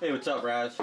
Hey, what's up, Raz?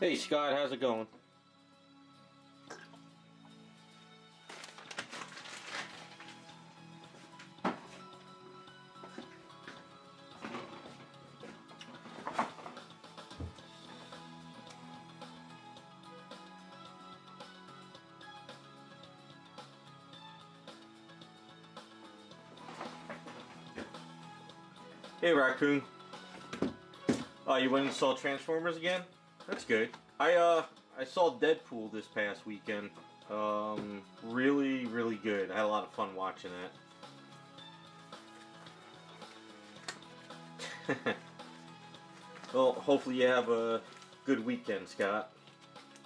Hey, Scott, how's it going? Hey, Raccoon. Oh, you went and saw Transformers again? That's good. I saw Deadpool this past weekend. Really good. I had a lot of fun watching that. Well, hopefully you have a good weekend, Scott.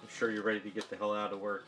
I'm sure you're ready to get the hell out of work.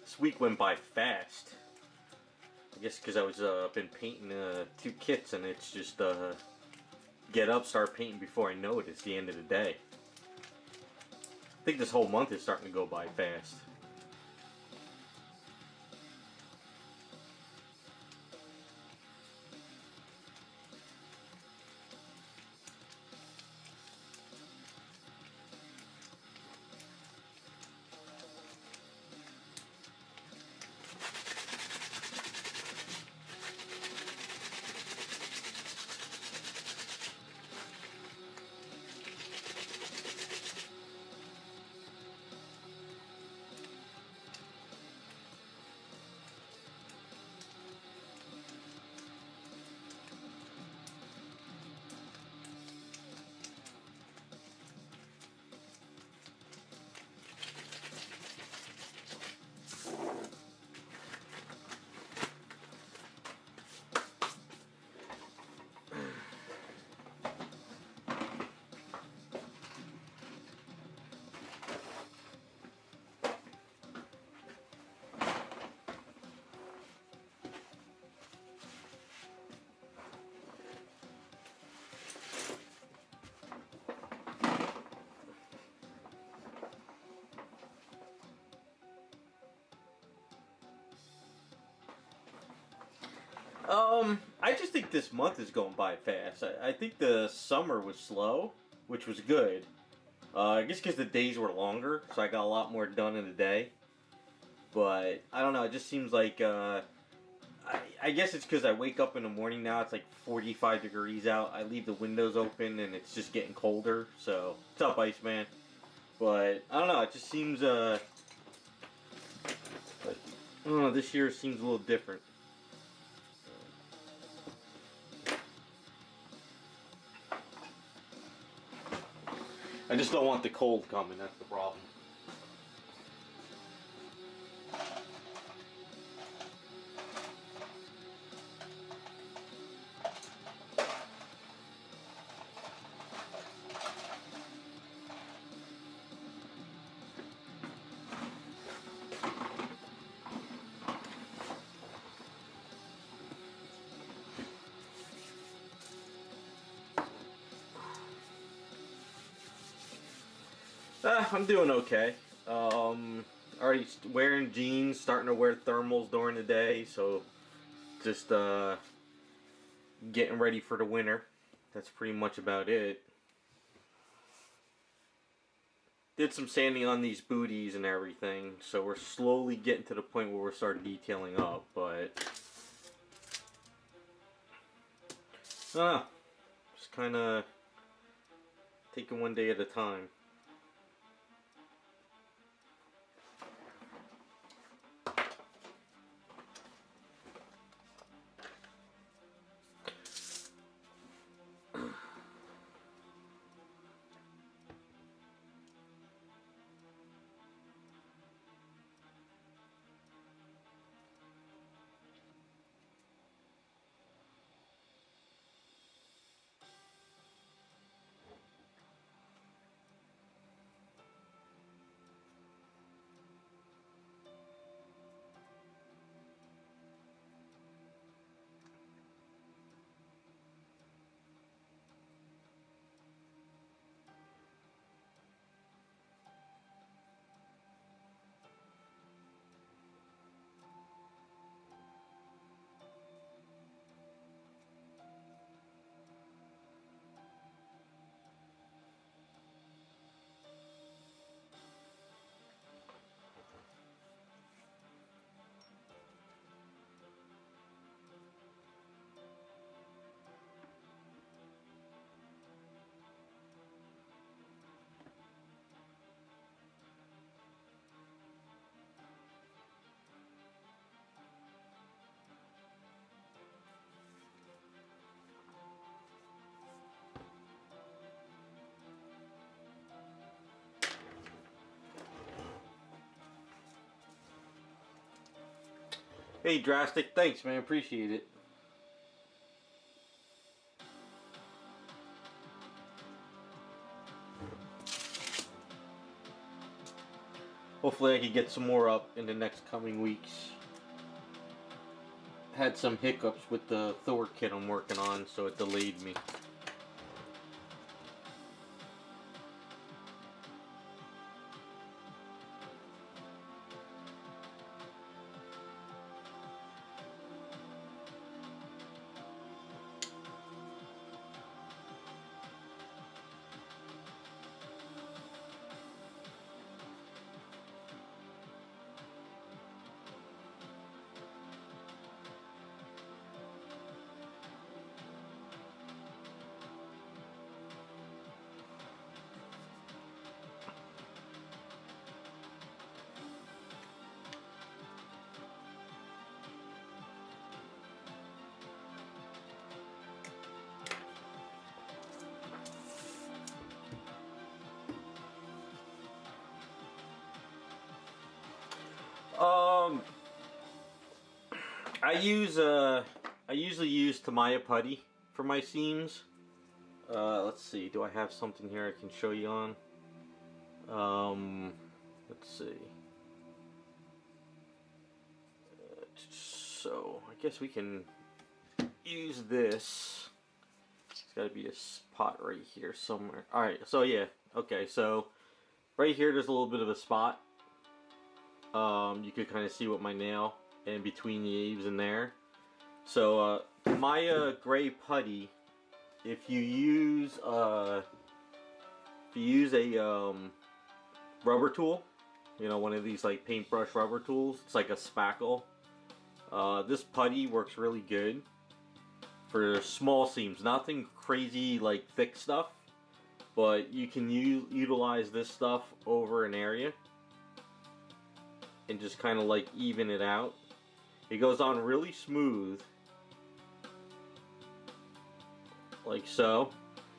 This week went by fast. I guess because I was been painting 2 kits, and it's just get up, start painting before I know it. It's the end of the day. I think this whole month is starting to go by fast. I just think this month is going by fast. I think the summer was slow, which was good. I guess because the days were longer, so I got a lot more done in a day. But, I don't know, it just seems like, I guess it's because I wake up in the morning now, it's like 45 degrees out. I leave the windows open, and it's just getting colder, so, what's up, Iceman? But, I don't know, it just seems, like, I don't know, this year seems a little different. I just don't want the cold coming, that's the problem. I'm doing okay. Already wearing jeans, starting to wear thermals during the day, so just getting ready for the winter. That's pretty much about it. Did some sanding on these booties and everything, so we're slowly getting to the point where we're starting detailing up, but I don't know. Just kind of taking one day at a time. Hey, Drastic, thanks, man. Appreciate it. Hopefully I can get some more up in the next coming weeks. Had some hiccups with the Thor kit I'm working on, so it delayed me. I usually use Tamiya putty for my seams. Let's see, do I have something here I can show you on? Let's see. So I guess we can use this. It's got to be a spot right here somewhere. All right, so yeah, okay, so right here there's a little bit of a spot. You could kind of see what my nail in between the eaves in there. So my gray putty, if you use a rubber tool, you know, one of these like paintbrush rubber tools, it's like a spackle. This putty works really good for small seams, nothing crazy like thick stuff, but you can utilize this stuff over an area and just kind of like even it out. It goes on really smooth, like so.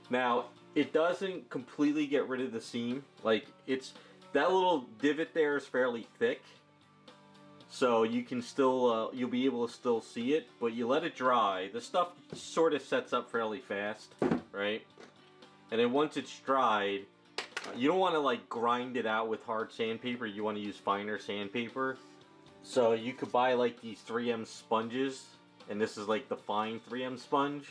Now, it doesn't completely get rid of the seam. Like, it's that little divot there is fairly thick, so you can still you'll be able to still see it, but you let it dry. The stuff sort of sets up fairly fast, right? And then once it's dried, you don't want to like grind it out with hard sandpaper. You want to use finer sandpaper. So you could buy like these 3M sponges, and this is like the fine 3M sponge.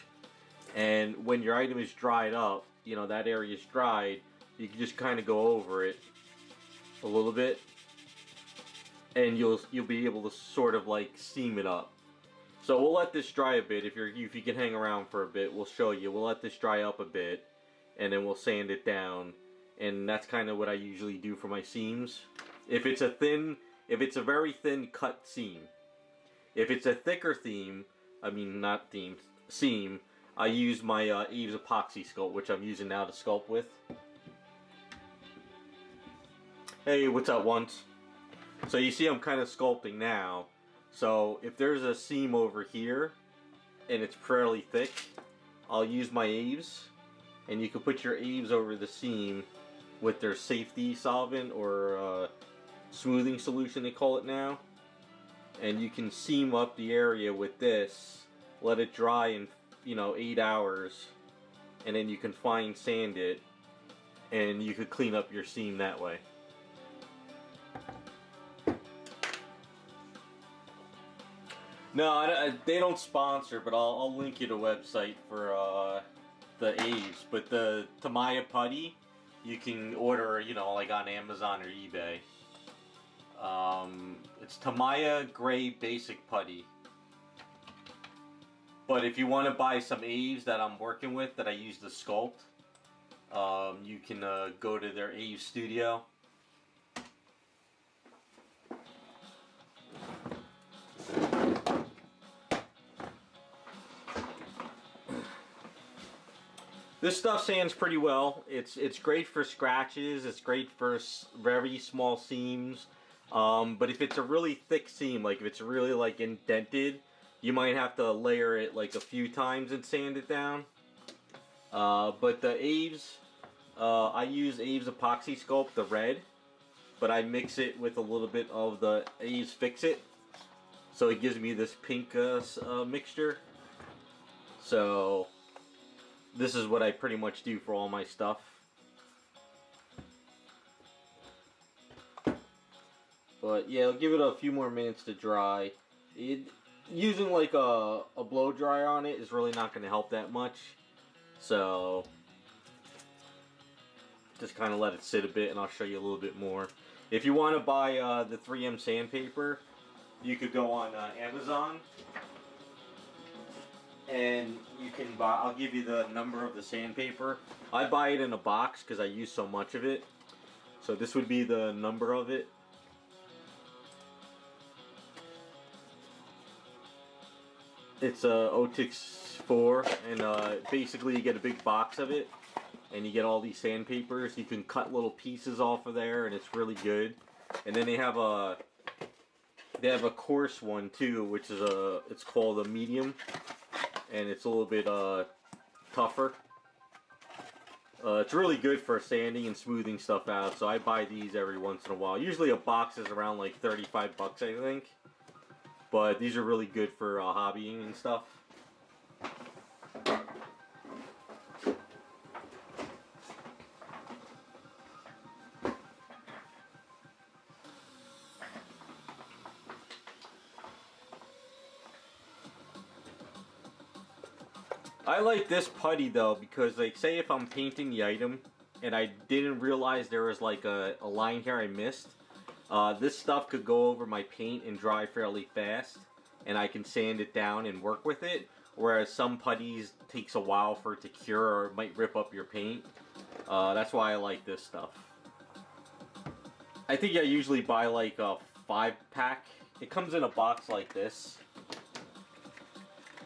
And when your item is dried up, you know, that area is dried, you can just kind of go over it a little bit, and you'll be able to sort of like seam it up. So we'll let this dry a bit. If you can hang around for a bit, we'll show you. We'll let this dry up a bit, and then we'll sand it down. And that's kind of what I usually do for my seams. If it's a very thin cut seam. If it's a thicker seam, seam, I use my Aves epoxy sculpt, which I'm using now to sculpt with. Hey, what's up, once? So you see I'm kind of sculpting now. So if there's a seam over here, and it's fairly thick, I'll use my Aves, and you can put your Aves over the seam with their safety solvent or smoothing solution, they call it now, and you can seam up the area with this, let it dry in 8 hours, and then you can fine sand it, and you could clean up your seam that way. No, they don't sponsor, but I'll link you the website for the Aves. But the Tamiya putty, you can order, like on Amazon or eBay. It's Tamiya Gray Basic Putty. But if you want to buy some Aves that I'm working with, that I use to sculpt, you can go to their Aves studio. This stuff sands pretty well. It's great for scratches. It's great for very small seams. But if it's a really thick seam, like if it's really like indented, you might have to layer it like a few times and sand it down. But the Aves, I use Aves epoxy sculpt, the red, but I mix it with a little bit of the Aves Fix It, so it gives me this pink mixture. So this is what I pretty much do for all my stuff. But yeah, I'll give it a few more minutes to dry. Using like a blow dryer on it is really not going to help that much. So just kind of let it sit a bit, and I'll show you a little bit more. If you want to buy the 3M sandpaper, you could go on Amazon, and you can buy, I'll give you the number of the sandpaper. I buy it in a box because I use so much of it. So this would be the number of it. It's a Otix 4, and basically you get a big box of it, and you get all these sandpapers. You can cut little pieces off of there, and it's really good. And then they have a coarse one too, which is it's called a medium, and it's a little bit tougher. It's really good for sanding and smoothing stuff out, so I buy these every once in a while. Usually a box is around like 35 bucks, I think. But these are really good for hobbying and stuff. I like this putty though, because like say if I'm painting the item and I didn't realize there was like a line here I missed, this stuff could go over my paint and dry fairly fast, and I can sand it down and work with it, whereas some putties takes a while for it to cure or it might rip up your paint. That's why I like this stuff. I think I usually buy like a 5-pack. It comes in a box like this,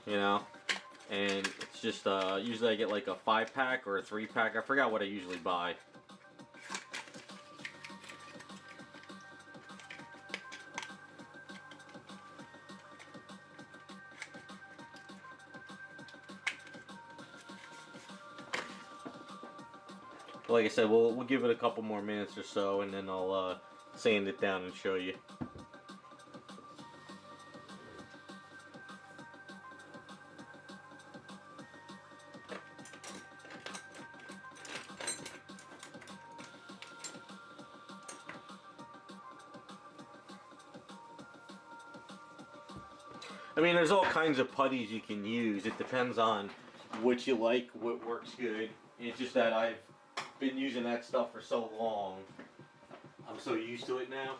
and it's just usually I get like a 5-pack or a 3-pack. I forgot what I usually buy. Like I said, we'll give it a couple more minutes or so, and then I'll sand it down and show you. I mean, there's all kinds of putties you can use. It depends on what you like, what works good. It's just that I've been using that stuff for so long. I'm so used to it now.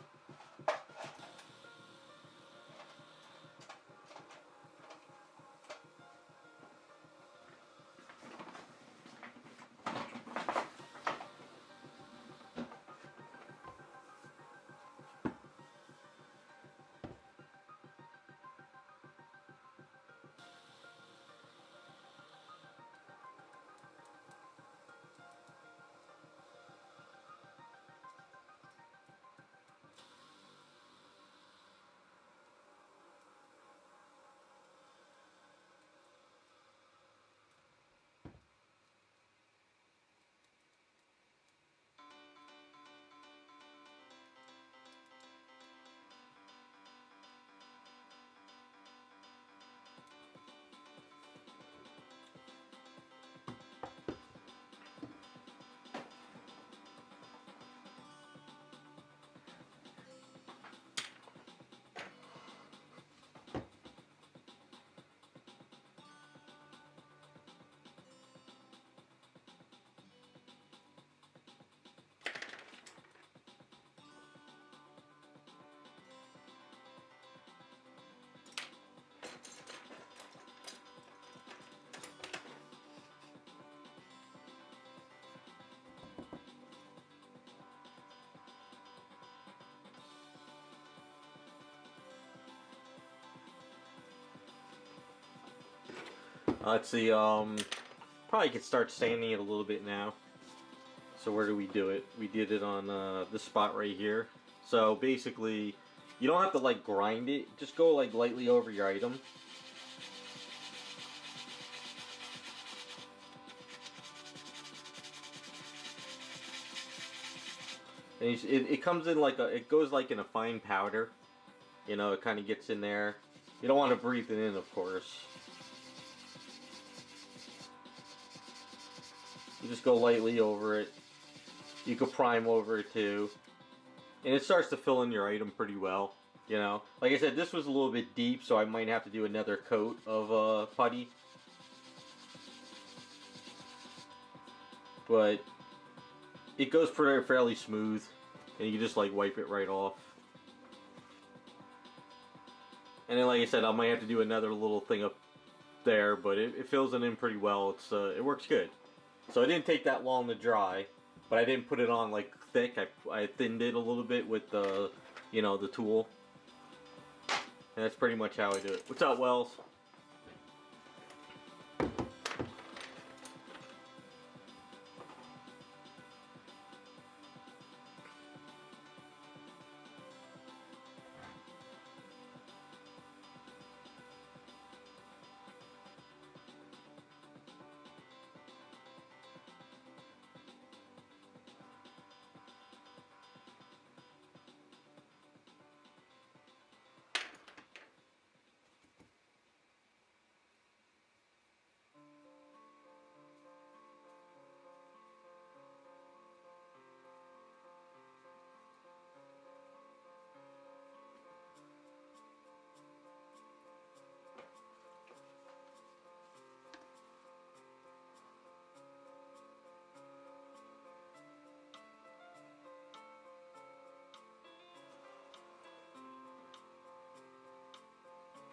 Let's see, probably could start sanding it a little bit now. So where do we do it? We did it on this spot right here. So basically, you don't have to like grind it, just go like lightly over your item. And it comes in like it goes like in a fine powder. You know, it kind of gets in there. You don't want to breathe it in, of course. You just go lightly over it. You could prime over it too. And it starts to fill in your item pretty well. You know, like I said, this was a little bit deep, so I might have to do another coat of putty. But it goes fairly smooth, and you can just like wipe it right off. And then, like I said, I might have to do another little thing up there, but it fills it in pretty well. It works good. So it didn't take that long to dry, but I didn't put it on like thick. I thinned it a little bit with the, you know, the tool. And that's pretty much how I do it. What's up, Wells?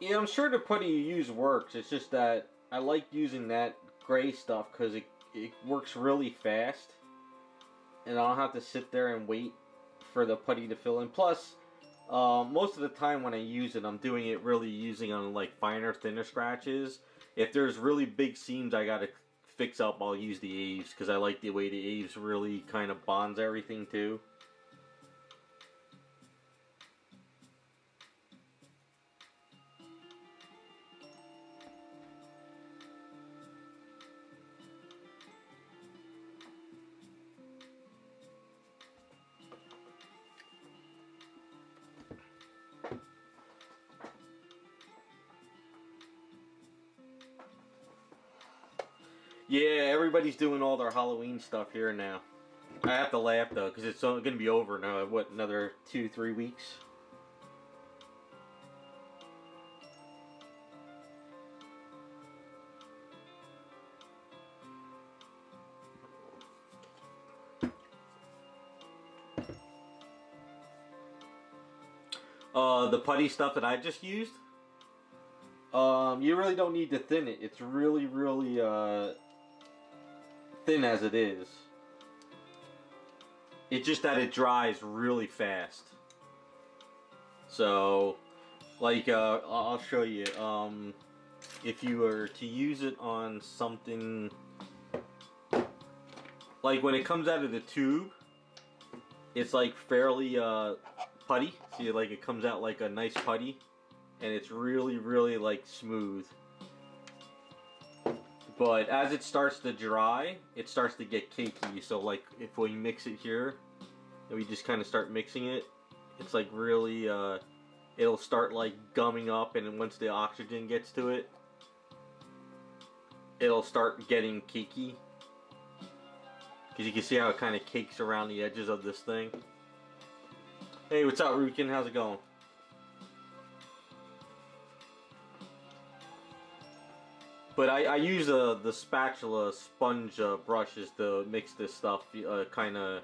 Yeah, I'm sure the putty you use works. It's just that I like using that gray stuff because it works really fast. And I don't have to sit there and wait for the putty to fill in. Plus, most of the time when I use it, I'm doing it really using on like finer, thinner scratches. If there's really big seams I gotta fix up, I'll use the Aves because I like the way the Aves really kind of bonds everything too. Yeah, everybody's doing all their Halloween stuff here now. I have to laugh though, because it's going to be over now. What, another 2-3 weeks? The putty stuff that I just used. You really don't need to thin it. It's really, really thin as it is. It's just that it dries really fast. So, like, I'll show you. If you were to use it on something, like when it comes out of the tube, it's like fairly putty. See, like it comes out like a nice putty, and it's really, really like smooth. But as it starts to dry, it starts to get cakey. So like if we mix it here, and we just kind of start mixing it, it's like really, it'll start like gumming up, and then once the oxygen gets to it, it'll start getting cakey. Because you can see how it kind of cakes around the edges of this thing. Hey, what's up, Rukin? How's it going? But I use the spatula sponge brushes to mix this stuff, kind of.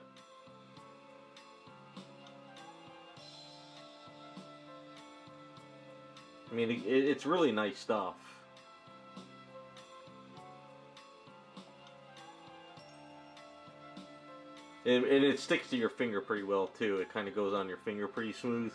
I mean, it's really nice stuff. And it sticks to your finger pretty well too. It kind of goes on your finger pretty smooth.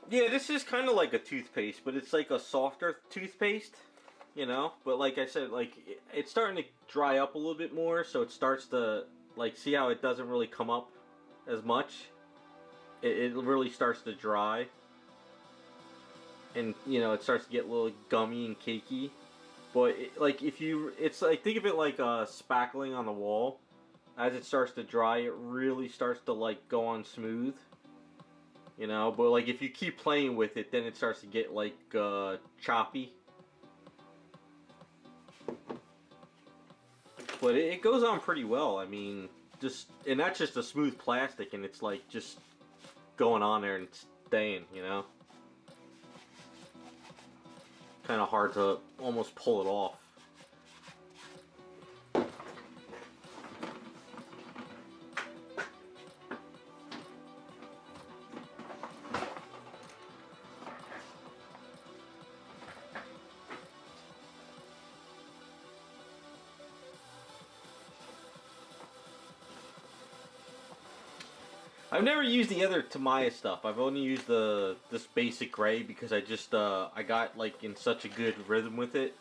Yeah, this is kind of like a toothpaste, but it's like a softer toothpaste, you know? But like I said, like, it's starting to dry up a little bit more, so it starts to, like, see how it doesn't really come up as much? It really starts to dry. And, you know, it starts to get a little gummy and cakey. But, like, if you, it's like, think of it like spackling on the wall. As it starts to dry, it really starts to, like, go on smooth. You know, but like if you keep playing with it, then it starts to get like choppy. But it goes on pretty well. I mean, and that's just a smooth plastic, and it's like just going on there and staying, you know. Kind of hard to almost pull it off. I've never used the other Tamiya stuff. I've only used this basic gray because I just I got like in such a good rhythm with it.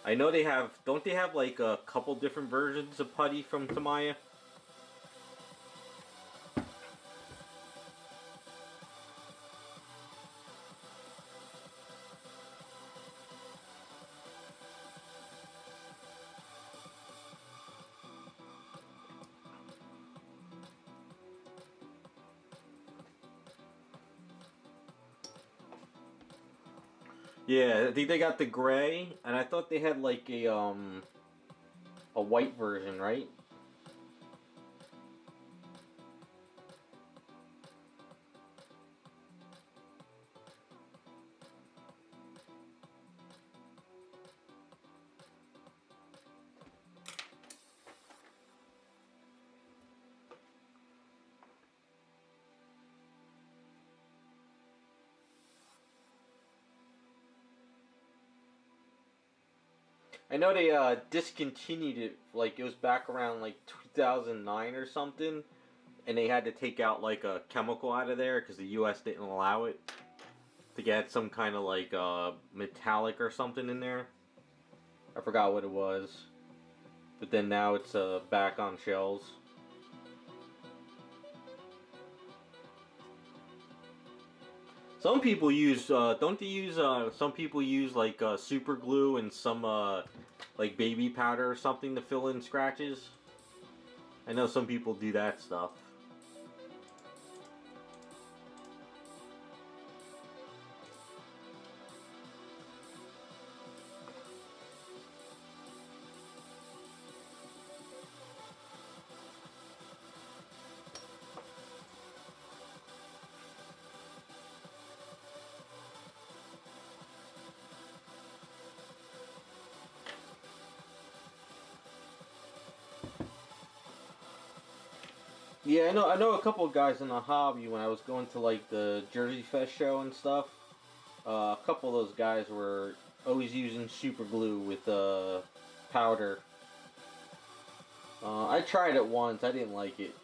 I know they have, don't they have like a couple different versions of putty from Tamiya? Yeah, I think they got the gray, and I thought they had like a white version, right? I know they discontinued it, like it was back around like 2009 or something, and they had to take out like a chemical out of there because the U.S. didn't allow it. To get some kind of like metallic or something in there. I forgot what it was. But then now it's back on shelves. Some people use, don't they use, some people use like super glue and some like baby powder or something to fill in scratches? I know some people do that stuff. Yeah, I know a couple of guys in the hobby when I was going to like the Jersey Fest show and stuff. A couple of those guys were always using super glue with powder. I tried it once. I didn't like it.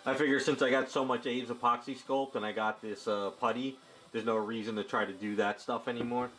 I figure since I got so much Abe's epoxy sculpt and I got this putty, there's no reason to try to do that stuff anymore.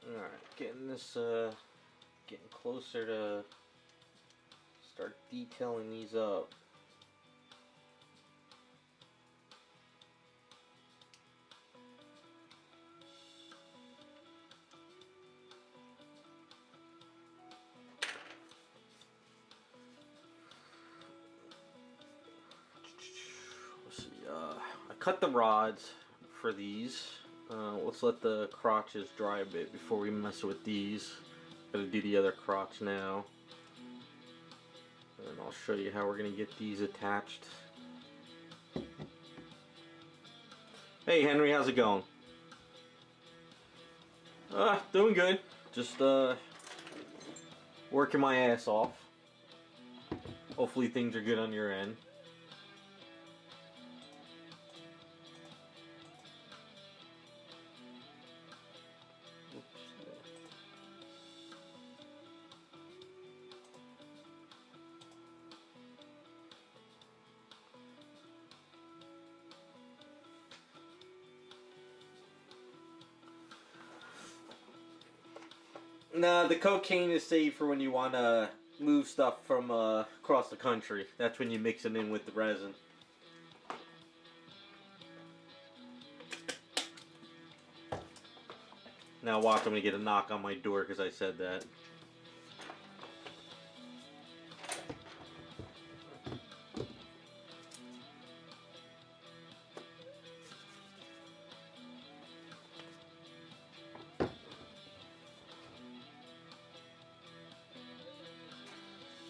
Alright, getting this, getting closer to start detailing these up. Let's see, I cut the rods for these. Let's let the crotches dry a bit before we mess with these. Gotta do the other crotch now. And I'll show you how we're gonna get these attached. Hey Henry, how's it going? Doing good. Just working my ass off. Hopefully things are good on your end. Nah, the cocaine is saved for when you want to move stuff from across the country. That's when you mix it in with the resin. Now watch, I'm going to get a knock on my door because I said that.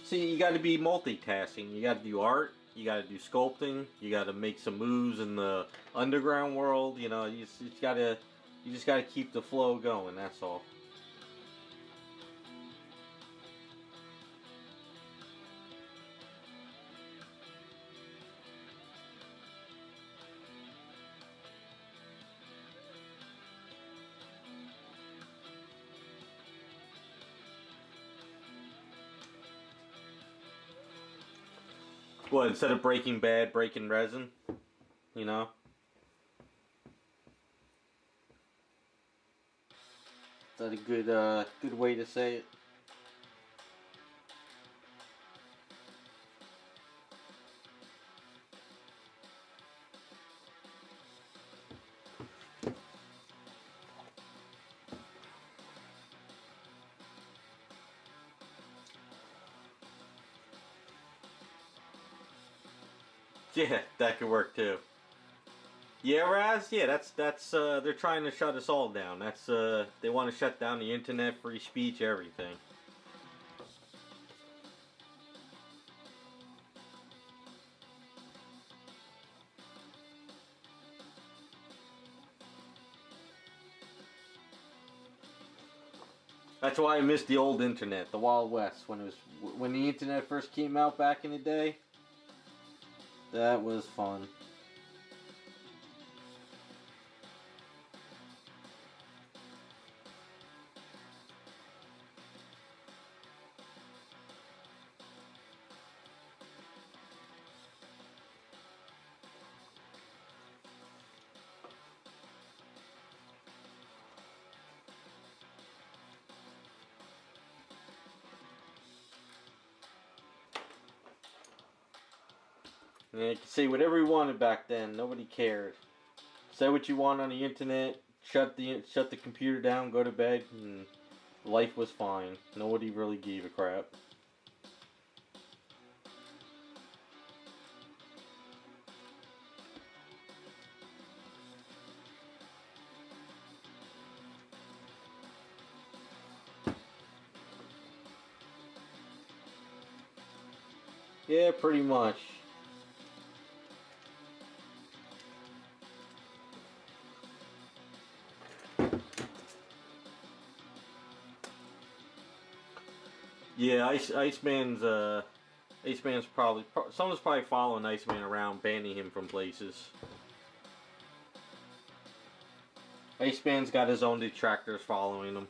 See, you got to be multitasking. You got to do art, you got to do sculpting, you got to make some moves in the underground world. You know, you just got to keep the flow going. That's all. What, instead of breaking bad, breaking resin? You know? Is that a good way to say it? Yeah, that could work too. Yeah, Raz. Yeah, that's. They're trying to shut us all down. That's. They want to shut down the internet, free speech, everything. That's why I miss the old internet, the Wild West, when the internet first came out back in the day. That was fun. And you could say whatever you wanted back then. Nobody cared. Say what you want on the internet. Shut the computer down. Go to bed. And life was fine. Nobody really gave a crap. Yeah, pretty much. Yeah, Iceman's probably someone's probably following Iceman around, banning him from places. Iceman's got his own detractors following him.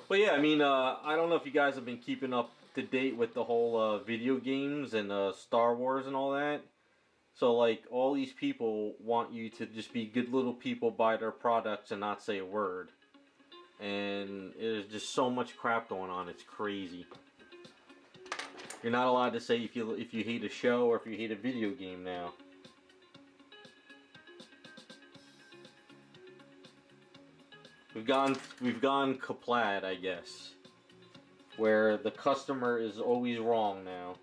Well, yeah, I mean, I don't know if you guys have been keeping up to date with the whole video games and Star Wars and all that. So, like, all these people want you to just be good little people, buy their products, and not say a word. And there's just so much crap going on. It's crazy. You're not allowed to say if you hate a show or if you hate a video game now. We've gone kaplad, I guess, where the customer is always wrong now.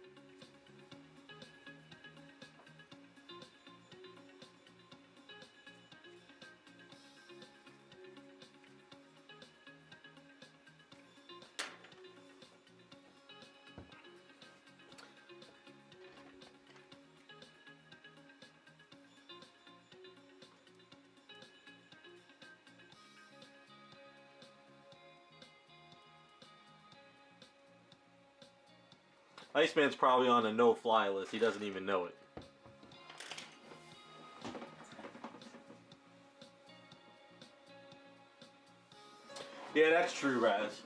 Iceman's probably on a no-fly list. He doesn't even know it. Yeah, that's true, Raz.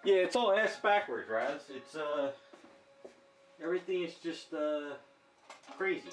Yeah, it's all ass backwards, Raz. It's everything is just crazy.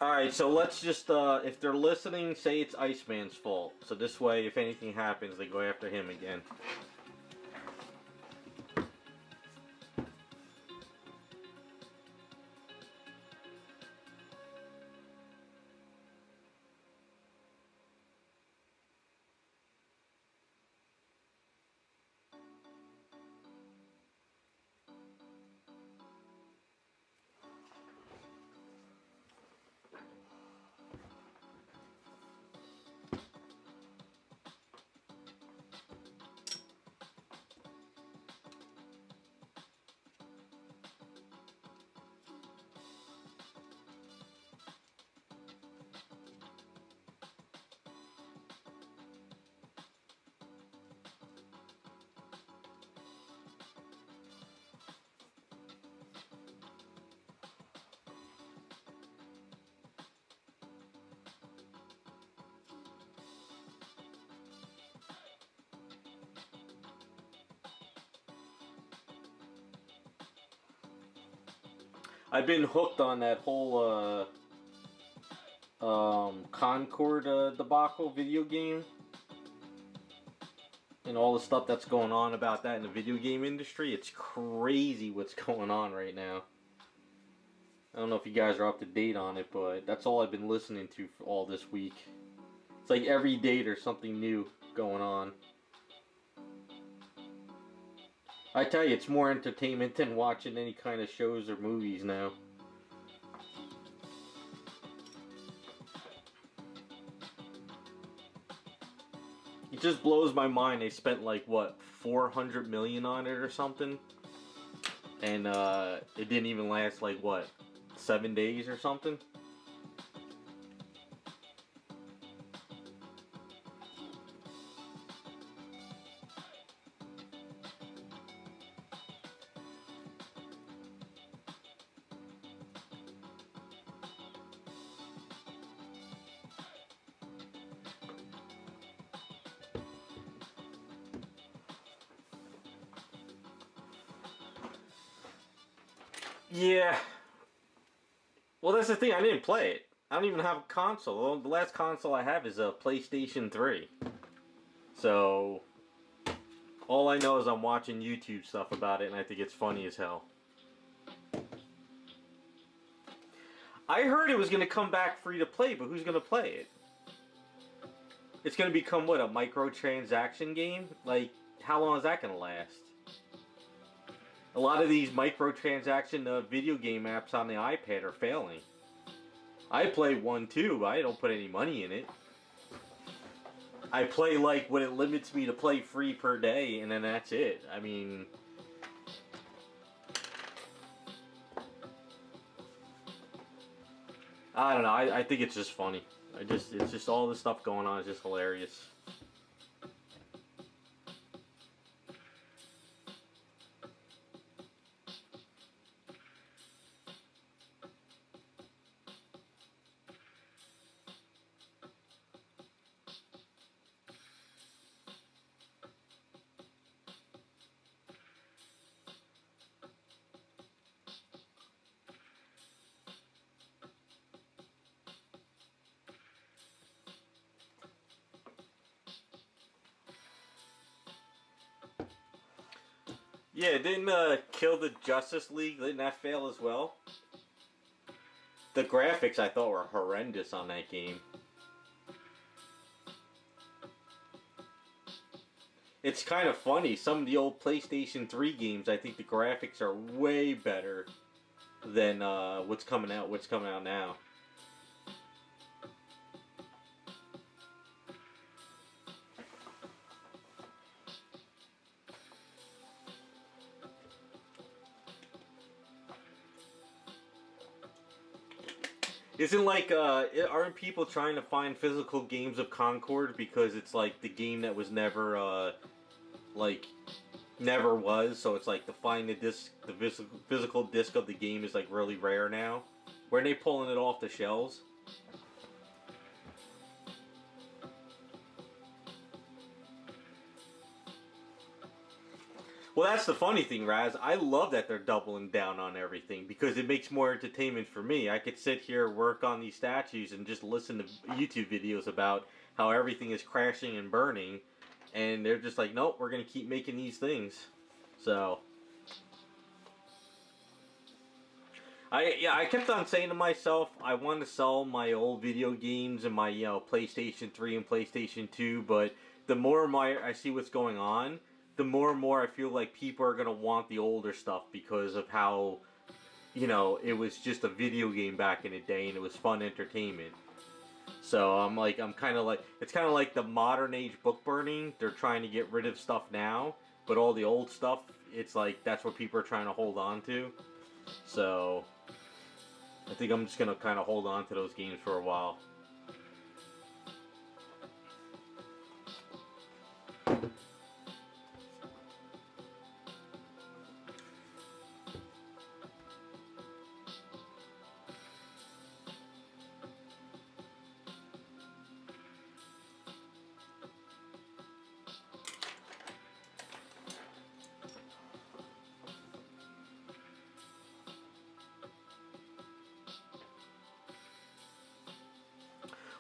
Alright, so let's just, if they're listening, say it's Iceman's fault. So this way, if anything happens, they go after him again. I've been hooked on that whole Concord debacle video game and all the stuff that's going on about that in the video game industry. It's crazy what's going on right now. I don't know if you guys are up to date on it, but that's all I've been listening to for all this week. It's like every day there's something new going on. I tell you, it's more entertainment than watching any kind of shows or movies now. It just blows my mind. They spent like, what, 400 million on it or something? And it didn't even last like, what, 7 days or something? Yeah. Well, that's the thing. I didn't play it. I don't even have a console. The last console I have is a PlayStation 3. So, all I know is I'm watching YouTube stuff about it, and I think it's funny as hell. I heard it was going to come back free to play, but who's going to play it? It's going to become, what, a microtransaction game? Like, how long is that going to last? A lot of these microtransaction video game apps on the iPad are failing. I play one too, but I don't put any money in it. I play like what it limits me to play free per day, and then that's it. I mean, I don't know. I think it's just funny. It's just all this stuff going on is just hilarious. Yeah, didn't Kill the Justice League, didn't that fail as well? The graphics I thought were horrendous on that game. It's kind of funny, some of the old PlayStation 3 games, I think the graphics are way better than what's coming out now. Isn't like, aren't people trying to find physical games of Concord because it's like the game that was never, like, never was, so it's like to find the disc, the physical disc of the game is like really rare now? Where are they pulling it off the shelves? Well, that's the funny thing, Raz. I love that they're doubling down on everything because it makes more entertainment for me. I could sit here, work on these statues, and just listen to YouTube videos about how everything is crashing and burning, and they're just like, nope, we're gonna keep making these things. So, I kept on saying to myself, I want to sell my old video games and my PlayStation 3 and PlayStation 2, but the more I see what's going on, the more and more I feel like people are gonna want the older stuff because of how it was just a video game back in the day and it was fun entertainment. So I'm kind of like it's kind of like the modern age book burning. They're trying to get rid of stuff now, but all the old stuff, it's like that's what people are trying to hold on to. So I think I'm just gonna kind of hold on to those games for a while.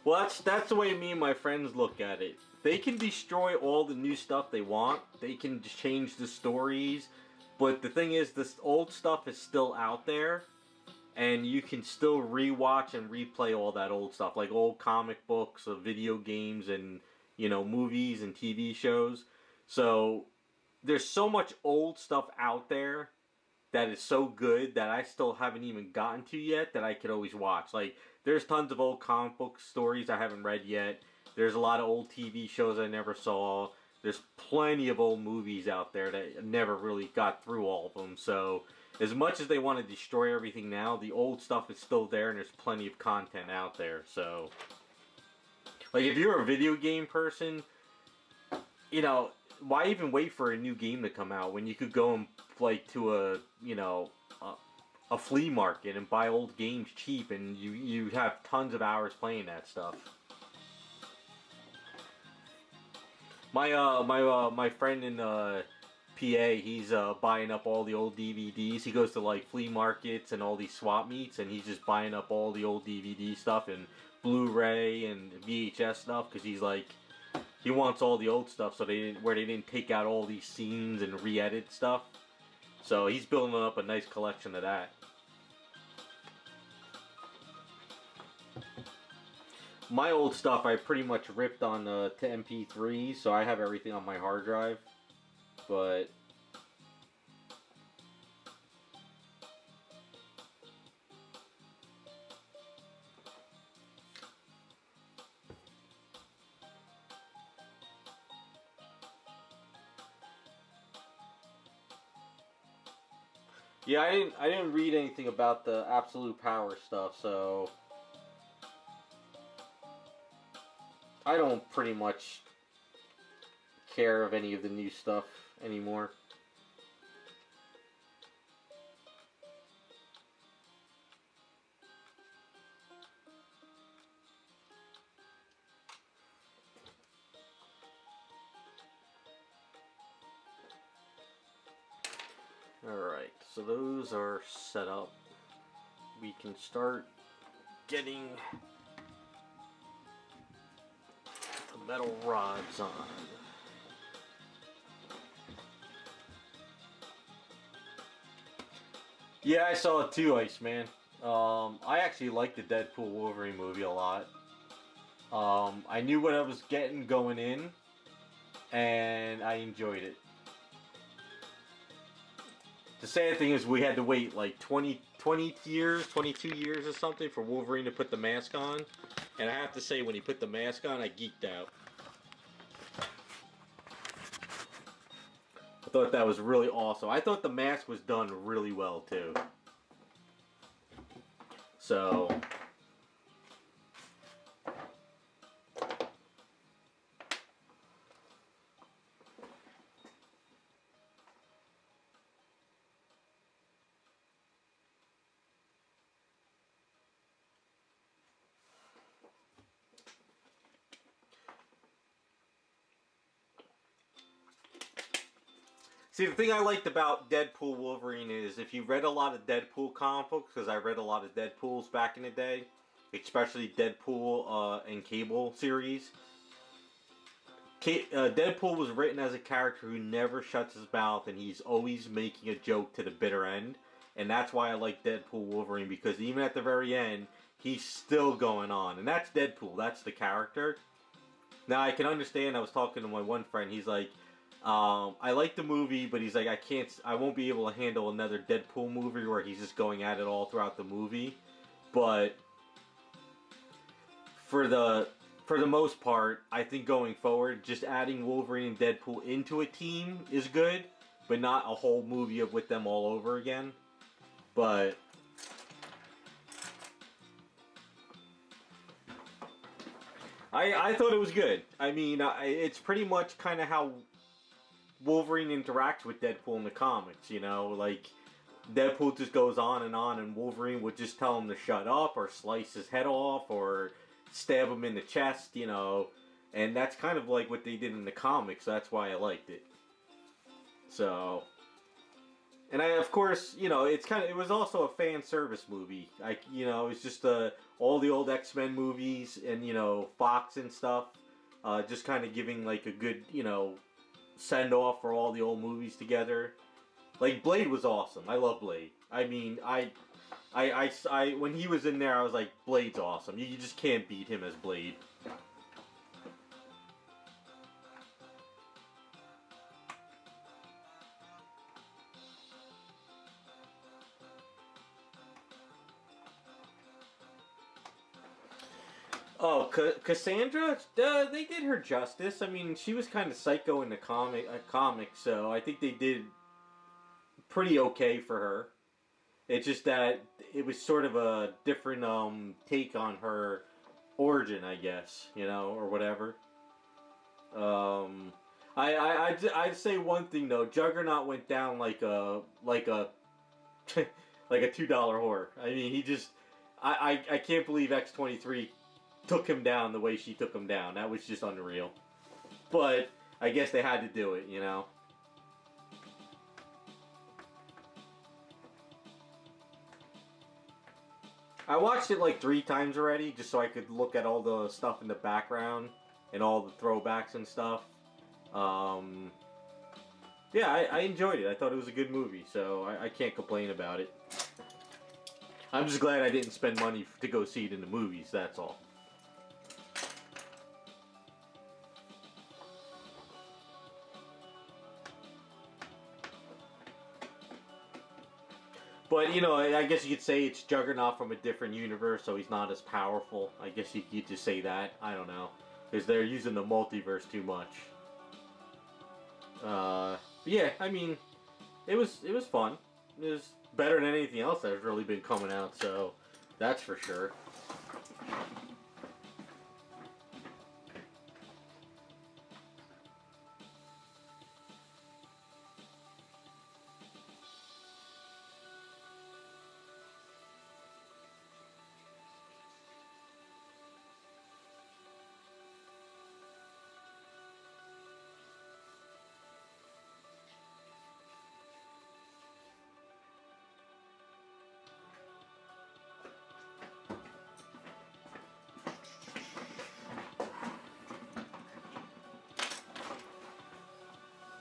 Well, that's the way me and my friends look at it. They can destroy all the new stuff they want. They can change the stories, but the thing is, this old stuff is still out there, and you can still rewatch and replay all that old stuff, like old comic books, video games, and movies and TV shows. So there's so much old stuff out there that is so good that I still haven't even gotten to yet that I could always watch. Like, there's tons of old comic book stories I haven't read yet. There's a lot of old TV shows I never saw. There's plenty of old movies out there that I never really got through all of them. So, as much as they want to destroy everything now, the old stuff is still there and there's plenty of content out there. So, like, if you're a video game person, why even wait for a new game to come out when you could go and like to a flea market and buy old games cheap and you have tons of hours playing that stuff. My friend in PA, he's buying up all the old DVDs. He goes to like flea markets and all these swap meets, and he's just buying up all the old DVD stuff and Blu-ray and VHS stuff because he's like, he wants all the old stuff where they didn't take out all these scenes and re-edit stuff. So he's building up a nice collection of that. My old stuff I pretty much ripped on to MP3, so I have everything on my hard drive. But yeah, I didn't read anything about the absolute power stuff, so I don't pretty much care of any of the new stuff anymore. Alright, so those are set up. We can start getting the metal rods on. Yeah, I saw it too, Iceman. I actually liked the Deadpool Wolverine movie a lot. I knew what I was getting going in, and I enjoyed it. The sad thing is we had to wait like 20 years, 22 years or something for Wolverine to put the mask on. And I have to say, when he put the mask on, I geeked out. I thought that was really awesome. I thought the mask was done really well, too. So See, the thing I liked about Deadpool Wolverine is if you read a lot of Deadpool comic books, because I read a lot of Deadpools back in the day, especially Deadpool and Cable series. Deadpool was written as a character who never shuts his mouth, and he's always making a joke to the bitter end. And that's why I like Deadpool Wolverine, because even at the very end, he's still going on. And that's Deadpool. That's the character. Now, I can understand. I was talking to my one friend. He's like, I like the movie, but he's like, I won't be able to handle another Deadpool movie where he's just going at it all throughout the movie. But for the most part, I think going forward, just adding Wolverine and Deadpool into a team is good, but not a whole movie with them all over again. But I thought it was good. I mean, it's pretty much kind of how Wolverine interacts with Deadpool in the comics, you know? Like, Deadpool just goes on, and Wolverine would just tell him to shut up, or slice his head off, or stab him in the chest, you know? And that's kind of like what they did in the comics, so that's why I liked it. So... And of course, you know, it was also a fan service movie. You know, it's just all the old X-Men movies and, you know, Fox and stuff. Just kind of giving like a good, you know, send off for all the old movies together. Like Blade was awesome. I love Blade. I mean, I when he was in there, I was like, Blade's awesome. You just can't beat him as Blade. Oh, Cassandra, they did her justice. I mean, she was kind of psycho in the comic, so I think they did pretty okay for her. It's just that it was sort of a different take on her origin, I guess, you know, or whatever. I'd say one thing though. Juggernaut went down like a like a $2 whore. I mean, he just I can't believe X-23 took him down the way she took him down. That was just unreal. But I guess they had to do it, you know. I watched it like 3 times already, just so I could look at all the stuff in the background and all the throwbacks and stuff. Yeah, I enjoyed it. I thought it was a good movie, so I can't complain about it. I'm just glad I didn't spend money to go see it in the movies, that's all. But, you know, I guess you could say it's Juggernaut from a different universe, so he's not as powerful. I guess you could just say that. I don't know. Because they're using the multiverse too much. Yeah, I mean, it was fun. It was better than anything else that's really been coming out, so that's for sure.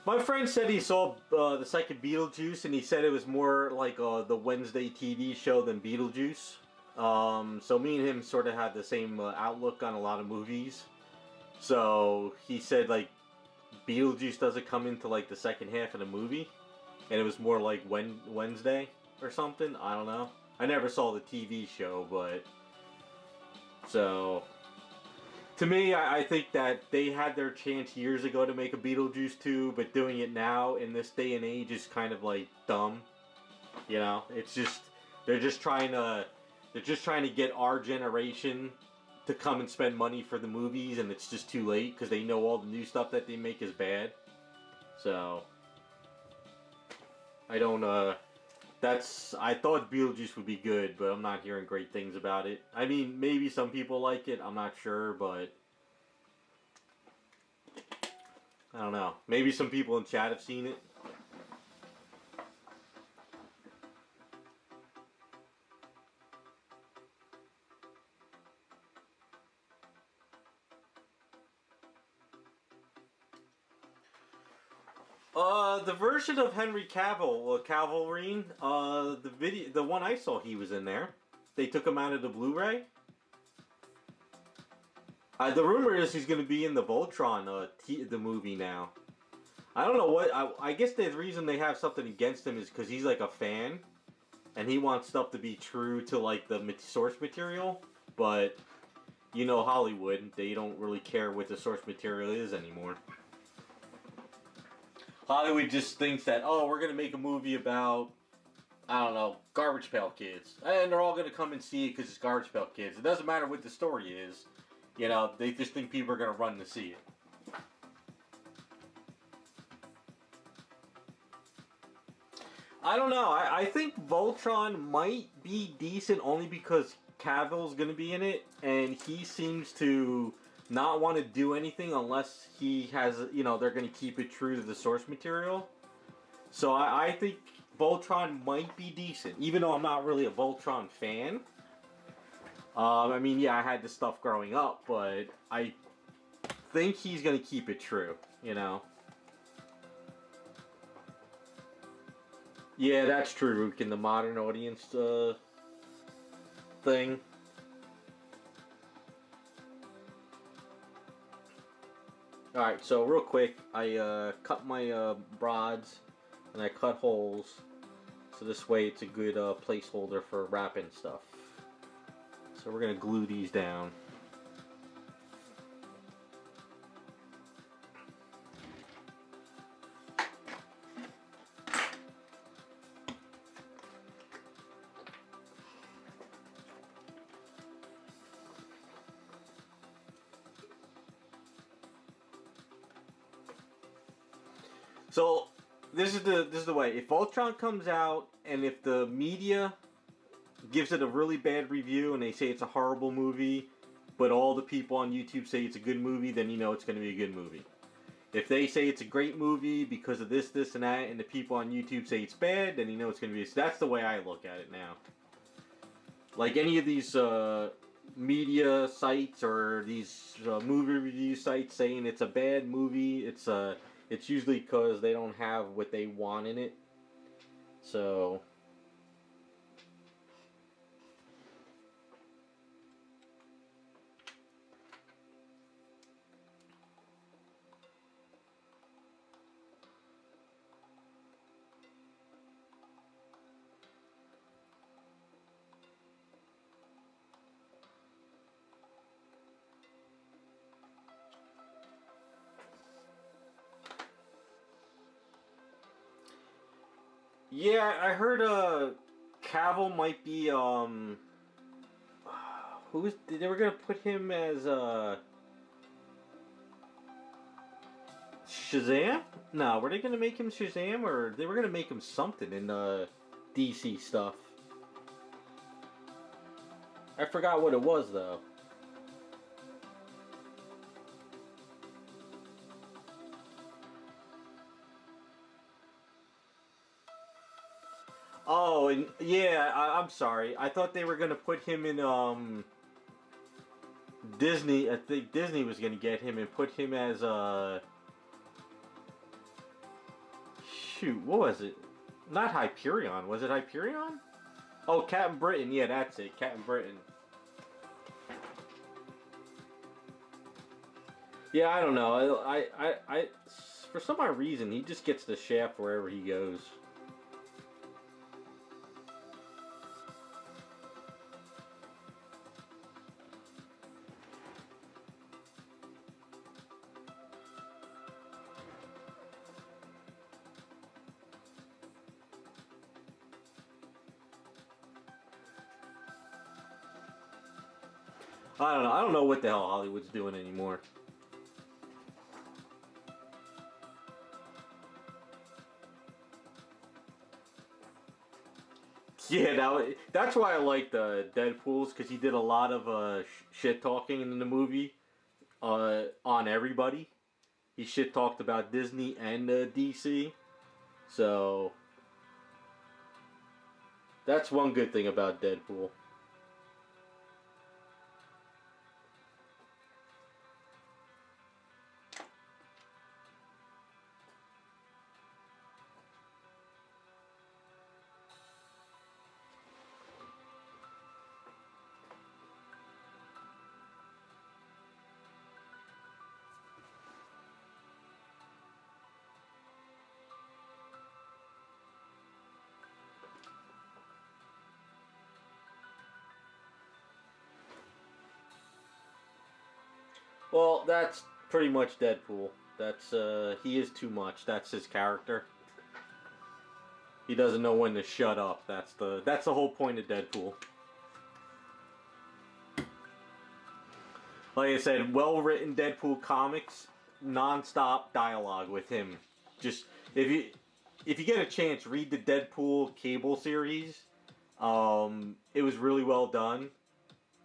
My friend said he saw the second Beetlejuice, and he said it was more like the Wednesday TV show than Beetlejuice. So me and him sort of had the same outlook on a lot of movies. So he said like Beetlejuice doesn't come into like the second half of the movie, and it was more like Wednesday or something. I don't know. I never saw the TV show, but so. To me, I think that they had their chance years ago to make a Beetlejuice 2, but doing it now in this day and age is kind of like dumb. You know, it's just they're just trying to get our generation to come and spend money for the movies, and it's just too late because they know all the new stuff that they make is bad. So I don't I thought Beetlejuice would be good, but I'm not hearing great things about it. I mean, maybe some people like it, I'm not sure, but I don't know. Maybe some people in chat have seen it. The version of Henry Cavill, Calvary, the one I saw, he was in there. They took him out of the Blu-ray. The rumor is he's going to be in the Voltron, the movie now. I don't know what. I guess the reason they have something against him is because he's like a fan, and he wants stuff to be true to like the source material. But you know, Hollywood, they don't really care what the source material is anymore. Hollywood just thinks that, oh, we're going to make a movie about, I don't know, Garbage Pail Kids. And they're all going to come and see it because it's Garbage Pail Kids. It doesn't matter what the story is. You know, they just think people are going to run to see it. I don't know. I think Voltron might be decent only because Cavill's going to be in it. And he seems to not want to do anything unless he has, you know, they're going to keep it true to the source material. So I think Voltron might be decent, even though I'm not really a Voltron fan. I mean, yeah, I had this stuff growing up, but I think he's going to keep it true, you know. Yeah, that's true, Rook, in the modern audience thing. Alright, so real quick, I cut my rods and I cut holes, so this way it's a good placeholder for wrapping stuff. So we're going to glue these down. So this is the way. If Ultron comes out and if the media gives it a really bad review and they say it's a horrible movie, but all the people on YouTube say it's a good movie, then you know it's going to be a good movie. If they say it's a great movie because of this, this, and that, and the people on YouTube say it's bad, then you know it's going to be... That's the way I look at it now. Like any of these media sites or these movie review sites saying it's a bad movie, it's usually because they don't have what they want in it. So... Yeah, I heard Cavill might be they were gonna put him as Shazam? No, were they gonna make him Shazam, or they were gonna make him something in DC stuff? I forgot what it was though. Oh, and yeah, I'm sorry. I thought they were gonna put him in Disney. I think Disney was gonna get him and put him as shoot, what was it? Not Hyperion. Was it Hyperion? Oh, Captain Britain. Yeah, that's it. Captain Britain. Yeah, I don't know. I for some odd reason, he just gets the shaft wherever he goes. I don't know. I don't know what the hell Hollywood's doing anymore. Yeah, that's why I like the Deadpool's, because he did a lot of shit talking in the movie on everybody. He shit talked about Disney and DC. So that's one good thing about Deadpool. Well, that's pretty much Deadpool. That's he is too much. That's his character. He doesn't know when to shut up. That's the whole point of Deadpool. Like I said, well-written Deadpool comics, non-stop dialogue with him. Just if you get a chance, read the Deadpool cable series. It was really well done,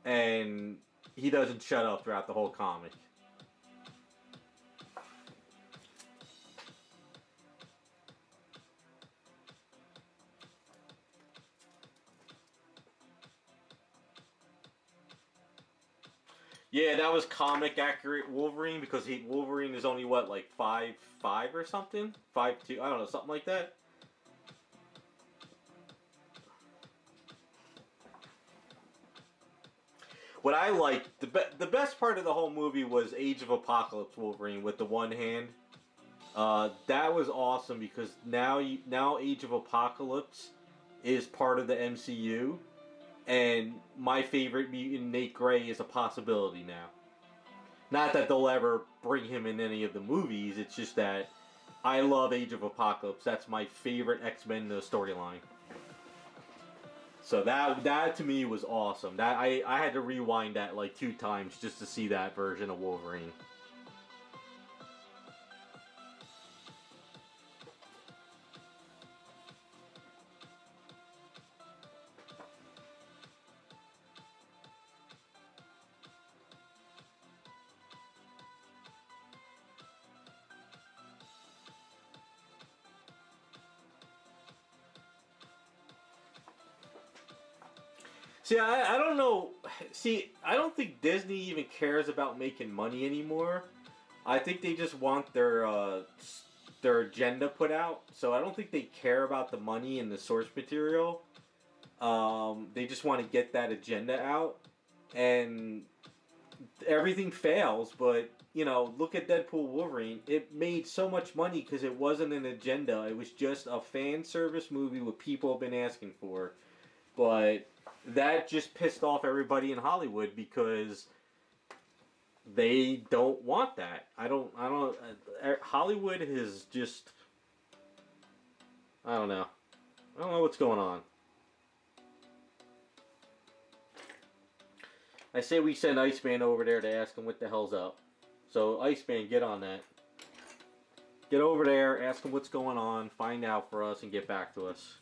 and he doesn't shut up throughout the whole comic. Yeah, that was comic accurate Wolverine because Wolverine is only what, like 5'5" or something, 5'2", I don't know, something like that. What I liked, the best part of the whole movie was Age of Apocalypse Wolverine with the one hand. That was awesome because now Age of Apocalypse is part of the MCU, and my favorite mutant Nate Gray is a possibility now. Not that they'll ever bring him in any of the movies. It's just that I love Age of Apocalypse. That's my favorite X-Men storyline. So that to me was awesome. That I had to rewind that like 2 times just to see that version of Wolverine. See, I don't know. See, I don't think Disney even cares about making money anymore. I think they just want their agenda put out. So I don't think they care about the money and the source material. They just want to get that agenda out, and everything fails. But look at Deadpool Wolverine. It made so much money because it wasn't an agenda. It was just a fan service movie what people have been asking for. But that just pissed off everybody in Hollywood because they don't want that. Hollywood is just, I don't know. I don't know what's going on. I say we send Iceman over there to ask him what the hell's up. So Iceman, get on that. Get over there, ask him what's going on, find out for us, and get back to us.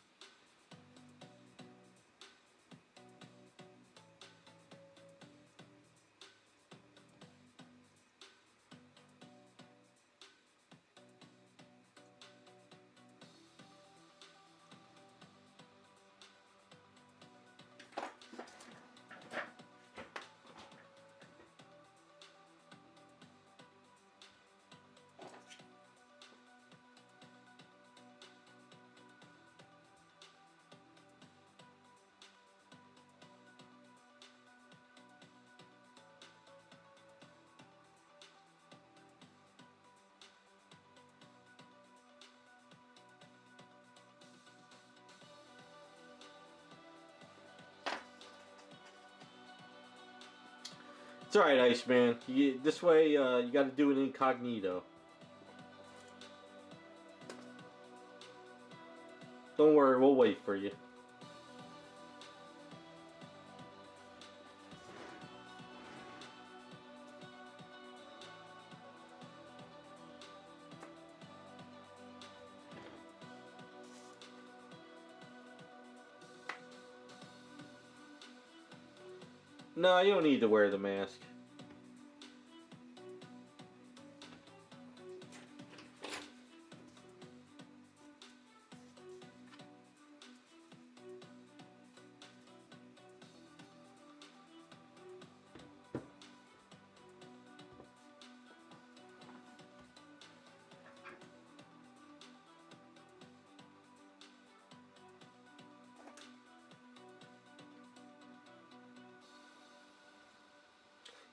It's alright, Iceman. This way, you gotta do it incognito. Don't worry, we'll wait for you. No, you don't need to wear the mask.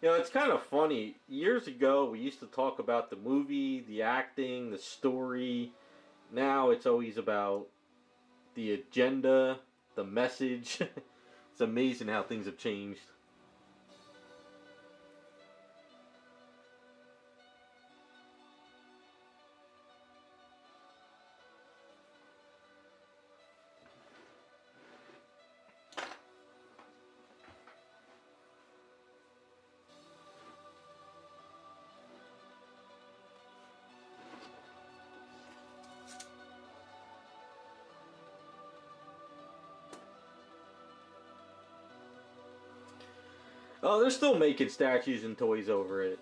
It's kind of funny. Years ago, we used to talk about the movie, the acting, the story. Now it's always about the agenda, the message. It's amazing how things have changed. Oh, they're still making statues and toys over it.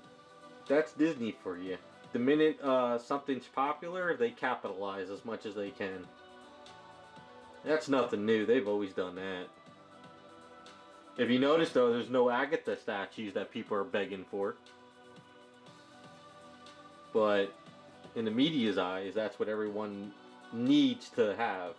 That's Disney for you. The minute something's popular, they capitalize as much as they can. That's nothing new. They've always done that. If you notice, though, there's no Agatha statues that people are begging for. But in the media's eyes, that's what everyone needs to have.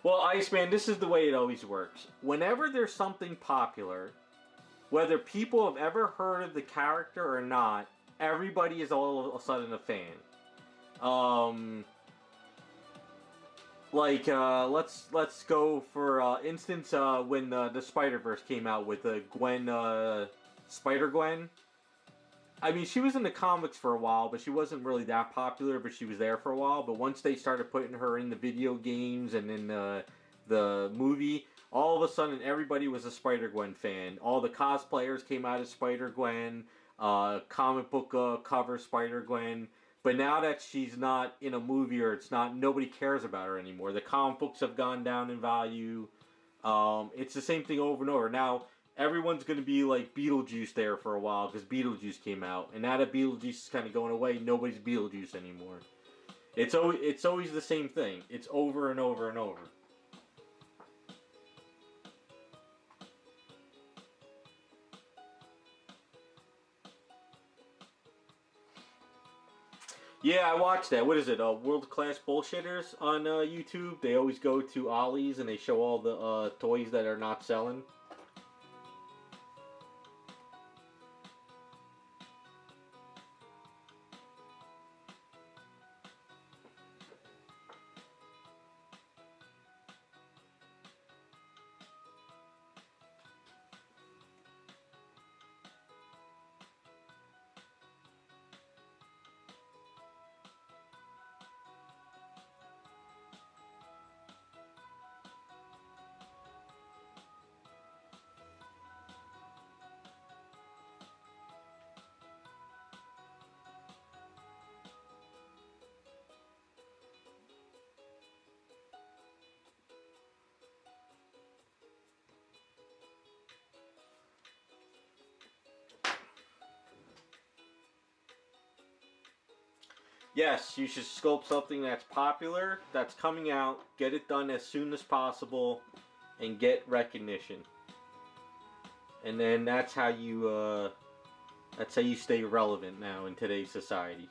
Well, Iceman, this is the way it always works. Whenever there's something popular, whether people have ever heard of the character or not, everybody is all of a sudden a fan. Let's go for instance when the Spider-Verse came out with Gwen, Spider-Gwen. I mean, she was in the comics for a while, but she wasn't really that popular, but she was there for a while. But once they started putting her in the video games and in the movie, all of a sudden everybody was a Spider-Gwen fan. All the cosplayers came out as Spider-Gwen, comic book cover Spider-Gwen. But now that she's not in a movie or it's not, nobody cares about her anymore. The comic books have gone down in value. It's the same thing over and over. Now, everyone's going to be like Beetlejuice there for a while because Beetlejuice came out. And now that Beetlejuice is kind of going away, nobody's Beetlejuice anymore. It's always the same thing. It's over and over and over. Yeah, I watched that. What is it? World Class Bullshitters on YouTube. They always go to Ollie's and they show all the toys that are not selling. Yes, you should sculpt something that's popular, that's coming out, get it done as soon as possible, and get recognition. And then that's how you stay relevant now in today's society.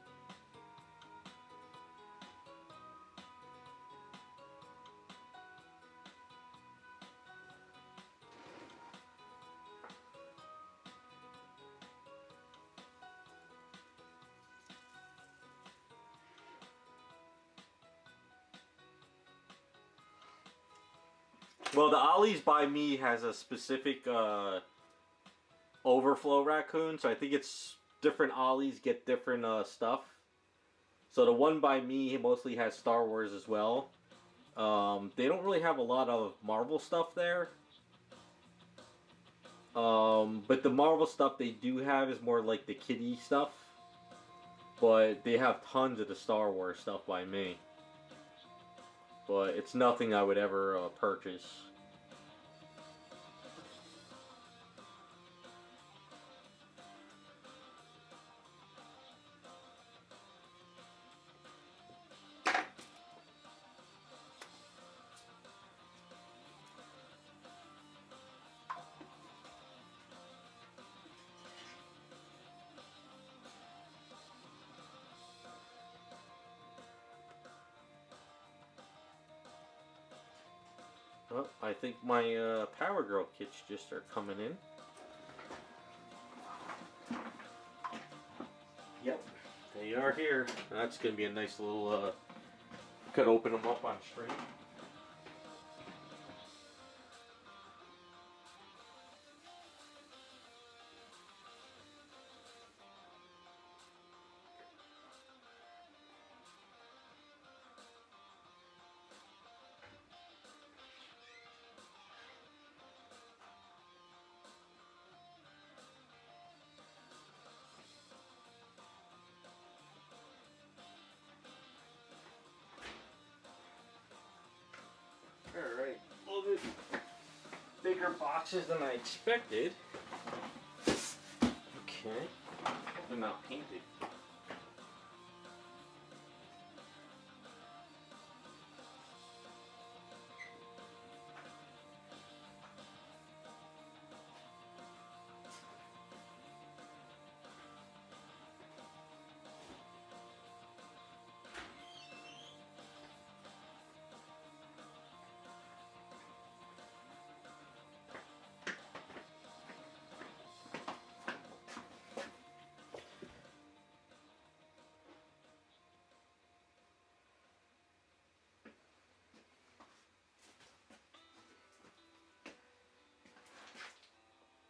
Well, the Ollie's by me has a specific overflow raccoon, so I think it's different Ollie's get different stuff. So the one by me mostly has Star Wars as well. They don't really have a lot of Marvel stuff there. But the Marvel stuff they do have is more like the kiddie stuff. But they have tons of the Star Wars stuff by me. But it's nothing I would ever purchase. Oh, I think my Power Girl kits just are coming in. Yep, they are here. That's going to be a nice little, could open them up on stream. boxes than I expected. Okay. They're not painted.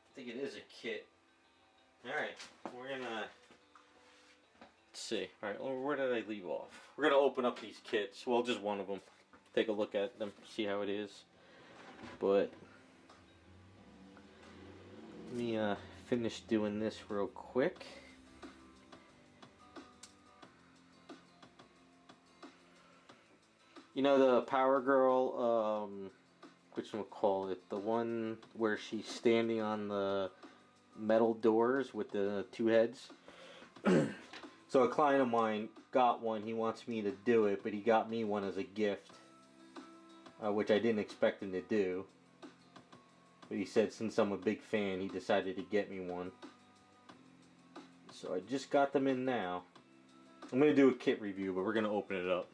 I think it is a kit. Alright, we're gonna... Let's see. Alright, well, where did I leave off? We're gonna open up these kits. Well, just one of them. Take a look at them, see how it is. But... let me finish doing this real quick. You know the Power Girl, whatchamacallit, the one where she's standing on the metal doors with the two heads? So a client of mine got one, he wants me to do it, but he got me one as a gift, which I didn't expect him to do. But he said since I'm a big fan, he decided to get me one. So I just got them in now. I'm going to do a kit review, but we're going to open it up.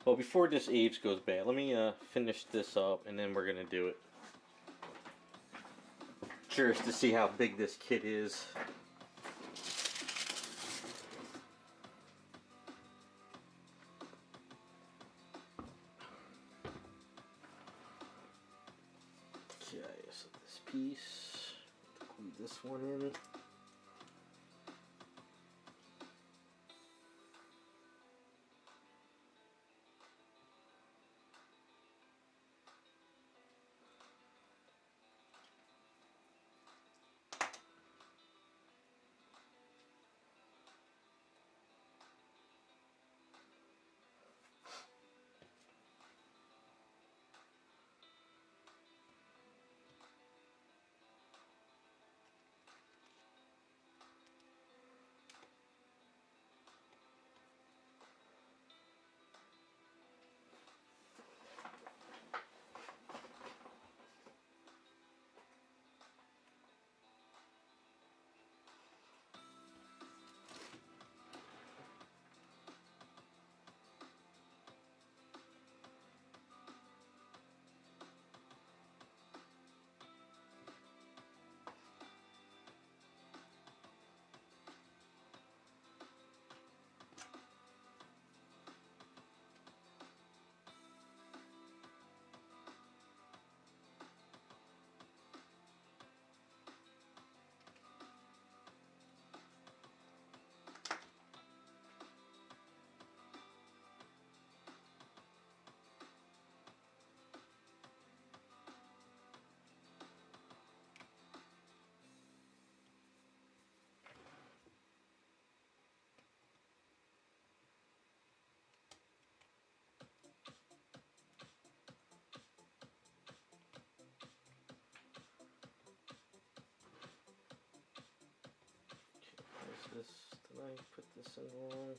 Well, before this age goes bad, let me finish this up and then we're going to do it. Curious to see how big this kit is. Okay, so this piece, glue this one in. This, did I put this in wrong?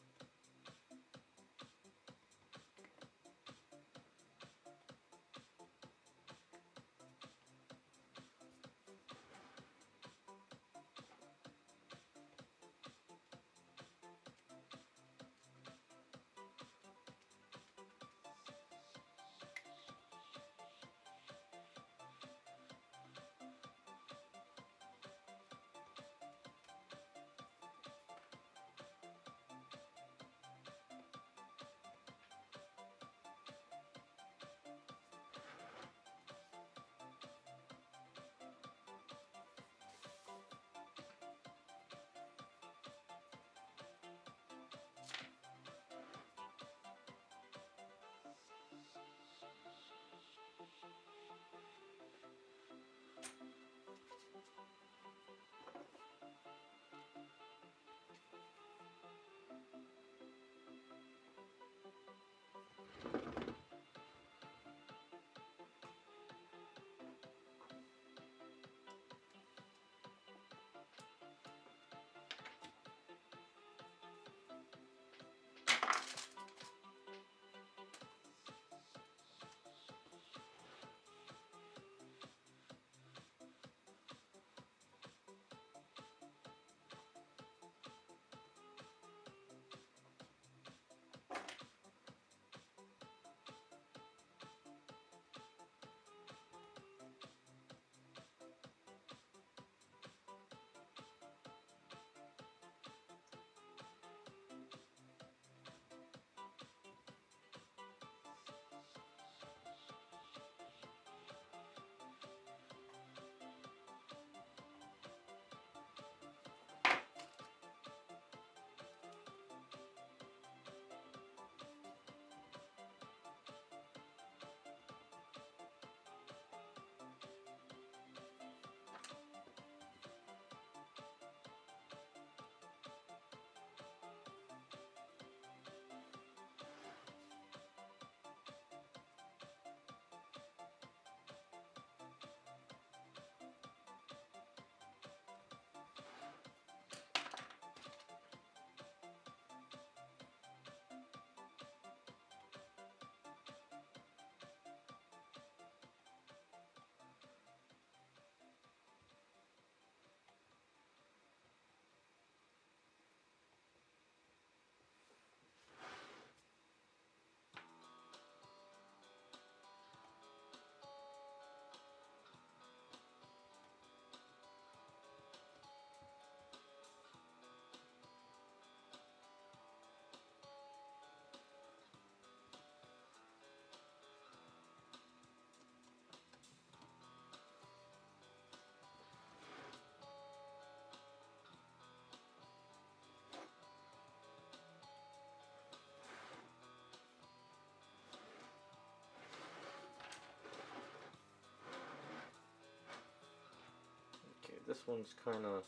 This one's kind of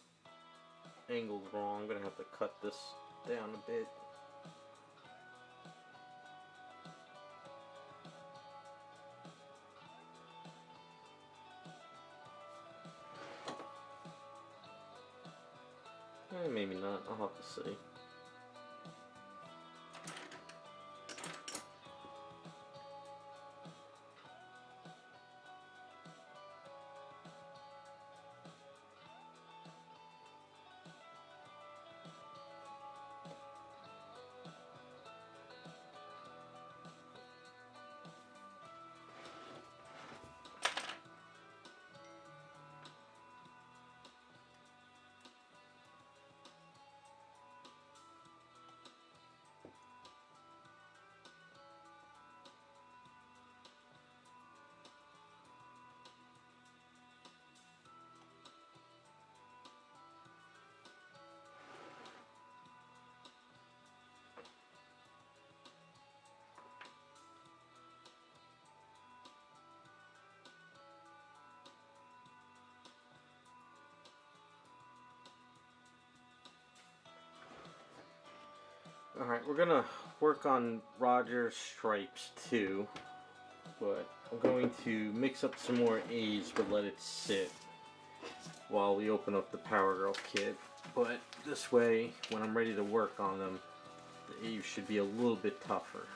angled wrong. I'm gonna have to cut this down a bit. Maybe not. I'll have to see. Alright, we're gonna work on Rodger's stripes too, but I'm going to mix up some more A's but let it sit while we open up the Power Girl kit. But this way, when I'm ready to work on them, the A's should be a little bit tougher.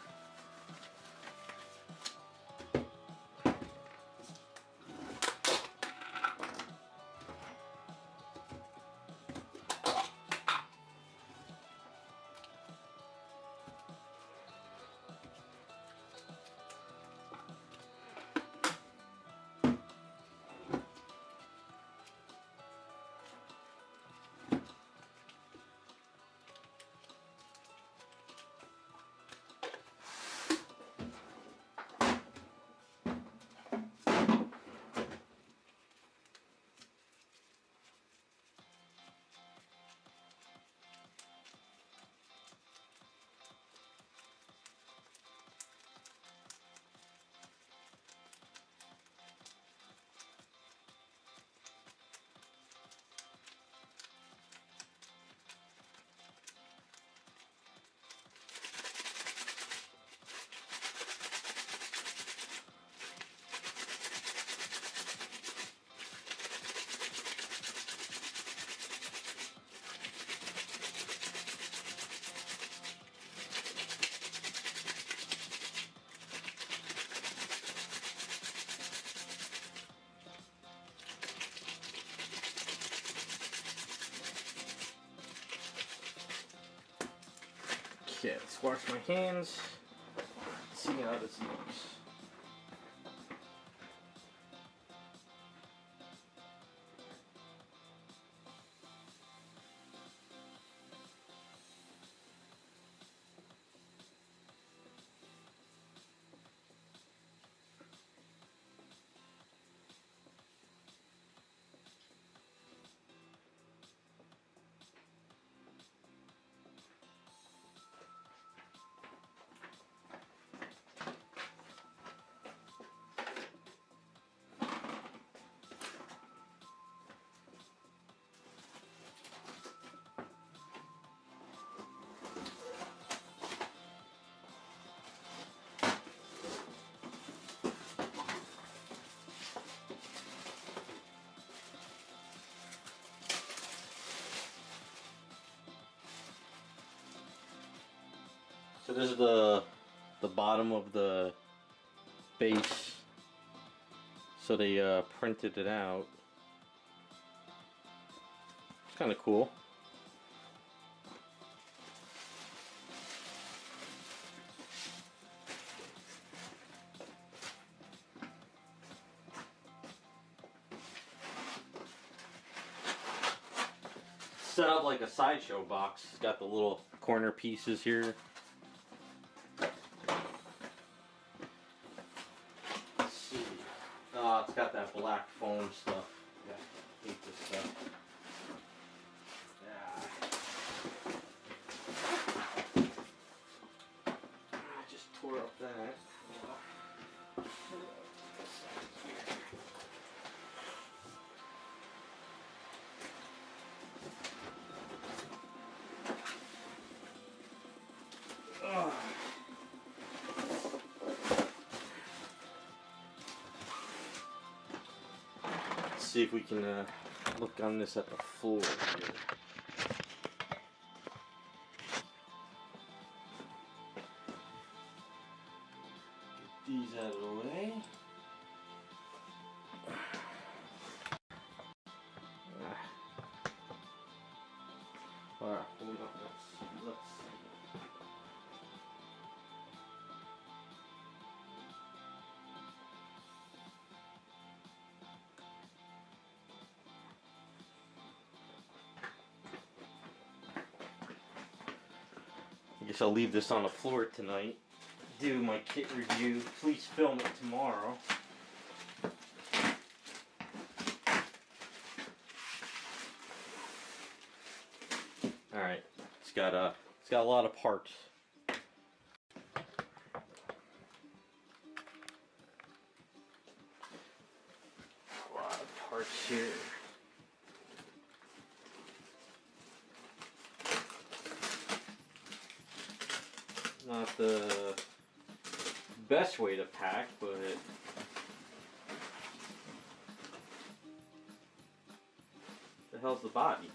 Okay, let's wash my hands. Let's see how this looks. So this is the bottom of the base. So they printed it out. It's kind of cool. Set up like a sideshow box. It's got the little corner pieces here. Let's see. It's got that black foam stuff. Yeah, I hate this stuff. Yeah. I just tore up that. Let's see if we can look on this at the floor here. Get these out of the way. Alright, hold on. Let's see. I guess I'll leave this on the floor tonight. Do my kit review. Please film it tomorrow. Alright, it's got a lot of parts. A lot of parts here. Not the best way to pack, but the hell's the body?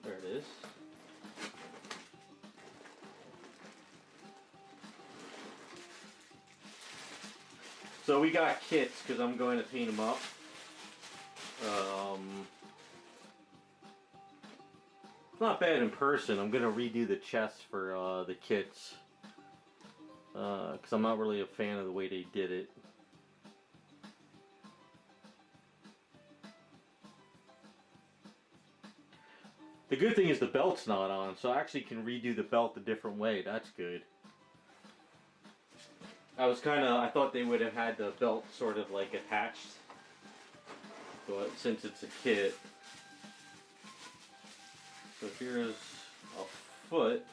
There it is. So we got kits because I'm going to paint them up. Not bad in person. I'm gonna redo the chest for the kits because I'm not really a fan of the way they did it. The good thing is the belt's not on, so I actually can redo the belt a different way. That's good. I thought they would have had the belt sort of like attached, but since it's a kit. So here's a foot.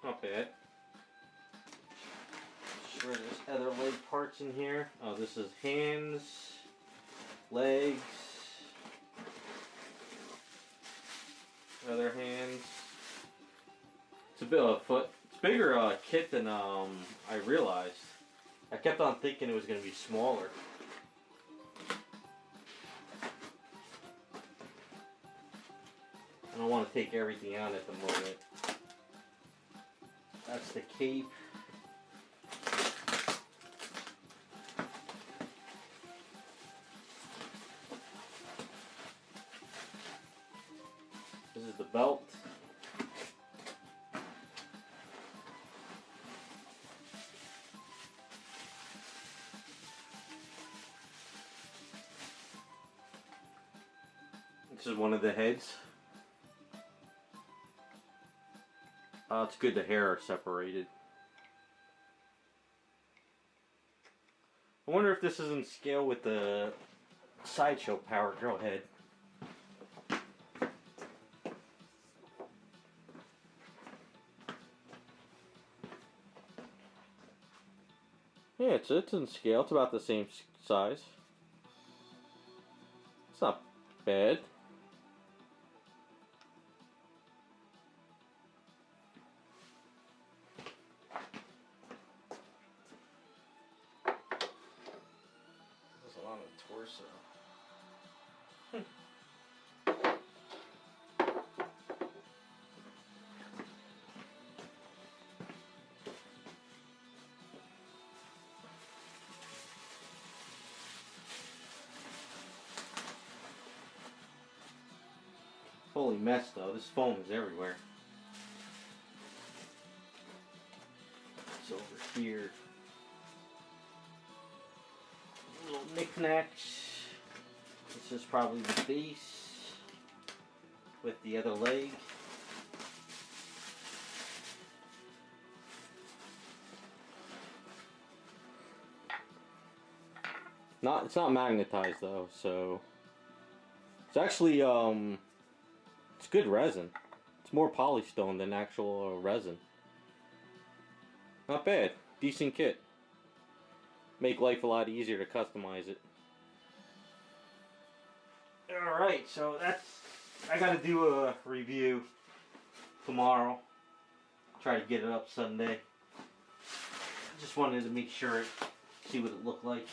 Not bad. Sure, there's other leg parts in here. Oh, this is hands, legs, other hands. It's a bit of a foot. It's bigger kit than I realized. I kept on thinking it was going to be smaller. I don't want to take everything out at the moment. That's the cape. the belt. This is one of the heads. It's good the hair are separated. I wonder if this is in scale with the Sideshow Power Girl head. Yeah, it's in scale. It's about the same size. It's not bad. There's a lot of torso. Holy mess though, this foam is everywhere. It's over here. Little knickknacks. This is probably the base with the other leg. It's not magnetized though, so it's actually it's good resin. It's more polystone than actual resin. Not bad. Decent kit. Make life a lot easier to customize it. Alright, so I gotta do a review tomorrow. Try to get it up Sunday. Just wanted to make sure, see what it looked like.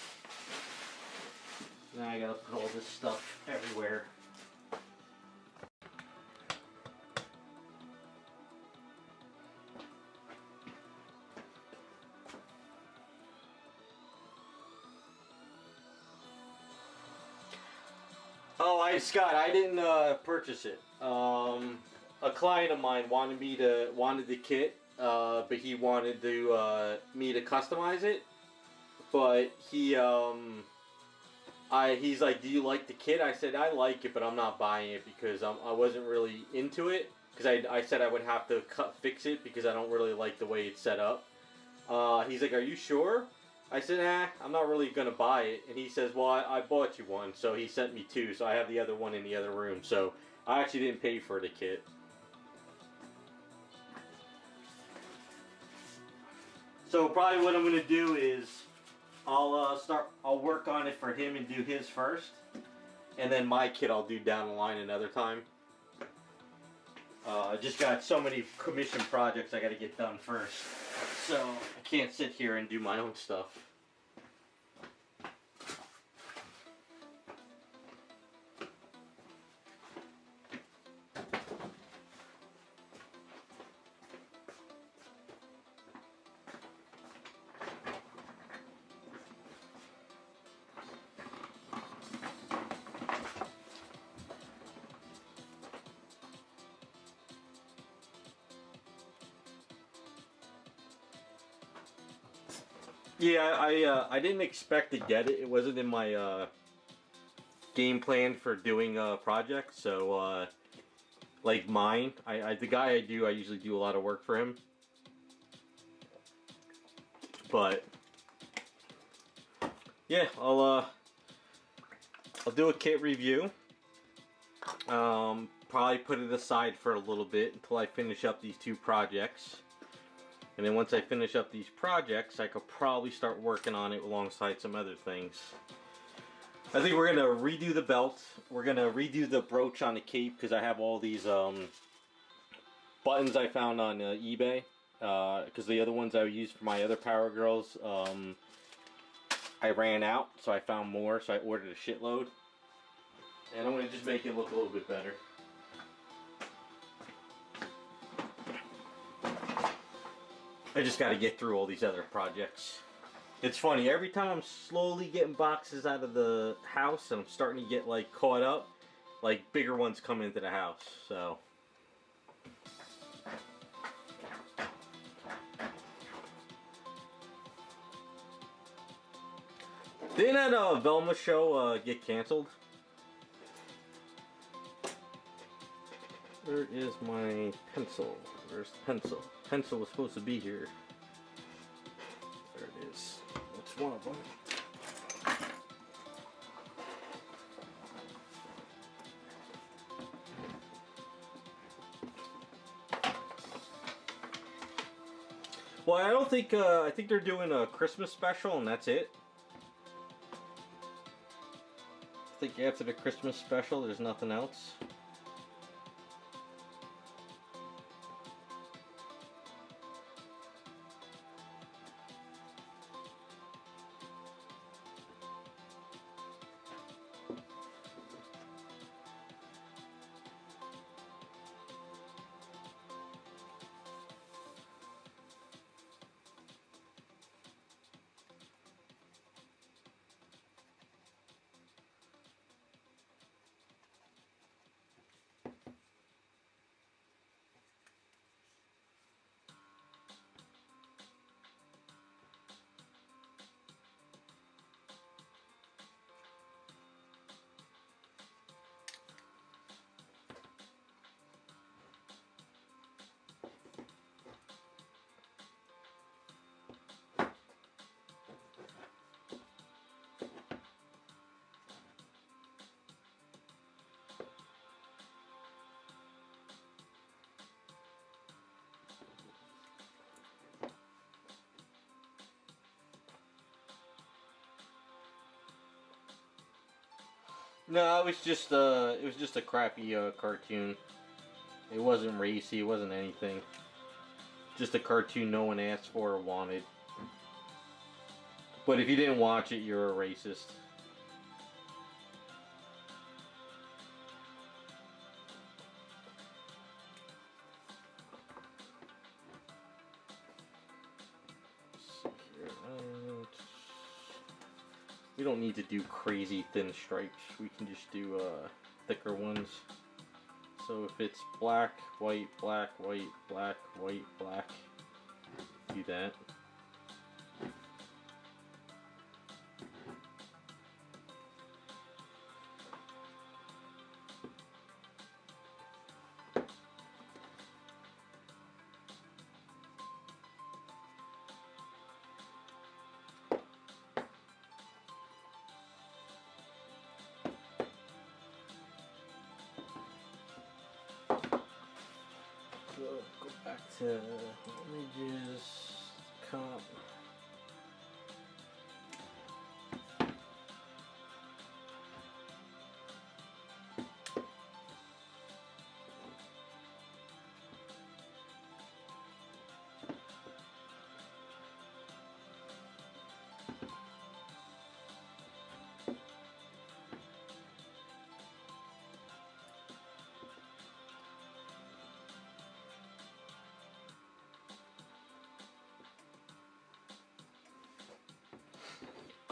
Now I gotta put all this stuff everywhere. Oh, Scott, I didn't purchase it. A client of mine wanted the kit, but he wanted me to customize it. But he's like, "Do you like the kit?" I said, "I like it, but I'm not buying it because I wasn't really into it. Because I said I would have to fix it because I don't really like the way it's set up." He's like, "Are you sure?" I said, I'm not really going to buy it. And he says, well, I bought you one. So he sent me two. So I have the other one in the other room. So I actually didn't pay for the kit. So probably what I'm going to do is I'll work on it for him and do his first. And then my kit I'll do down the line another time. I just got so many commission projects I got to get done first. So I can't sit here and do my own stuff. Yeah, I didn't expect to get it. It wasn't in my game plan for doing a project. So like mine, the guy I usually do a lot of work for him. But yeah, I'll do a kit review. Probably put it aside for a little bit until I finish up these two projects. And then once I finish up these projects, I could probably start working on it alongside some other things. I think we're going to redo the belt. We're going to redo the brooch on the cape because I have all these buttons I found on eBay. Because the other ones I used for my other Power Girls, I ran out. So I found more, so I ordered a shitload. And I'm going to just make it look a little bit better. I just got to get through all these other projects. It's funny, every time I'm slowly getting boxes out of the house and I'm starting to get like caught up, like bigger ones come into the house. So Didn't that Velma show get canceled? Where is my pencil? Where's the pencil? Pencil was supposed to be here. There it is. That's one of them. Well, I don't think, I think they're doing a Christmas special and that's it. I think after the Christmas special, there's nothing else. No, it was just a crappy cartoon. It wasn't racy, it wasn't anything. Just a cartoon no one asked for or wanted. But if you didn't watch it, you're a racist. We don't need to do crazy thin stripes. We can just do thicker ones. So if it's black, white, black, white, black, white, black, do that. So go back to images, comp.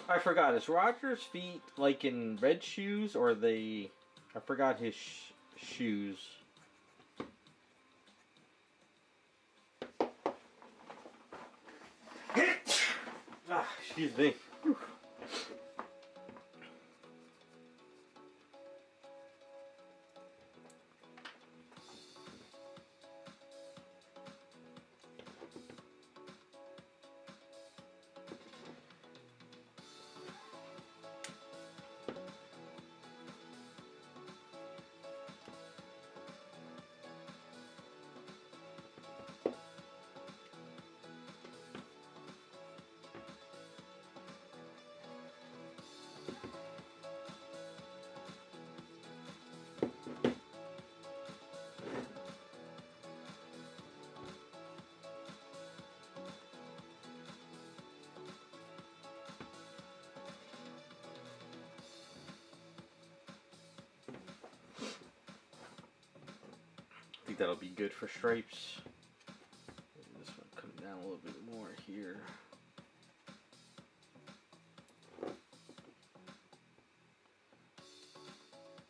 I forgot, is Rodger's feet like in red shoes or are they... I forgot his shoes. Excuse me. Whew. I think that'll be good for stripes. Maybe this one come down a little bit more here.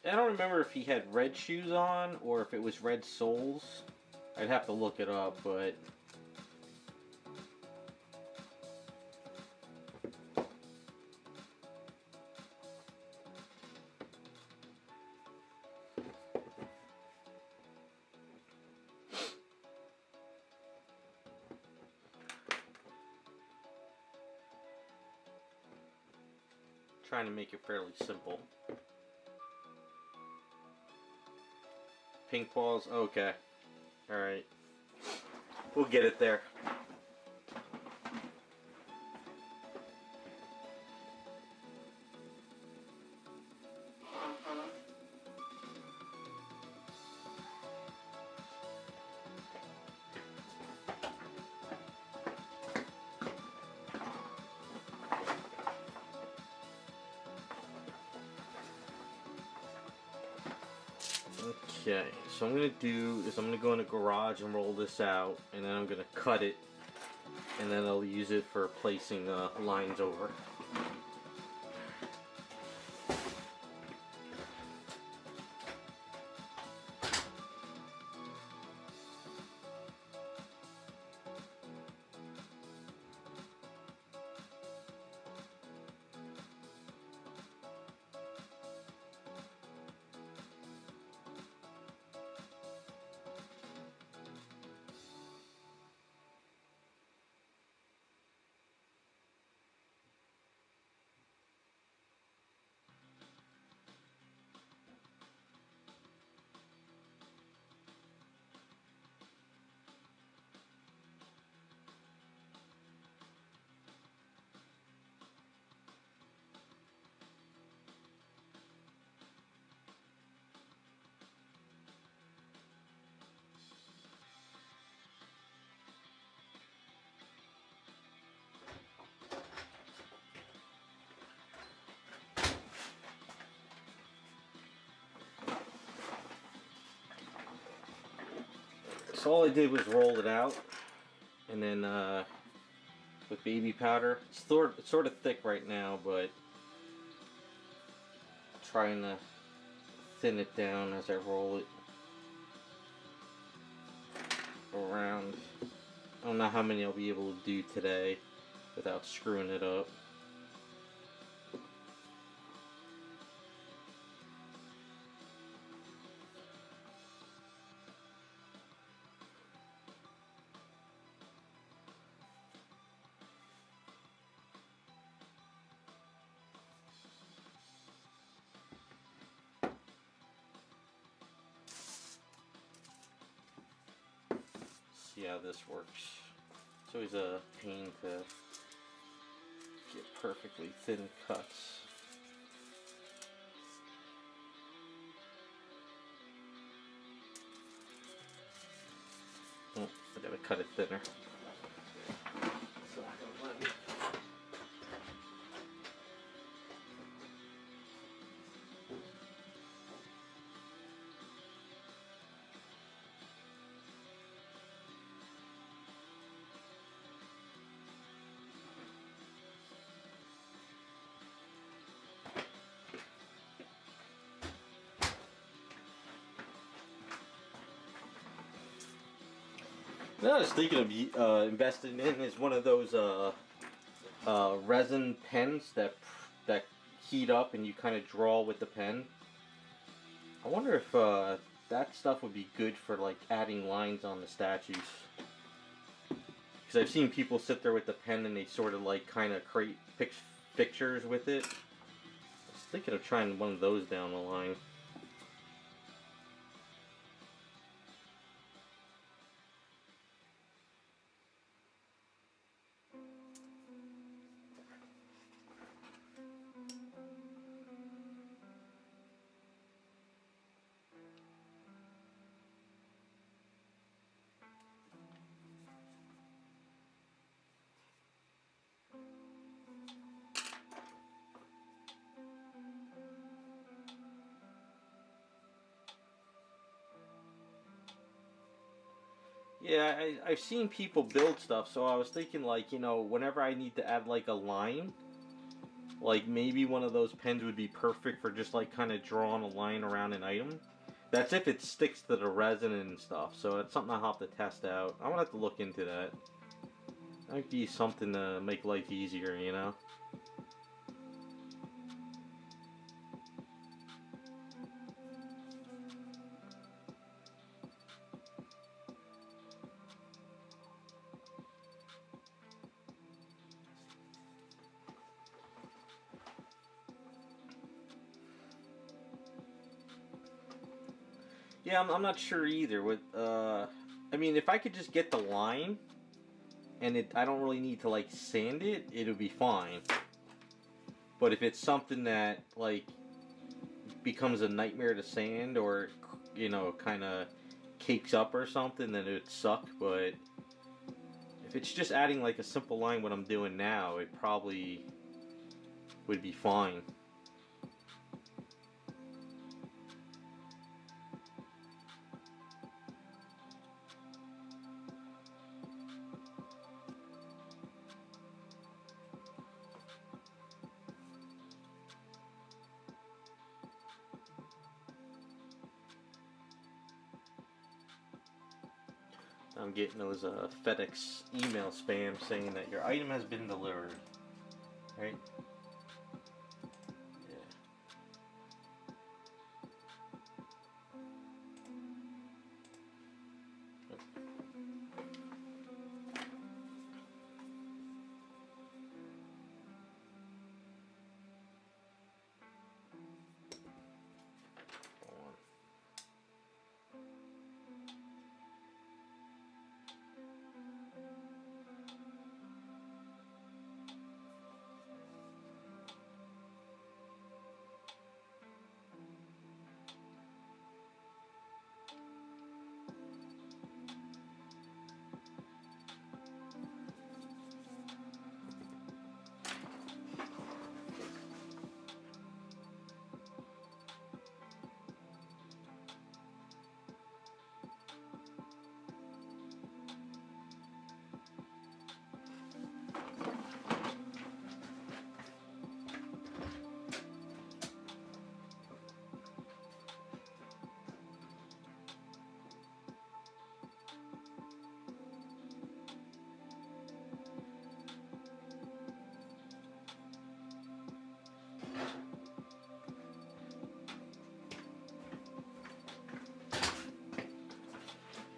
I don't remember if he had red shoes on or if it was red soles. I'd have to look it up, but... Trying to make it fairly simple. Pink balls, okay. Alright. We'll get it there. Okay, so I'm going to do is I'm going to go in the garage and roll this out, and then I'm going to cut it, and then I'll use it for placing lines over. So all I did was roll it out, and then with baby powder, it's sort of thick right now, but trying to thin it down as I roll it around. I don't know how many I'll be able to do today without screwing it up. See how this works. It's always a pain to get perfectly thin cuts. Oh, I gotta cut it thinner. What I was thinking of investing in is one of those resin pens that heat up and you kind of draw with the pen. I wonder if that stuff would be good for like adding lines on the statues. Because I've seen people sit there with the pen and they sort of like kind of create pictures with it. I was thinking of trying one of those down the line. Yeah, I've seen people build stuff, so I was thinking like, you know, whenever I need to add like a line, like maybe one of those pens would be perfect for just like kind of drawing a line around an item. That's if it sticks to the resin and stuff, so it's something I'll have to test out. I'm gonna have to look into that. That might be something to make life easier, you know? Yeah, I'm not sure either. With I mean, if I could just get the line, and I don't really need to like sand it, it'll be fine. But if it's something that like becomes a nightmare to sand, or kind of cakes up or something, then it'd suck. But if it's just adding like a simple line, what I'm doing now, it probably would be fine. I'm getting those FedEx email spam saying that your item has been delivered. Right? Yeah.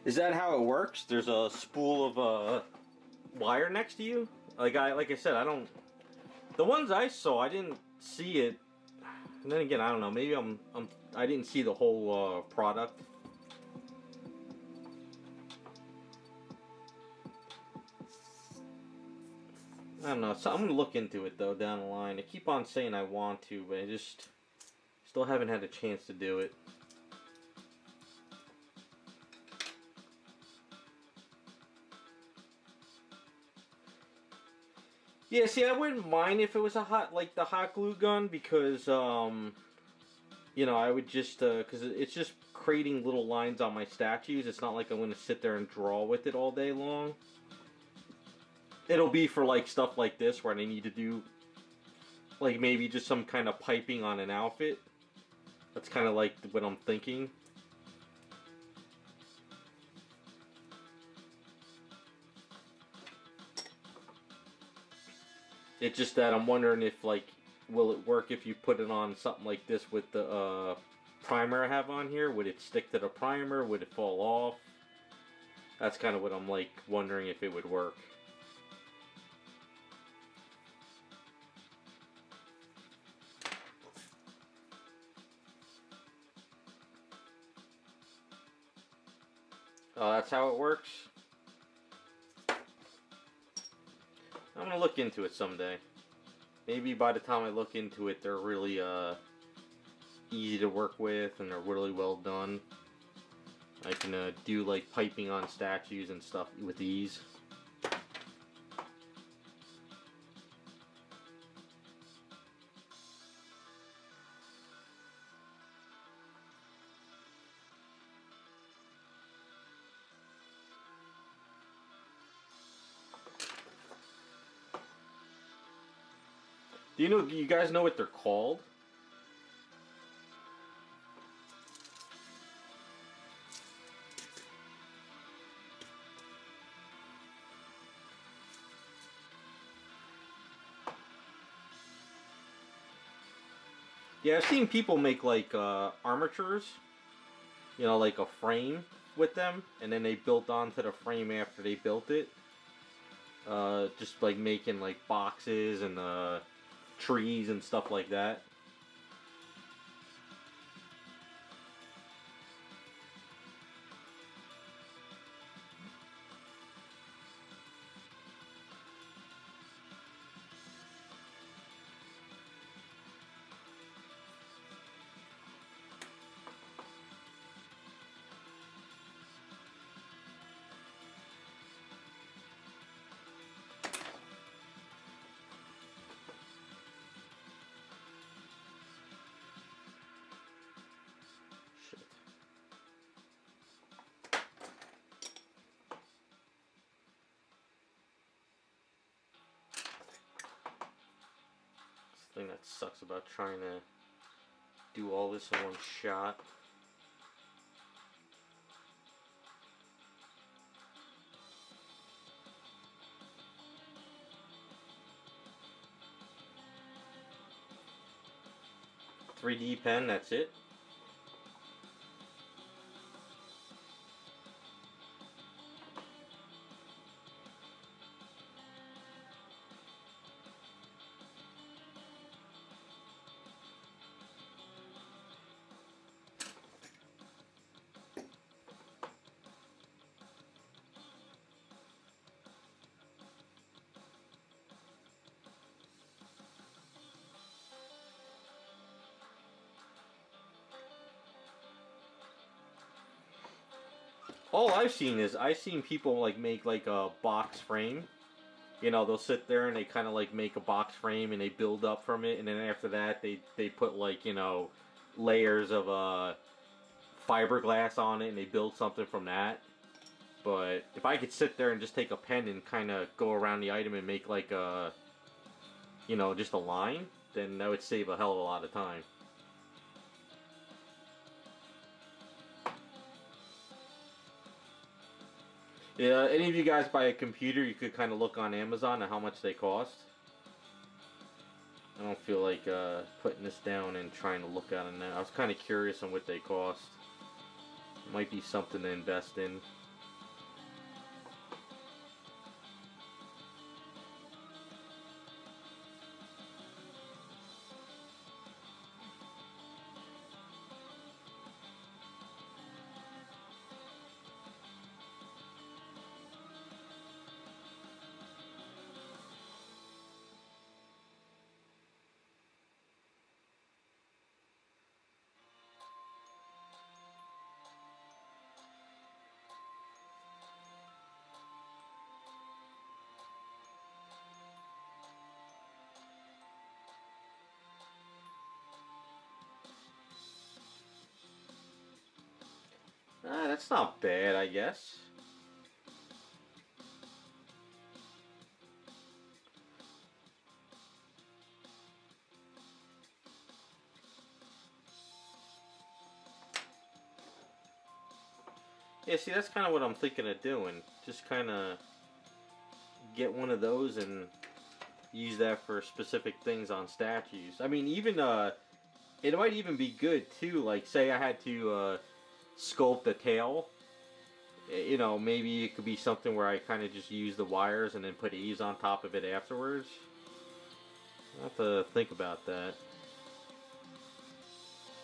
Is that how it works? There's a spool of wire next to you? Like I said, I don't. The ones I saw, I didn't see it. And then again, I don't know. Maybe I didn't see the whole product. I don't know. So I'm gonna look into it though down the line. I keep on saying I want to, but I just still haven't had a chance to do it. Yeah, see, I wouldn't mind if it was the hot glue gun, because I would just because it's just creating little lines on my statues. It's not like I'm gonna sit there and draw with it all day long. It'll be for like stuff like this where I need to do like maybe just some kind of piping on an outfit. That's kind of like what I'm thinking. It's just that I'm wondering if like, will it work if you put it on something like this with the primer I have on here? Would it stick to the primer? Would it fall off? That's kind of what I'm like wondering if it would work. Oh, that's how it works? I'm gonna look into it someday. Maybe by the time I look into it, they're really easy to work with and they're really well done. I can do like piping on statues and stuff with ease. Do you guys know what they're called? Yeah, I've seen people make like armatures, like a frame with them, and then they built onto the frame after they built it. Just like making like boxes and trees and stuff like that. That sucks about trying to do all this in one shot. .3D pen, that's it. All I've seen is I've seen people like make like a box frame. You know, they'll sit there and they kind of like make a box frame and they build up from it, and then after that they put like, you know, layers of fiberglass on it and they build something from that. But if I could sit there and just take a pen and kind of go around the item and make like a, you know, just a line, then that would save a hell of a lot of time. Yeah, any of you guys buy a computer, you could kind of look on Amazon at how much they cost. I don't feel like putting this down and trying to look at it now. I was kind of curious on what they cost. It might be something to invest in. That's not bad, I guess. Yeah, see, that's kind of what I'm thinking of doing. Just kind of get one of those and use that for specific things on statues. I mean, even, it might even be good, too. Like, say I had to, sculpt the tail. You know, maybe it could be something where I kind of just use the wires and then put eaves on top of it afterwards. I'll have to think about that.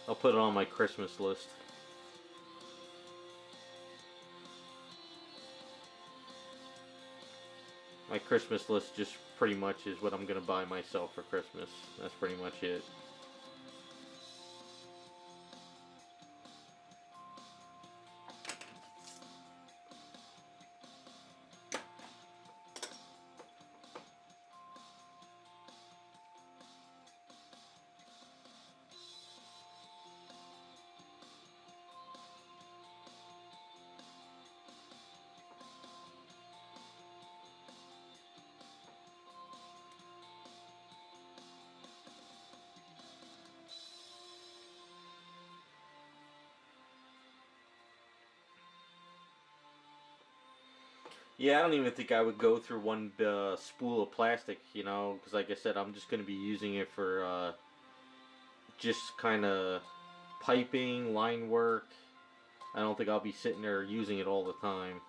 I'll put it on my Christmas list. My Christmas list just pretty much is what I'm going to buy myself for Christmas. That's pretty much it. Yeah, I don't even think I would go through one spool of plastic, you know, because like I said, I'm just going to be using it for just kind of piping, line work. I don't think I'll be sitting there using it all the time.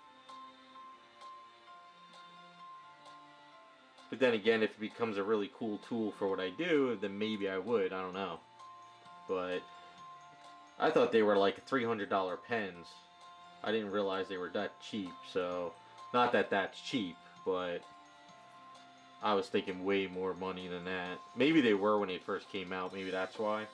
But then again, if it becomes a really cool tool for what I do, then maybe I would. I don't know. But I thought they were like $300 pens. I didn't realize they were that cheap, so not that that's cheap, but I was thinking way more money than that. Maybe they were when they first came out, maybe that's why.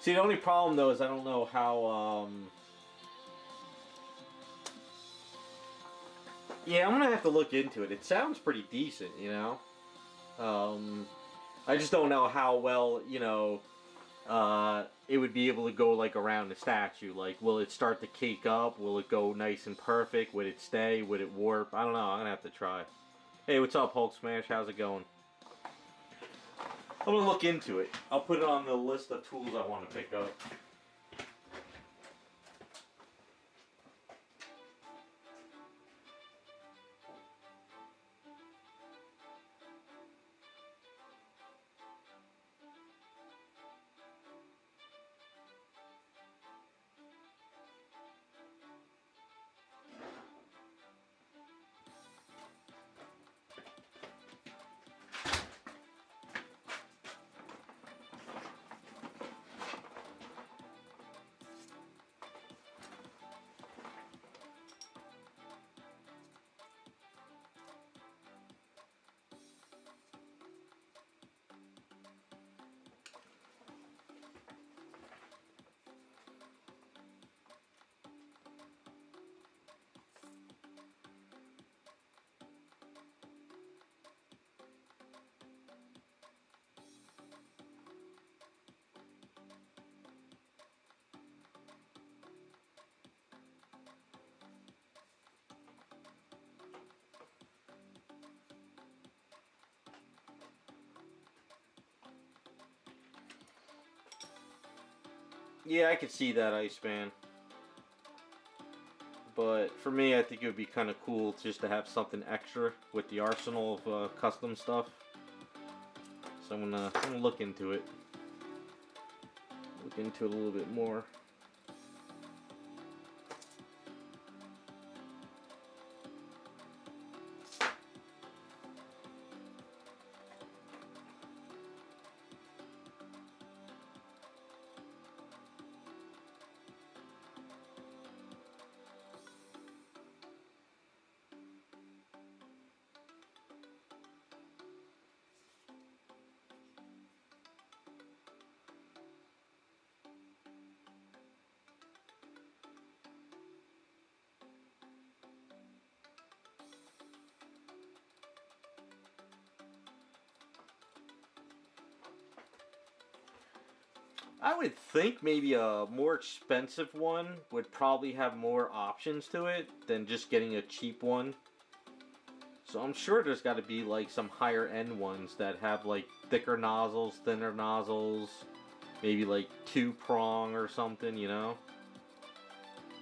See, the only problem though is I don't know how Yeah, I'm gonna have to look into it. It sounds pretty decent, you know. I just don't know how well, you know, it would be able to go like around the statue. Like, will it start to cake up? Will it go nice and perfect? Would it stay? Would it warp? I don't know. I'm gonna have to try. Hey, what's up, Hulk Smash? How's it going? I'm gonna look into it. I'll put it on the list of tools I want to pick up. Yeah, I could see that, Iceman. But for me, I think it would be kind of cool just to have something extra with the arsenal of custom stuff. So I'm gonna look into it. Look into it a little bit more. I would think maybe a more expensive one would probably have more options to it than just getting a cheap one. So I'm sure there's got to be like some higher end ones that have like thicker nozzles, thinner nozzles, maybe like two prong or something, you know?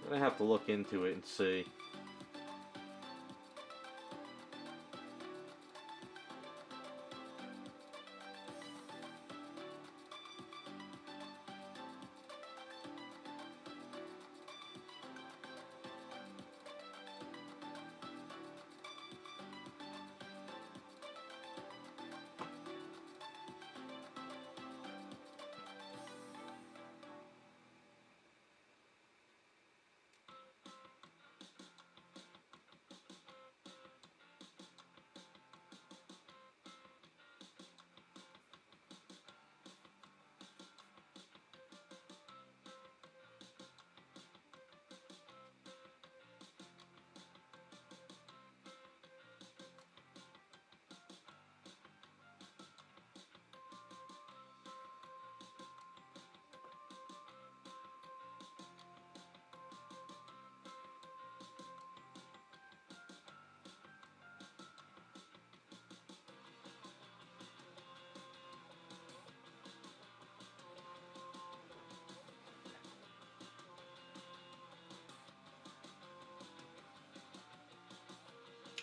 I'm gonna have to look into it and see.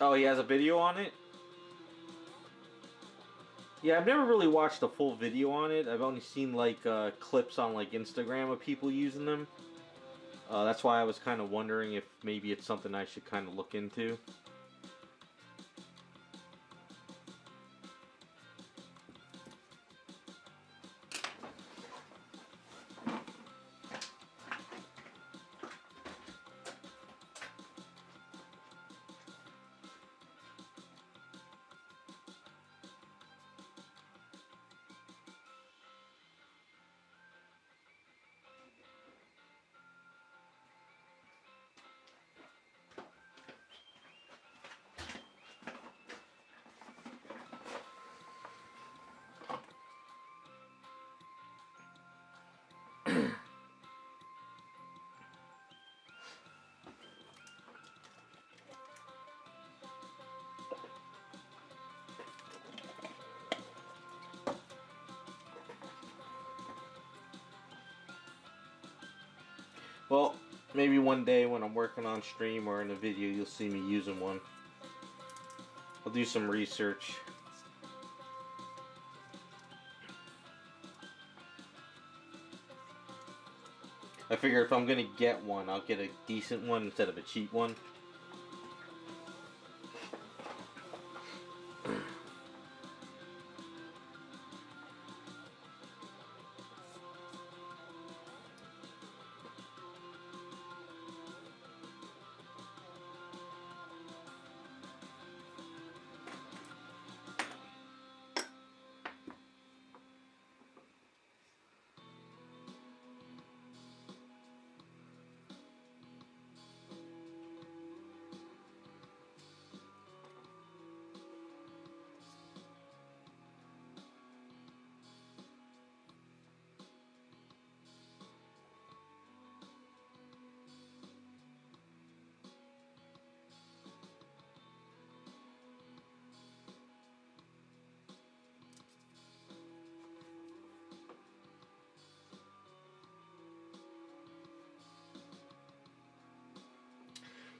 Oh, he has a video on it? Yeah, I've never really watched a full video on it. I've only seen like clips on like Instagram of people using them. That's why I was kind of wondering if maybe it's something I should kind of look into. Well, maybe one day when I'm working on stream or in a video, you'll see me using one. I'll do some research. I figure if I'm gonna get one, I'll get a decent one instead of a cheap one.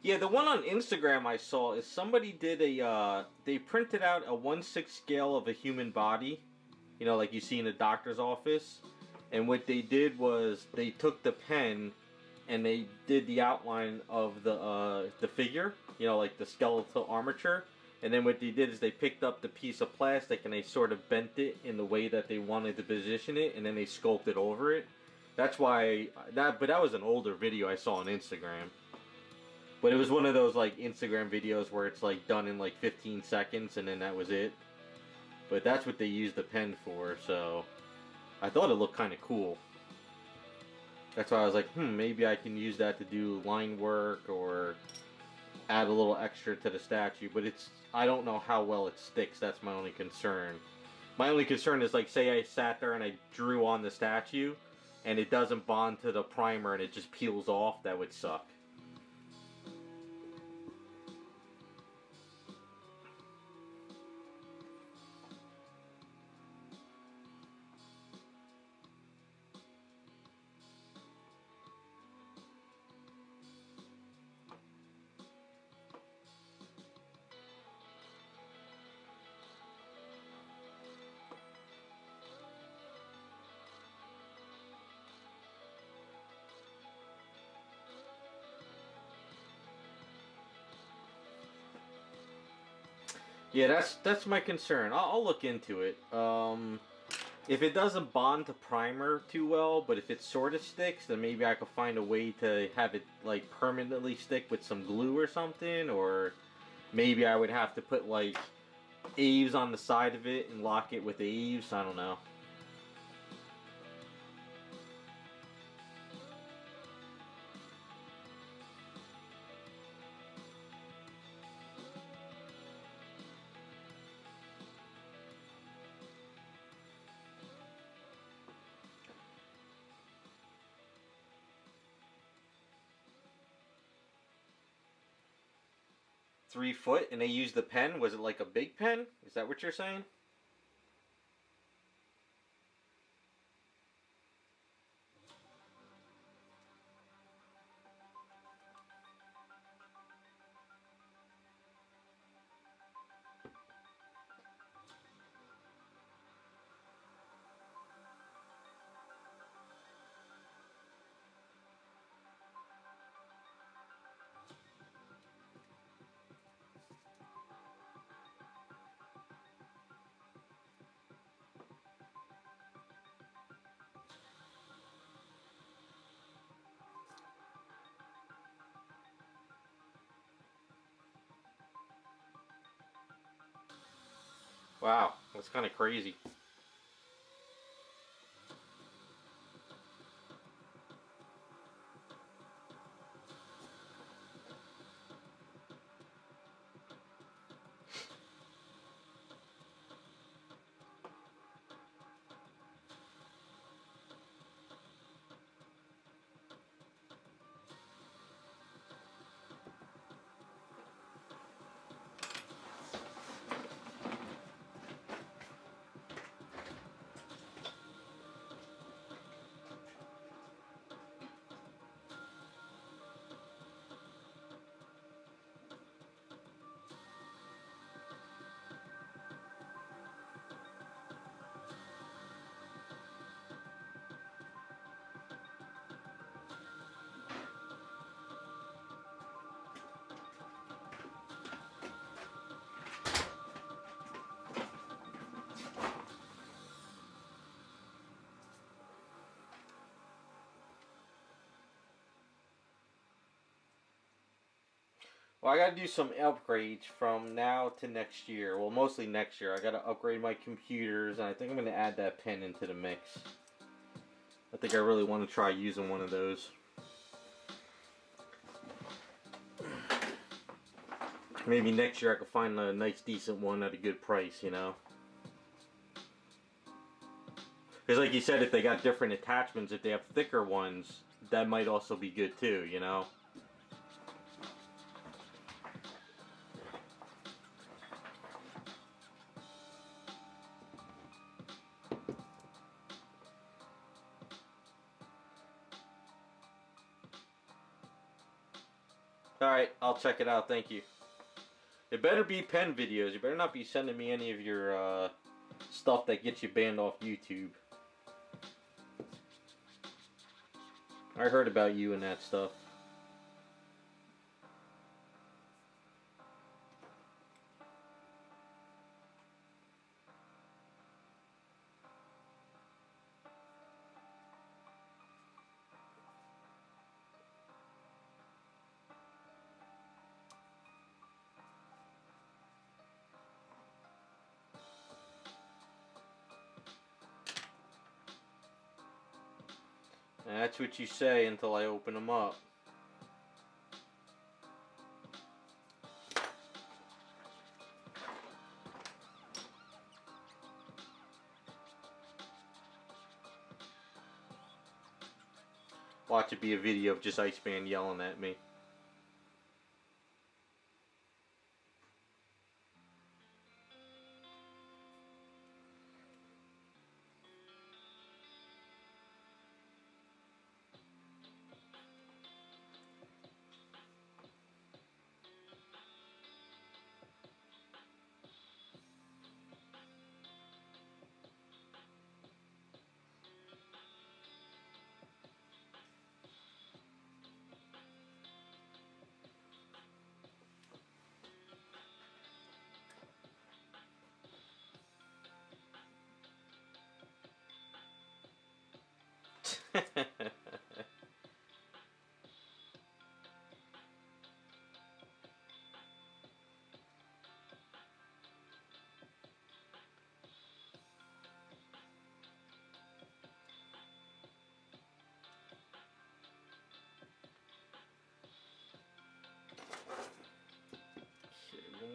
Yeah, the one on Instagram I saw is somebody did they printed out a 1/6 scale of a human body, you know, like you see in a doctor's office. And what they did was they took the pen and they did the outline of the figure, you know, like the skeletal armature. And then what they did is they picked up the piece of plastic and they sort of bent it in the way that they wanted to position it, and then they sculpted over it. That's why but that was an older video I saw on Instagram. But it was one of those like Instagram videos where it's like done in like 15 seconds and then that was it. But that's what they used the pen for, so I thought it looked kind of cool. That's why I was like, maybe I can use that to do line work or add a little extra to the statue. But I don't know how well it sticks. That's my only concern. My only concern is, like, say I sat there and I drew on the statue and it doesn't bond to the primer and it just peels off. That would suck. 'Yeah, that's my concern. I'll look into it. If it doesn't bond to primer too well, but if it sort of sticks, then maybe I could find a way to have it like permanently stick with some glue or something, or maybe I would have to put like eaves on the side of it and lock it with eaves. I don't know. 3 foot, and they used the pen. Was it like a big pen? Is that what you're saying? Wow, that's kind of crazy. Well, I gotta do some upgrades from now to next year. Well, mostly next year. I gotta upgrade my computers, and I think I'm gonna add that pen into the mix. I think I really want to try using one of those. Maybe next year I could find a nice, decent one at a good price, you know? Because like you said, if they got different attachments, if they have thicker ones, that might also be good too, you know? Alright, I'll check it out, thank you. It better be pen videos. You better not be sending me any of your stuff that gets you banned off YouTube. I heard about you and that stuff. That's what you say until I open them up. Watch it be a video of just Iceman yelling at me.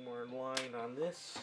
One more line on this.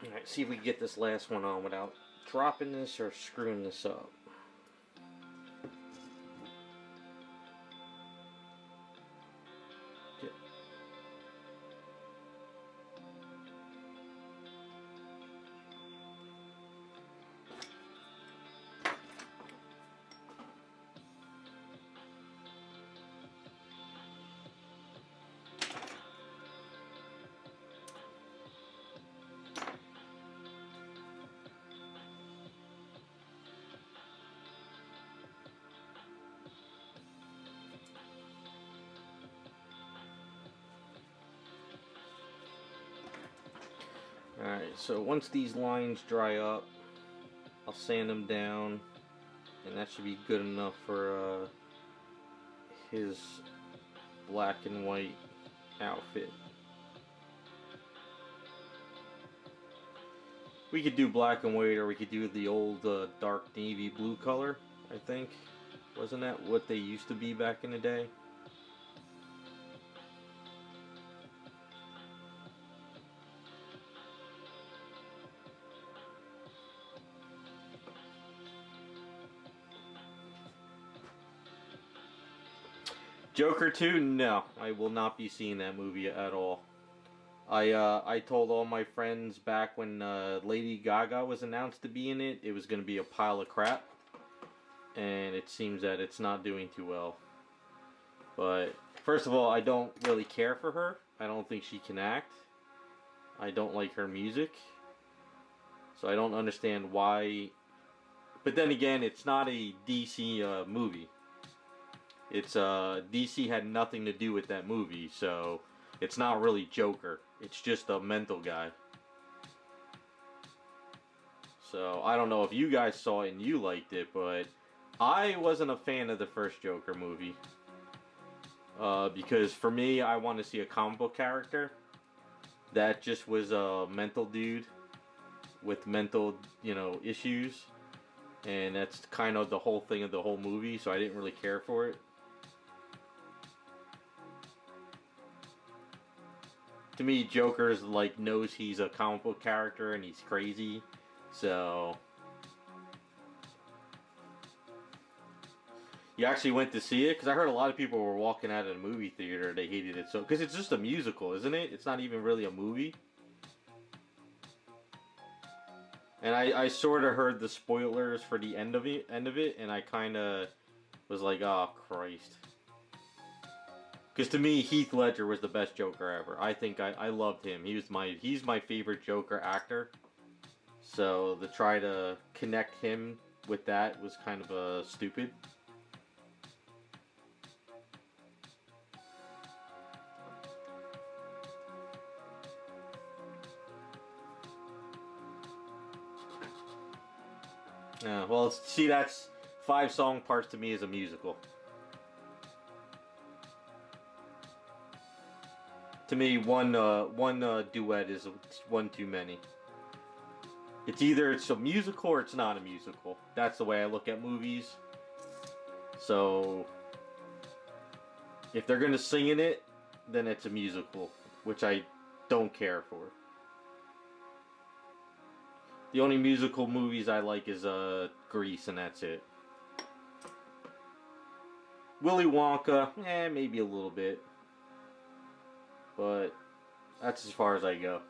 Alright, see if we can get this last one on without dropping this or screwing this up. Alright, so once these lines dry up, I'll sand them down, and that should be good enough for his black and white outfit. We could do black and white, or we could do the old dark navy blue color, I think. Wasn't that what they used to be back in the day? Joker 2? No, I will not be seeing that movie at all. I told all my friends back when Lady Gaga was announced to be in it, it was going to be a pile of crap. And it seems that it's not doing too well. But, first of all, I don't really care for her. I don't think she can act. I don't like her music. So I don't understand why. But then again, it's not a DC movie. It's DC had nothing to do with that movie, so it's not really Joker. It's just a mental guy. So I don't know if you guys saw it and you liked it, but I wasn't a fan of the first Joker movie. Because for me, I want to see a comic book character that just was a mental dude with mental, issues. And that's kind of the whole thing of the whole movie, so I didn't really care for it. To me, Joker's knows he's a comic book character and he's crazy, so you actually went to see it? Because I heard a lot of people were walking out of the movie theater. They hated it so because it's just a musical, isn't it? It's not even really a movie. And I sort of heard the spoilers for the end of it, and I kind of was like, oh Christ. Because to me, Heath Ledger was the best Joker ever. I think I loved him. He's my favorite Joker actor. So to try to connect him with that was kind of stupid. Well, see, that's 5 song parts to me is a musical. To me, one duet is one too many. It's either it's a musical or it's not a musical. That's the way I look at movies. So, if they're gonna sing in it, then it's a musical, which I don't care for. The only musical movies I like is Grease, and that's it. Willy Wonka, maybe a little bit. But that's as far as I go.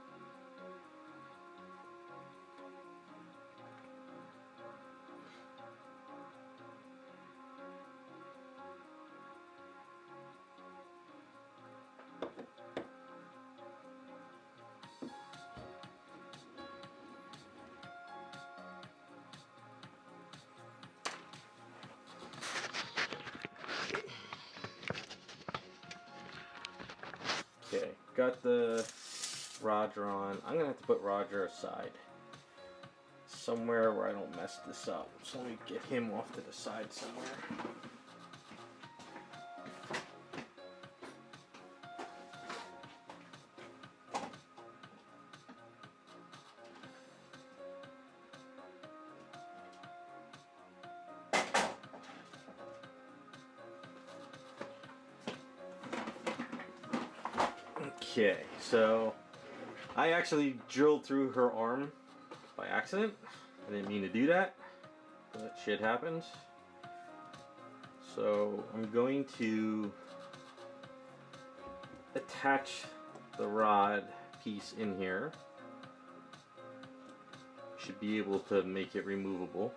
Okay, got the Rodger on. I'm gonna have to put Rodger aside. Somewhere where I don't mess this up. So let me get him off to the side somewhere. Okay, so I actually drilled through her arm by accident. I didn't mean to do that, but shit happens. So I'm going to attach the rod piece in here. Should be able to make it removable.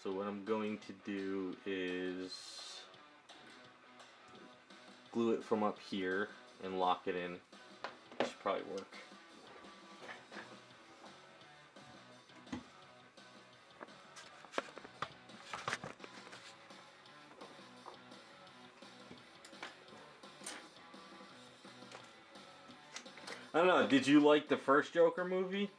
So what I'm going to do is glue it from up here and lock it in. Should probably work. I don't know, did you like the first Joker movie?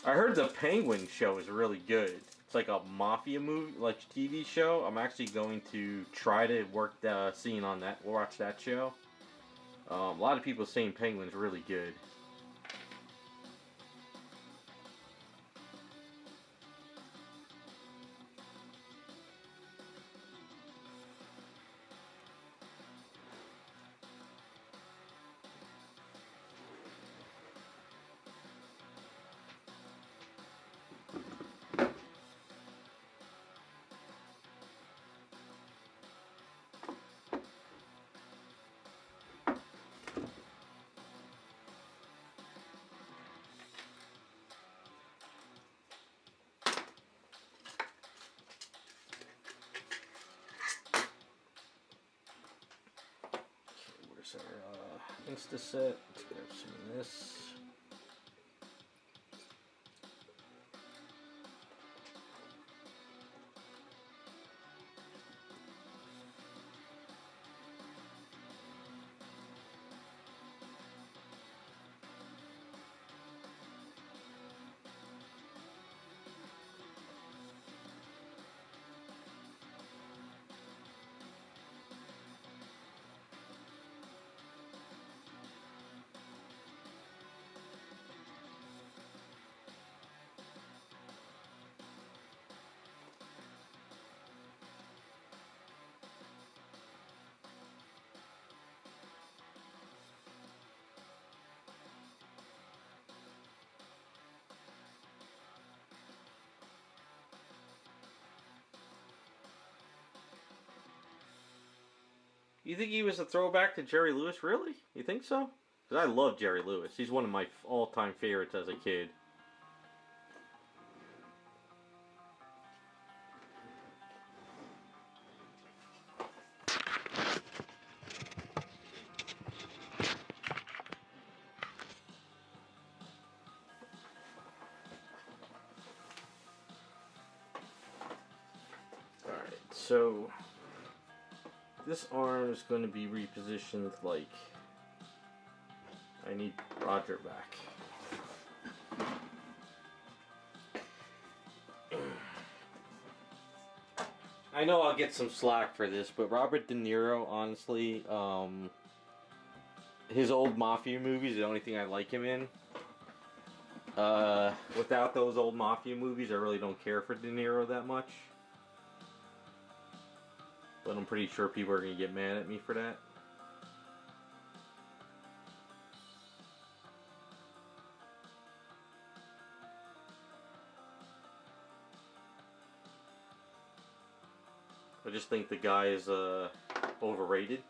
I heard the Penguin show is really good. It's like a mafia movie, like TV show. I'm actually going to try to work the scene on that. Watch that show. A lot of people saying Penguin's really good. Where's our Insta set? Let's grab some of this. You think he was a throwback to Jerry Lewis? Really? You think so? Because I love Jerry Lewis. He's one of my all-time favorites as a kid. Alright, so this arm is going to be repositioned like I need Rodger back. I know I'll get some slack for this, but Robert De Niro, honestly, his old mafia movies are the only thing I like him in. Without those old mafia movies, I really don't care for De Niro that much. But I'm pretty sure people are going to get mad at me for that. I just think the guy is overrated.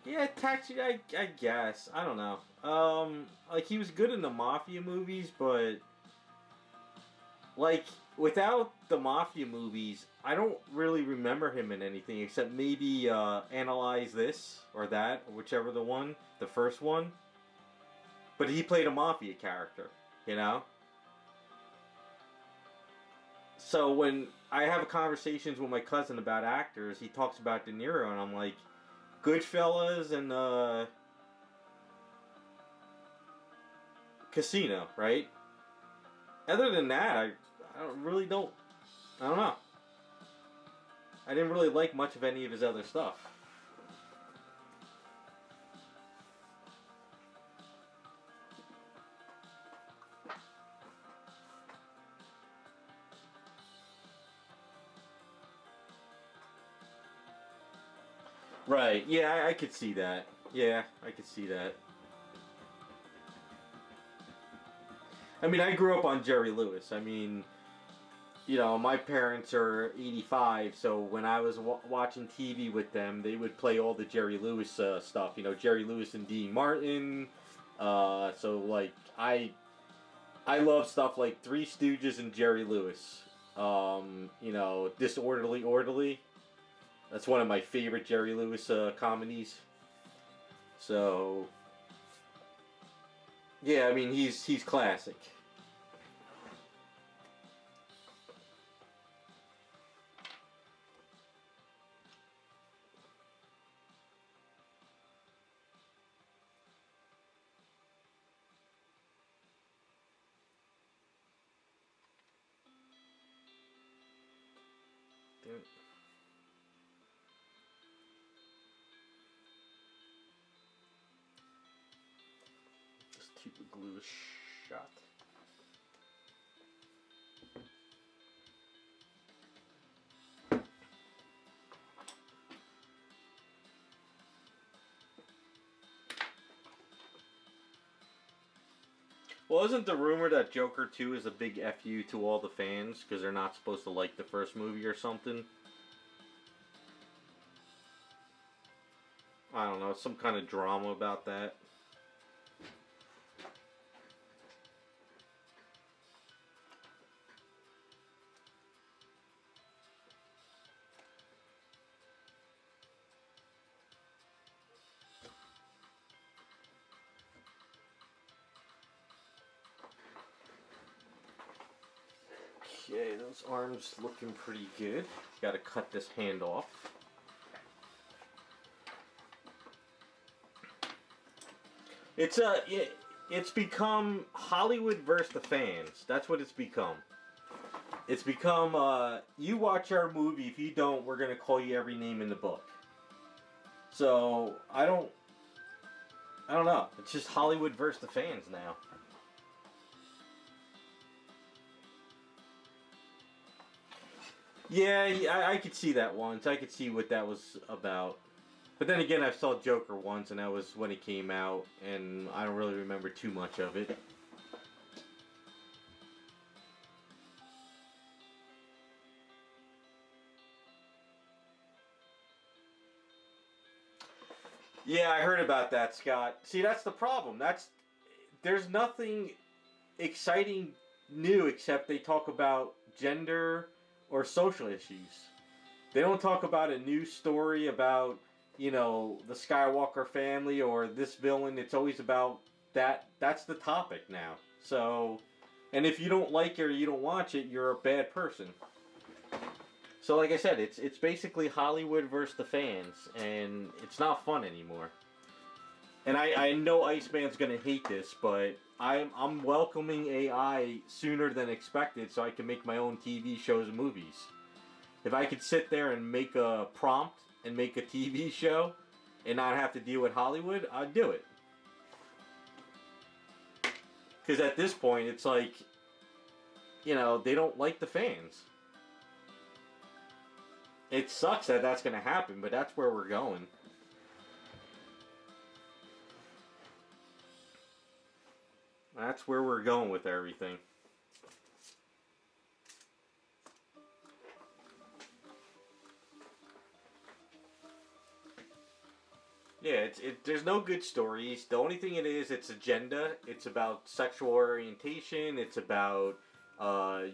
Yeah, Taxi, I guess. I don't know. Like, he was good in the Mafia movies, but, like, without the Mafia movies, I don't really remember him in anything, except maybe, Analyze This, or that, or whichever the one, the first one. But he played a Mafia character, you know? So when I have conversations with my cousin about actors, he talks about De Niro, and I'm like, Goodfellas and Casino, right? Other than that, I don't know. I didn't really like much of any of his other stuff. Right, yeah, I could see that. Yeah, I could see that. I mean, I grew up on Jerry Lewis. I mean, you know, my parents are 85, so when I was watching TV with them, they would play all the Jerry Lewis stuff. You know, Jerry Lewis and Dean Martin. So, like, I love stuff like Three Stooges and Jerry Lewis. You know, Disorderly Orderly. That's one of my favorite Jerry Lewis comedies. So, yeah, I mean, he's classic. Damn it. Just keep the glue shut. Well, isn't the rumor that Joker 2 is a big FU to all the fans because they're not supposed to like the first movie or something? I don't know, some kind of drama about that. Okay, those arms looking pretty good. Got to cut this hand off. It's become Hollywood versus the fans. That's what it's become. It's become you watch our movie. If you don't, we're gonna call you every name in the book. So I don't know. It's just Hollywood versus the fans now. Yeah, I could see that once. I could see what that was about. But then again, I saw Joker once, and that was when it came out, and I don't really remember too much of it. Yeah, I heard about that, Scott. See, that's the problem. There's nothing exciting new except they talk about gender or social issues. They don't talk about a new story about, the Skywalker family or this villain. It's always about that. That's the topic now. So, and if you don't like it or you don't watch it, you're a bad person. So, like I said, it's basically Hollywood versus the fans, and it's not fun anymore. And I know Iceman's gonna hate this, but I'm welcoming AI sooner than expected, so I can make my own TV shows and movies. If I could sit there and make a prompt and make a TV show and not have to deal with Hollywood, I'd do it. Because at this point, it's like, they don't like the fans. It sucks that that's going to happen, but that's where we're going. That's where we're going with everything. Yeah, there's no good stories. The only thing it's agenda. It's about sexual orientation. It's about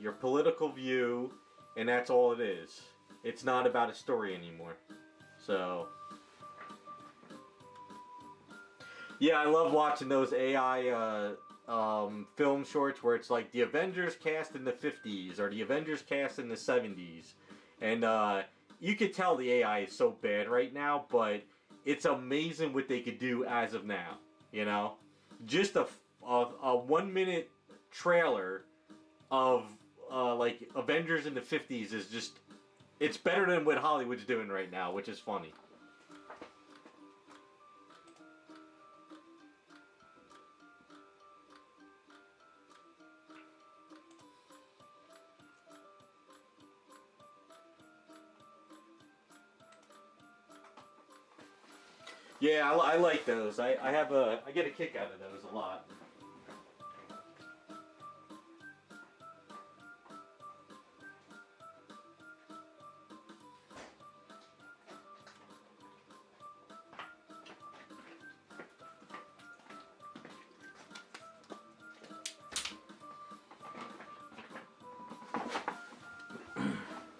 your political view, and that's all it is. It's not about a story anymore. So, yeah, I love watching those AI film shorts where it's like the Avengers cast in the 50s or the Avengers cast in the 70s. And you could tell the AI is so bad right now, but it's amazing what they could do as of now, Just a 1 minute trailer of like Avengers in the 50s is just, it's better than what Hollywood's doing right now, which is funny. Yeah, I like those. I get a kick out of those a lot.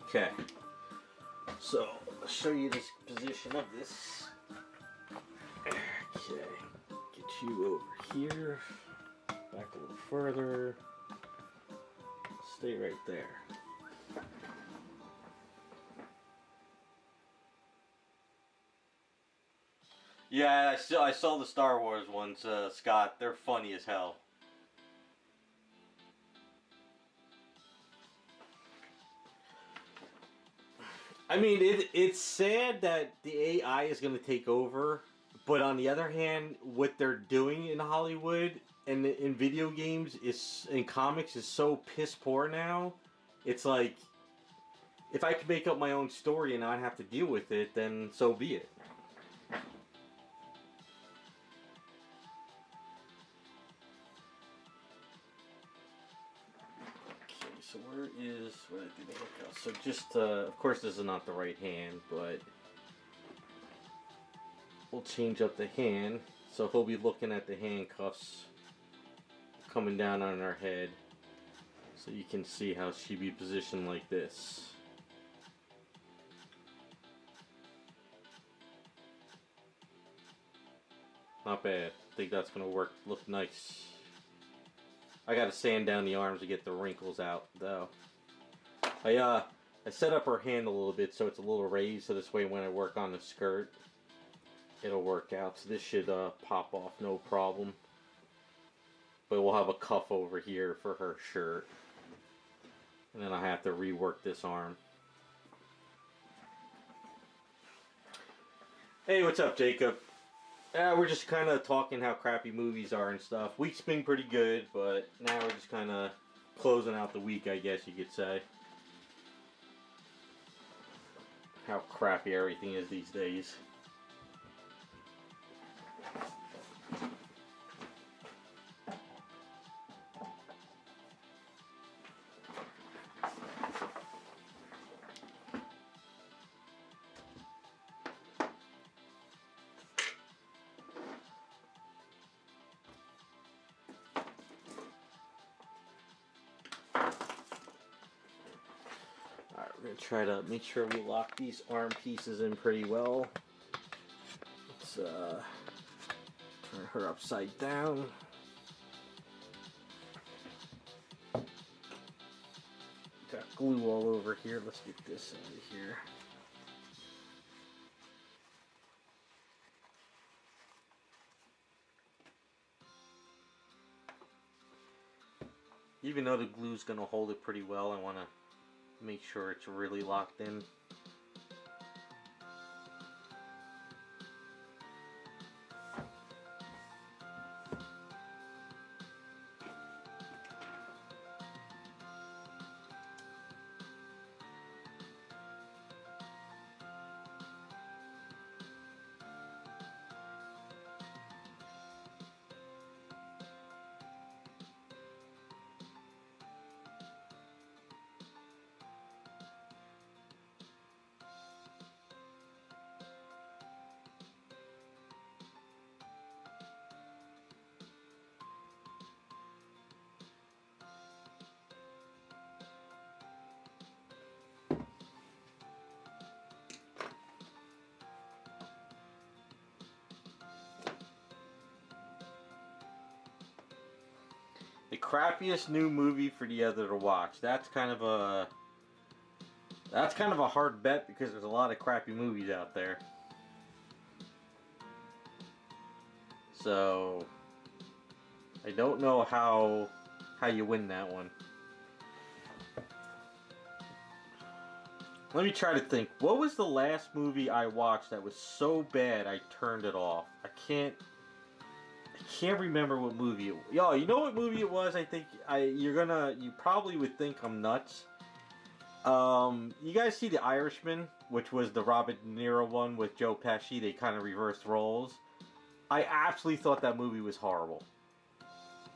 Okay, so I'll show you this position of this. Okay, get you over here, back a little further, stay right there. Yeah, I saw the Star Wars ones, Scott. They're funny as hell. I mean, it's sad that the AI is going to take over, but on the other hand, what they're doing in Hollywood and in video games is in comics is so piss poor now. It's like if I could make up my own story and not have to deal with it, then so be it. Okay, so where did they look out? So just, of course this is not the right hand, but we'll change up the hand. So he'll be looking at the handcuffs coming down on her head. So you can see how she'd be positioned like this. Not bad. I think that's gonna look nice. I gotta sand down the arms to get the wrinkles out though. I set up her hand a little bit so it's a little raised, so this way when I work on the skirt it'll work out. So this should pop off no problem. But we'll have a cuff over here for her shirt. And then I have to rework this arm. Hey, what's up, Jacob? We're just kind of talking how crappy movies are and stuff. Week's been pretty good, but now we're just kind of closing out the week, I guess you could say. How crappy everything is these days. We're going to try to make sure we lock these arm pieces in pretty well. Let's turn her upside down. Got glue all over here. Let's get this out of here. Even though the glue's going to hold it pretty well, I want to make sure it's really locked in. The crappiest new movie for the other to watch. That's kind of a hard bet because there's a lot of crappy movies out there. So I don't know how you win that one. Let me try to think. What was the last movie I watched that was so bad I turned it off? I can't remember what movie it was. Yo, you know what movie it was? I think you probably would think I'm nuts. You guys see The Irishman, which was the Robert De Niro one with Joe Pesci? They kind of reversed roles. I absolutely thought that movie was horrible.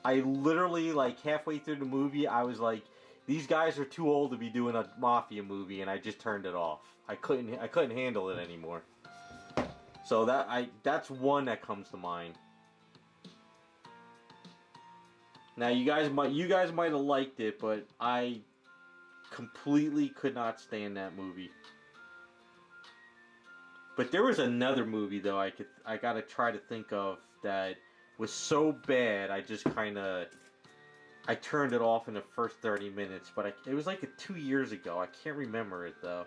I literally, like, halfway through the movie, I was like, these guys are too old to be doing a mafia movie, and I just turned it off. I couldn't handle it anymore. So that's one that comes to mind. Now you guys might have liked it, but I completely could not stand that movie. But there was another movie though I gotta try to think of that was so bad I just I turned it off in the first 30 minutes. But it was like 2 years ago. I can't remember it though.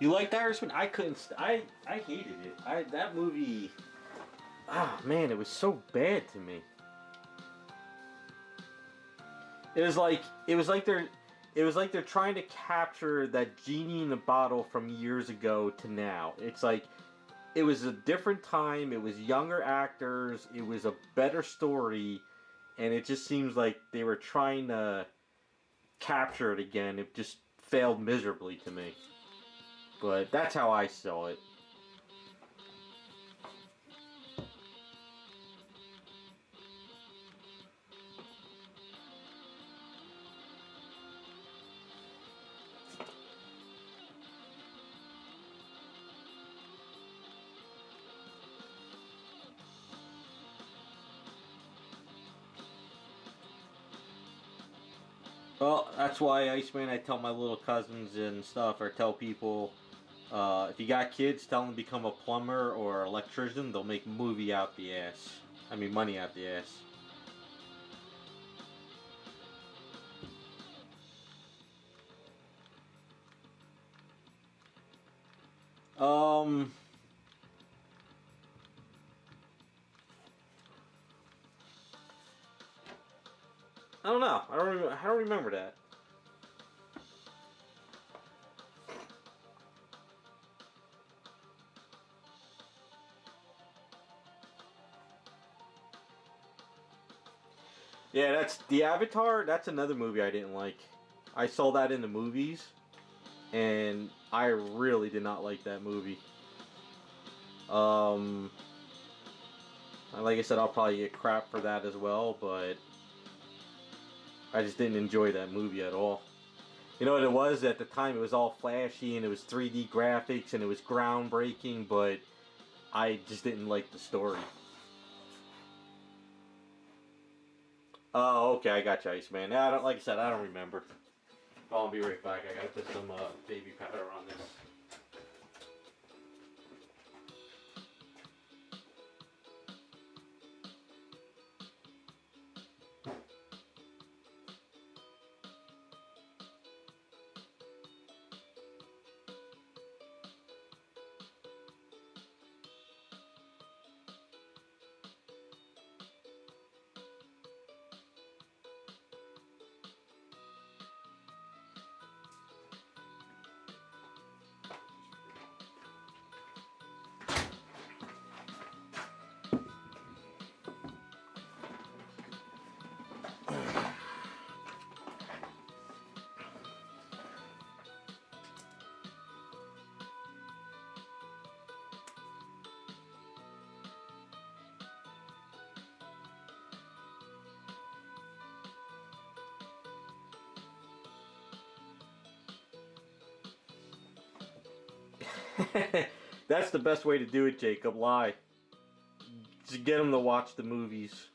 You liked Irishman? I couldn't. I hated it. That movie. Ah man, it was so bad to me. It was like they're trying to capture that genie in the bottle from years ago to now. It's like it was a different time. It was younger actors. It was a better story, and it just seems like they were trying to capture it again. It just failed miserably to me. But that's how I saw it. Well, that's why Iceman. I tell my little cousins and stuff, or tell people, if you got kids, tell them to become a plumber or electrician. They'll make movie out the ass. I mean, money out the ass. Um, I don't know. I don't remember that. Yeah, that's the Avatar. That's another movie I didn't like. I saw that in the movies, and I really did not like that movie. Um, like I said, I'll probably get crap for that as well, but I just didn't enjoy that movie at all. You know what it was at the time? It was all flashy and it was 3D graphics and it was groundbreaking, but I just didn't like the story. Oh, okay, I got you, Iceman. I don't, like I said, I don't remember. I'll be right back. I gotta put some baby powder on this. That's the best way to do it, Jacob. Lie. Just get them to watch the movies.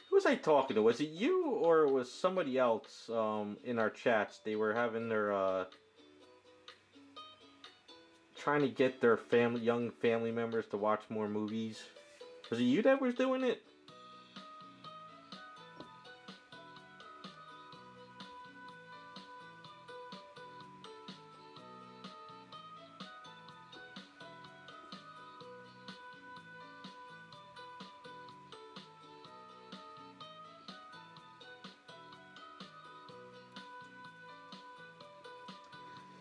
Who was I talking to? Was it you or was somebody else in our chats? They were having their trying to get their young family members to watch more movies. Was it you that was doing it?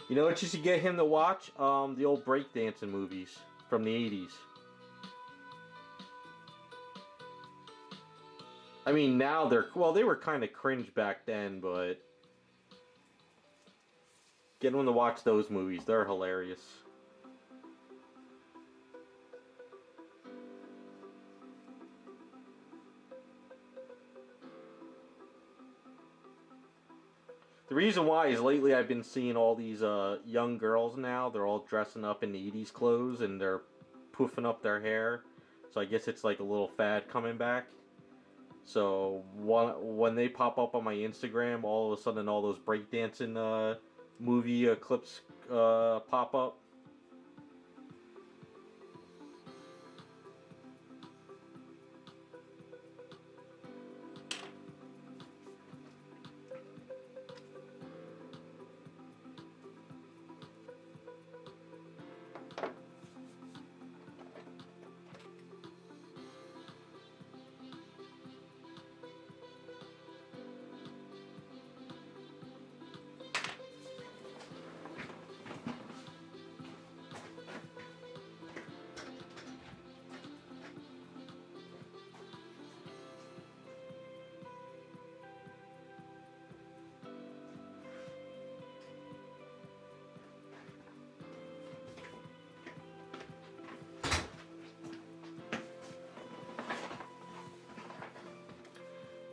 You know what you should get him to watch? The old breakdancing movies from the 80s. I mean, now they were kind of cringe back then, but get him to watch those movies. They're hilarious. The reason why is lately I've been seeing all these young girls now. They're all dressing up in the 80s clothes and they're poofing up their hair. So I guess it's like a little fad coming back. So when they pop up on my Instagram, all of a sudden all those breakdancing movie clips pop up.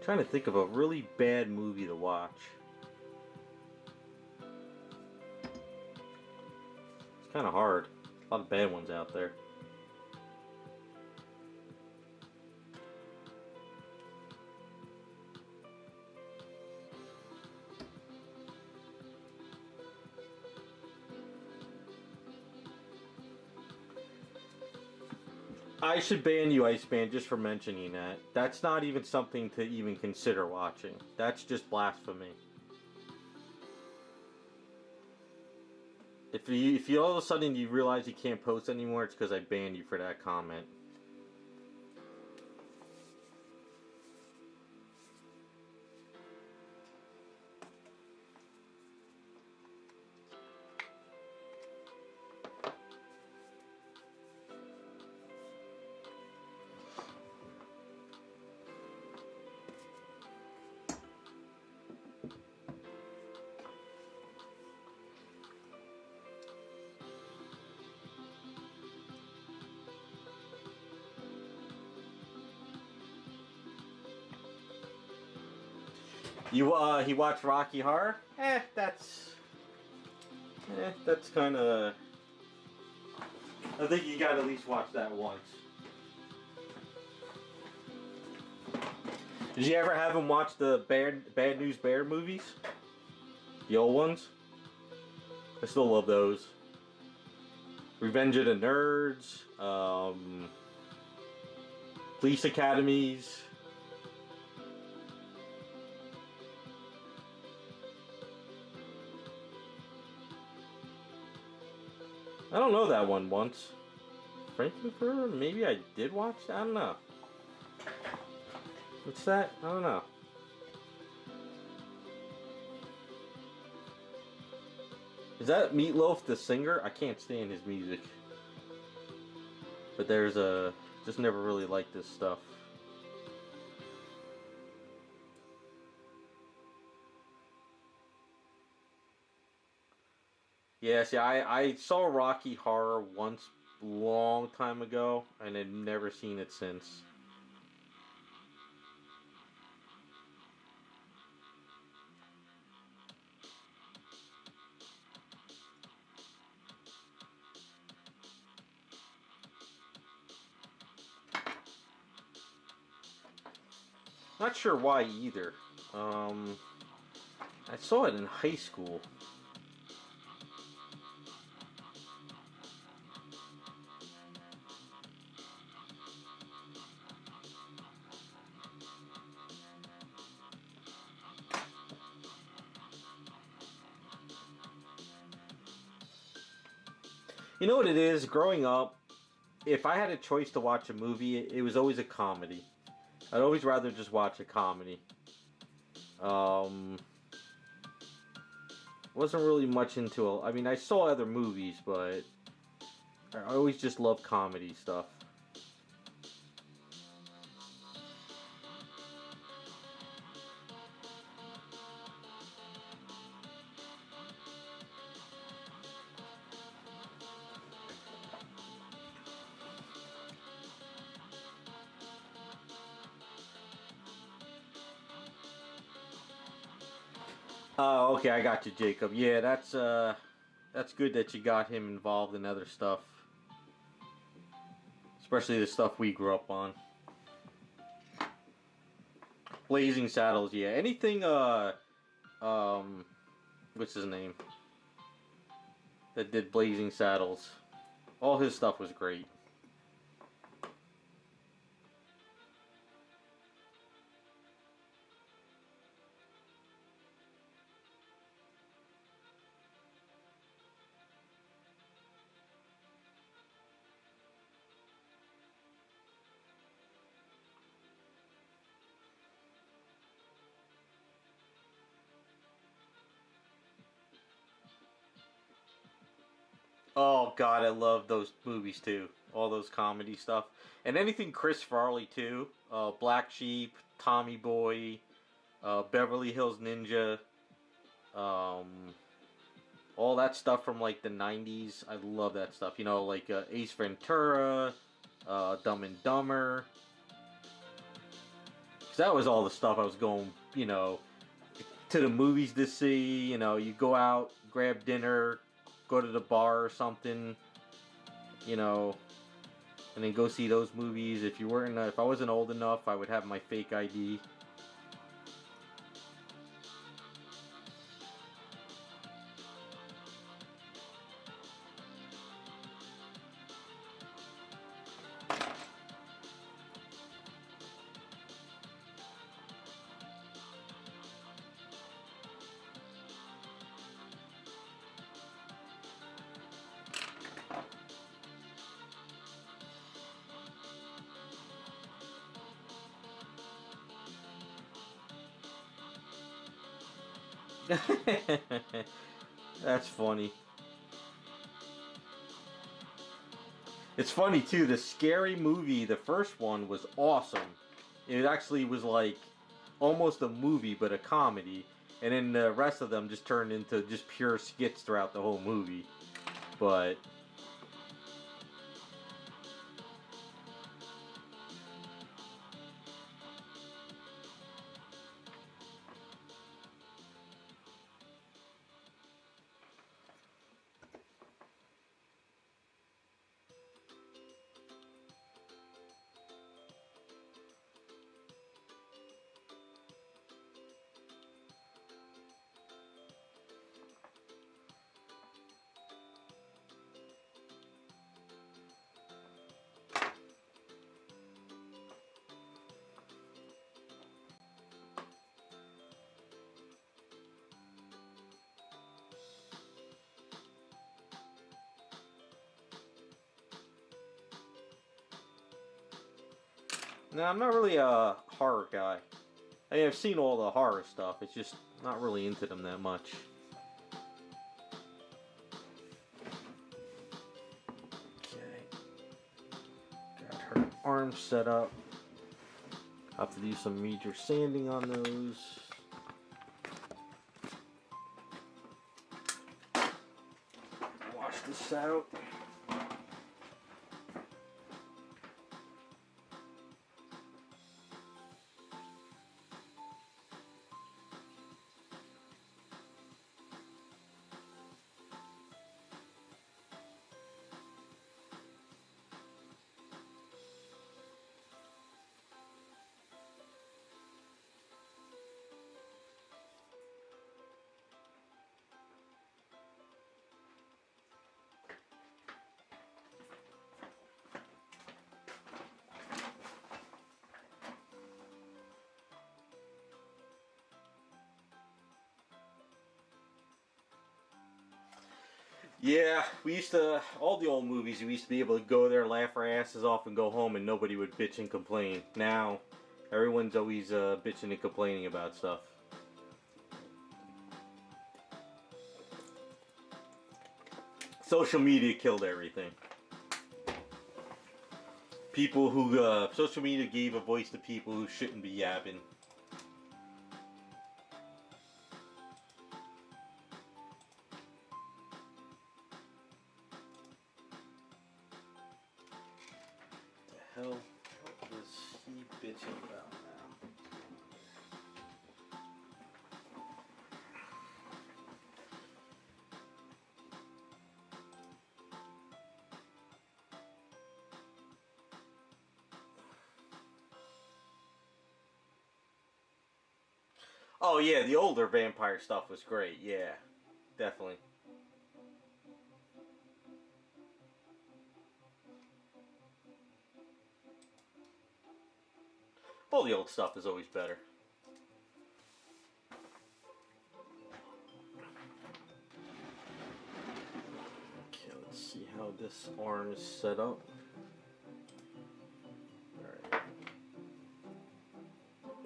Trying to think of a really bad movie to watch. It's kind of hard. A lot of bad ones out there. I should ban you, Iceman, just for mentioning that. That's not even something to even consider watching. That's just blasphemy. If you all of a sudden you realize you can't post anymore, it's because I banned you for that comment. He watched Rocky Horror? That's kind of. I think you gotta at least watch that once. Did you ever have him watch the Bad News Bear movies? The old ones? I still love those. Revenge of the Nerds, Police Academies. I don't know that one once. Frankenfurter? Maybe I did watch that? I don't know. What's that? I don't know. Is that Meatloaf the singer? I can't stand his music. But there's a... just never really liked this stuff. Yeah, see, I saw Rocky Horror once, long time ago, and I've never seen it since. Not sure why either. I saw it in high school. You know what it is? Growing up, if I had a choice to watch a movie, it was always a comedy. I'd always rather just watch a comedy. Wasn't really much into I mean, I saw other movies, but I always just loved comedy stuff. Oh, okay, I got you, Jacob. Yeah, that's good that you got him involved in other stuff. Especially the stuff we grew up on. Blazing Saddles, yeah. Anything, what's his name? That did Blazing Saddles. All his stuff was great. Oh God, I love those movies too. All those comedy stuff, and anything Chris Farley too. Black Sheep, Tommy Boy, Beverly Hills Ninja, um, all that stuff from like the '90s. I love that stuff. You know, like Ace Ventura, Dumb and Dumber. 'Cause that was all the stuff I was going, you know, to the movies to see. You know, you go out, grab dinner, go to the bar or something, you know, and then go see those movies. If you weren't, if I wasn't old enough, I would have my fake ID. That's funny. It's funny too, the Scary Movie, the first one was awesome. It actually was like almost a movie but a comedy. And then the rest of them just turned into just pure skits throughout the whole movie. But no, I'm not really a horror guy. I mean, I've seen all the horror stuff. It's just not really into them that much. Okay. Got her arms set up. Have to do some major sanding on those. Wash this out. Yeah, we used to, all the old movies, we used to be able to go there, laugh our asses off, and go home, and nobody would bitch and complain. Now, everyone's always bitching and complaining about stuff. Social media killed everything. People who, social media gave a voice to people who shouldn't be yapping. The hell is he bitching about now? Oh yeah, the older vampire stuff was great. Yeah, definitely. All the old stuff is always better. Okay, let's see how this arm is set up. Alright.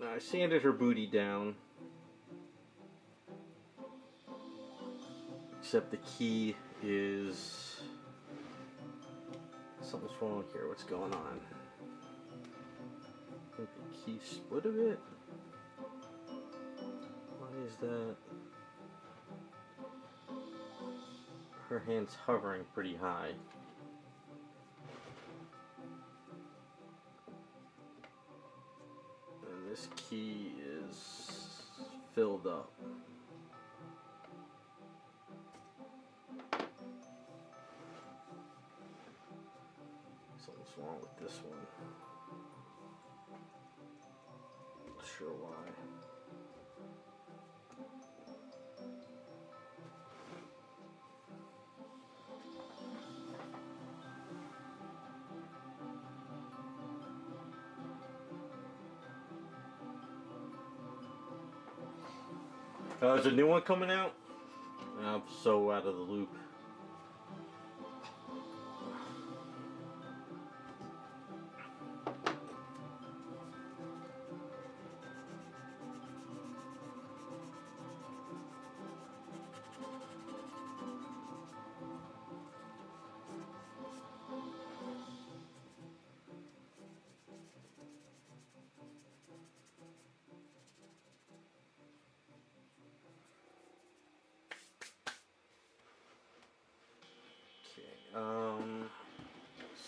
Now I sanded her booty down. Except the key is... something's wrong here. What's going on? I think the key split a bit? Why is that? Her hand's hovering pretty high. And this key he is filled up. Something's wrong with this one. Not sure why. Is a new one coming out? I'm so out of the loop.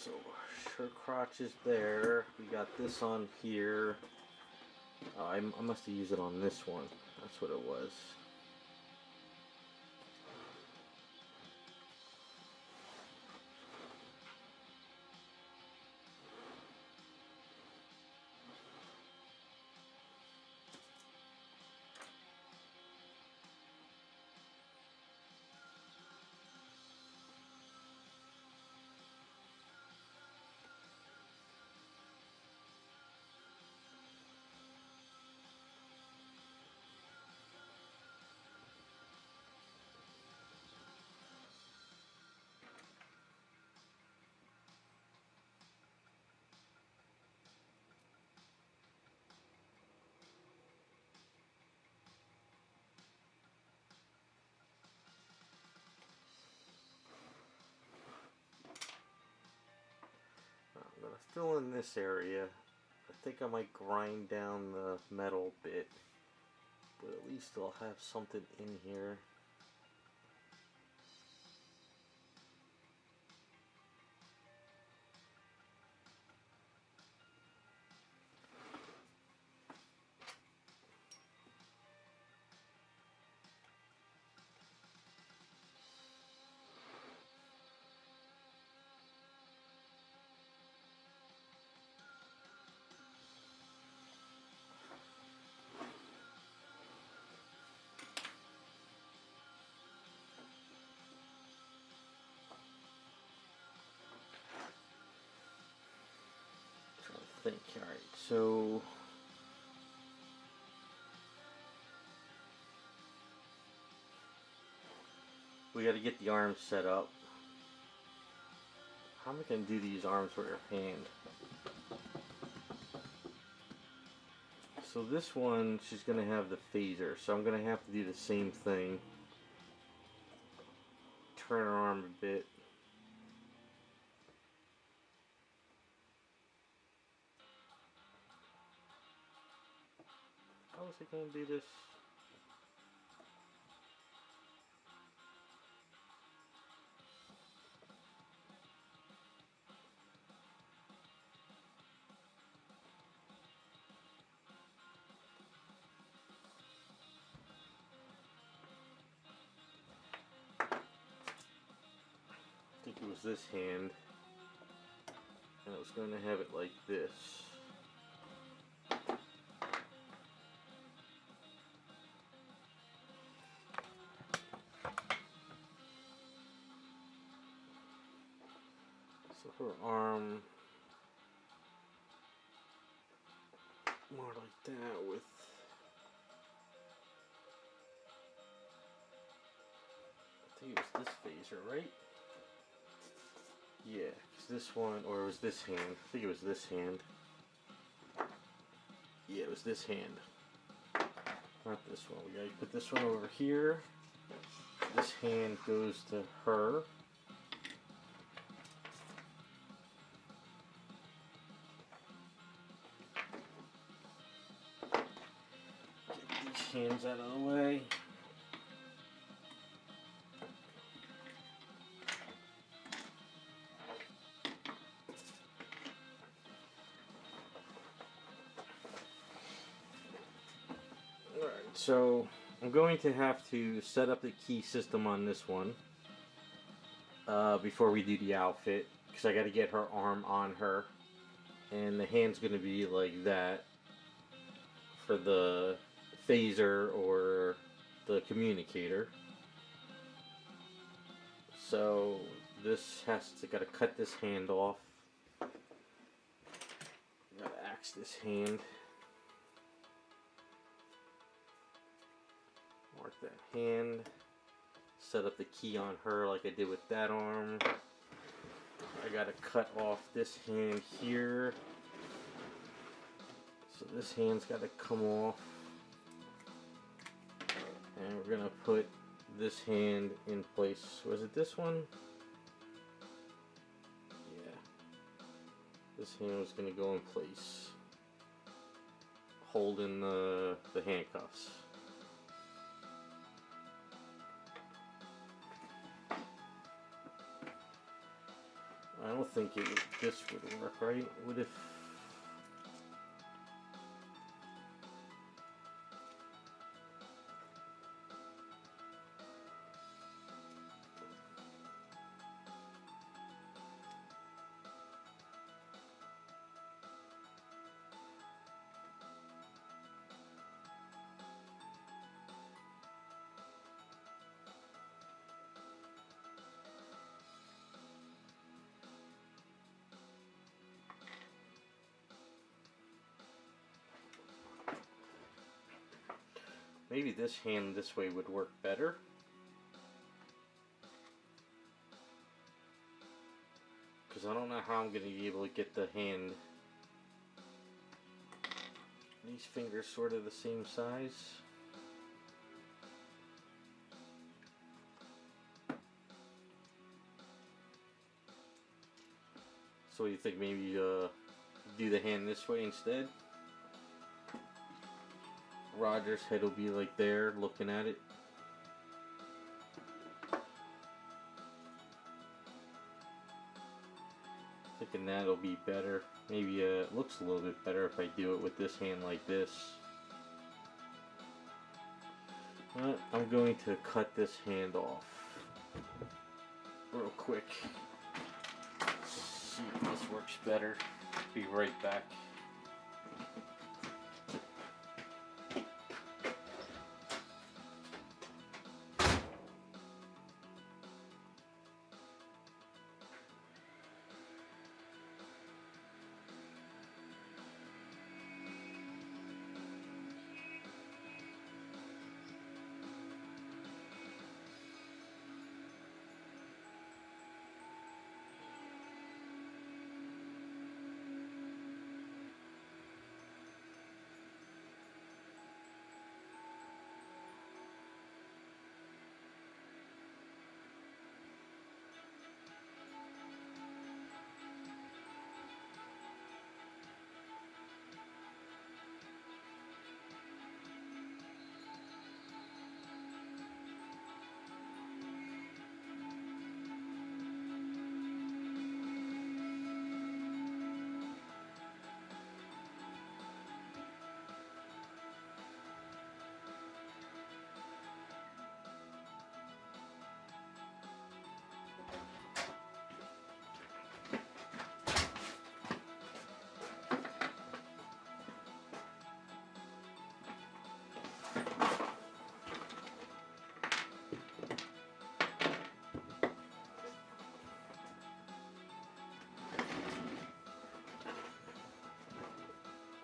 So shirt crotch is there. We got this on here. I must have used it on this one. That's what it was. I'm gonna fill in this area. I think I might grind down the metal bit, but at least I'll have something in here. Think. Alright, so we got to get the arms set up. How am I going to do these arms with your hand? So this one, she's going to have the phaser, so I'm going to have to do the same thing. Turn her arm a bit. How is it going to do this? I think it was this hand, and I was going to have it like this. So her arm more like that with I think it was this phaser, right? Yeah, 'cause this one, or it was this hand. I think it was this hand. Yeah, it was this hand. Not this one. We gotta put this one over here. This hand goes to her. Get these hands out of the way. So I'm going to have to set up the key system on this one before we do the outfit, because I got to get her arm on her, and the hand's going to be like that for the phaser or the communicator. So this has to gotta cut this hand off. Gotta axe this hand. Mark that hand. Set up the key on her like I did with that arm. I gotta cut off this hand here. So this hand's gotta come off. And we're gonna put this hand in place. Was it this one? Yeah. This hand was going to go in place, holding the handcuffs. I don't think this would work, right? What if... Maybe this hand this way would work better. Because I don't know how I'm going to be able to get the hand. These fingers sort of the same size. So you think maybe do the hand this way instead? Rodger's head will be like there, looking at it. Thinking that'll be better. Maybe it looks a little bit better if I do it with this hand like this. But I'm going to cut this hand off real quick. See if this works better. Be right back.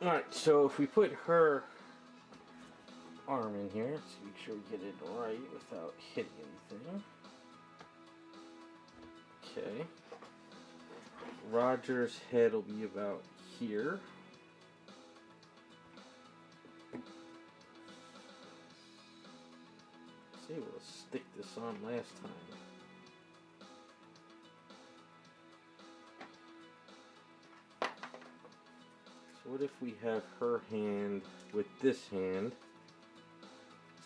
Alright, so if we put her arm in here, let's make sure we get it right without hitting anything. Okay. Rodger's head will be about here. See, we'll stick this on last time. What if we have her hand with this hand?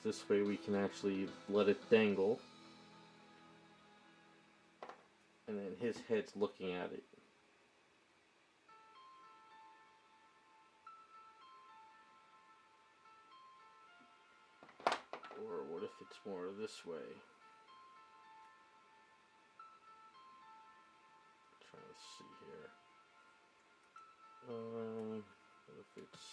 This way we can actually let it dangle. And then his head's looking at it. Or what if it's more this way? I'm trying to see here. What if it's...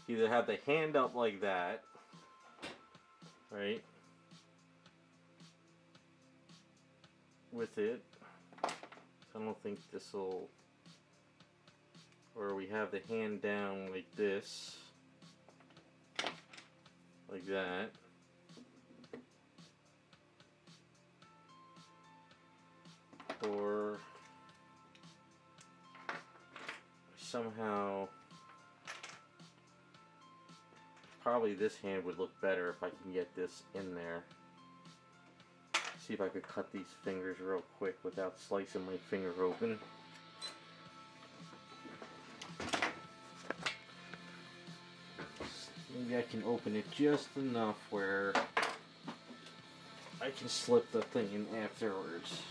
Either have the hand up like that, right? With it. So I don't think this will... Or we have the hand down like this. Like that. Or somehow... Probably this hand would look better if I can get this in there. See if I could cut these fingers real quick without slicing my finger open. Maybe I can open it just enough where I can slip the thing in afterwards.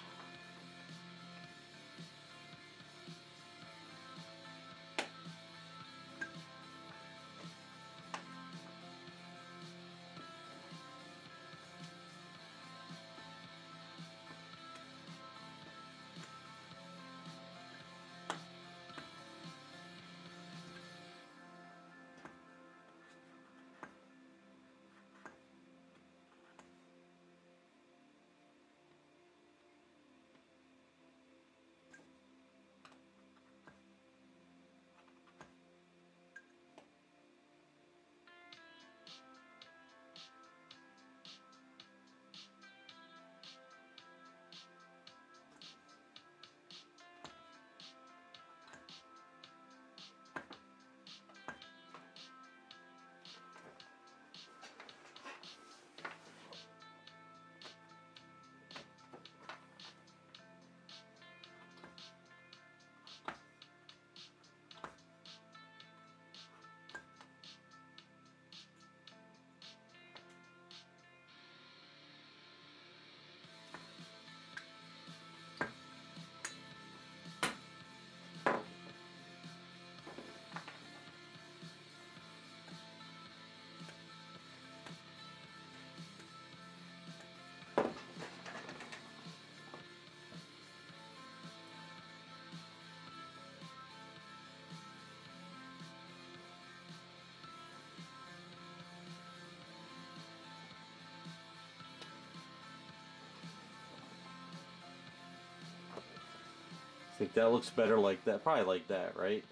I think that looks better like that. Probably like that, right?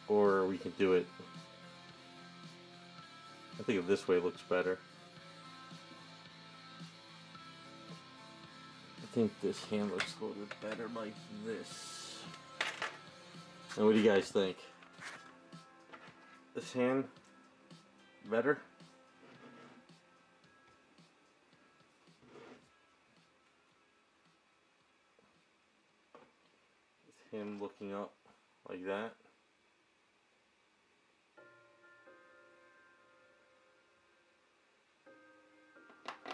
Or we can do it. I think this way looks better. I think this hand looks a little bit better like this. And what do you guys think? This hand better? With him looking up like that. I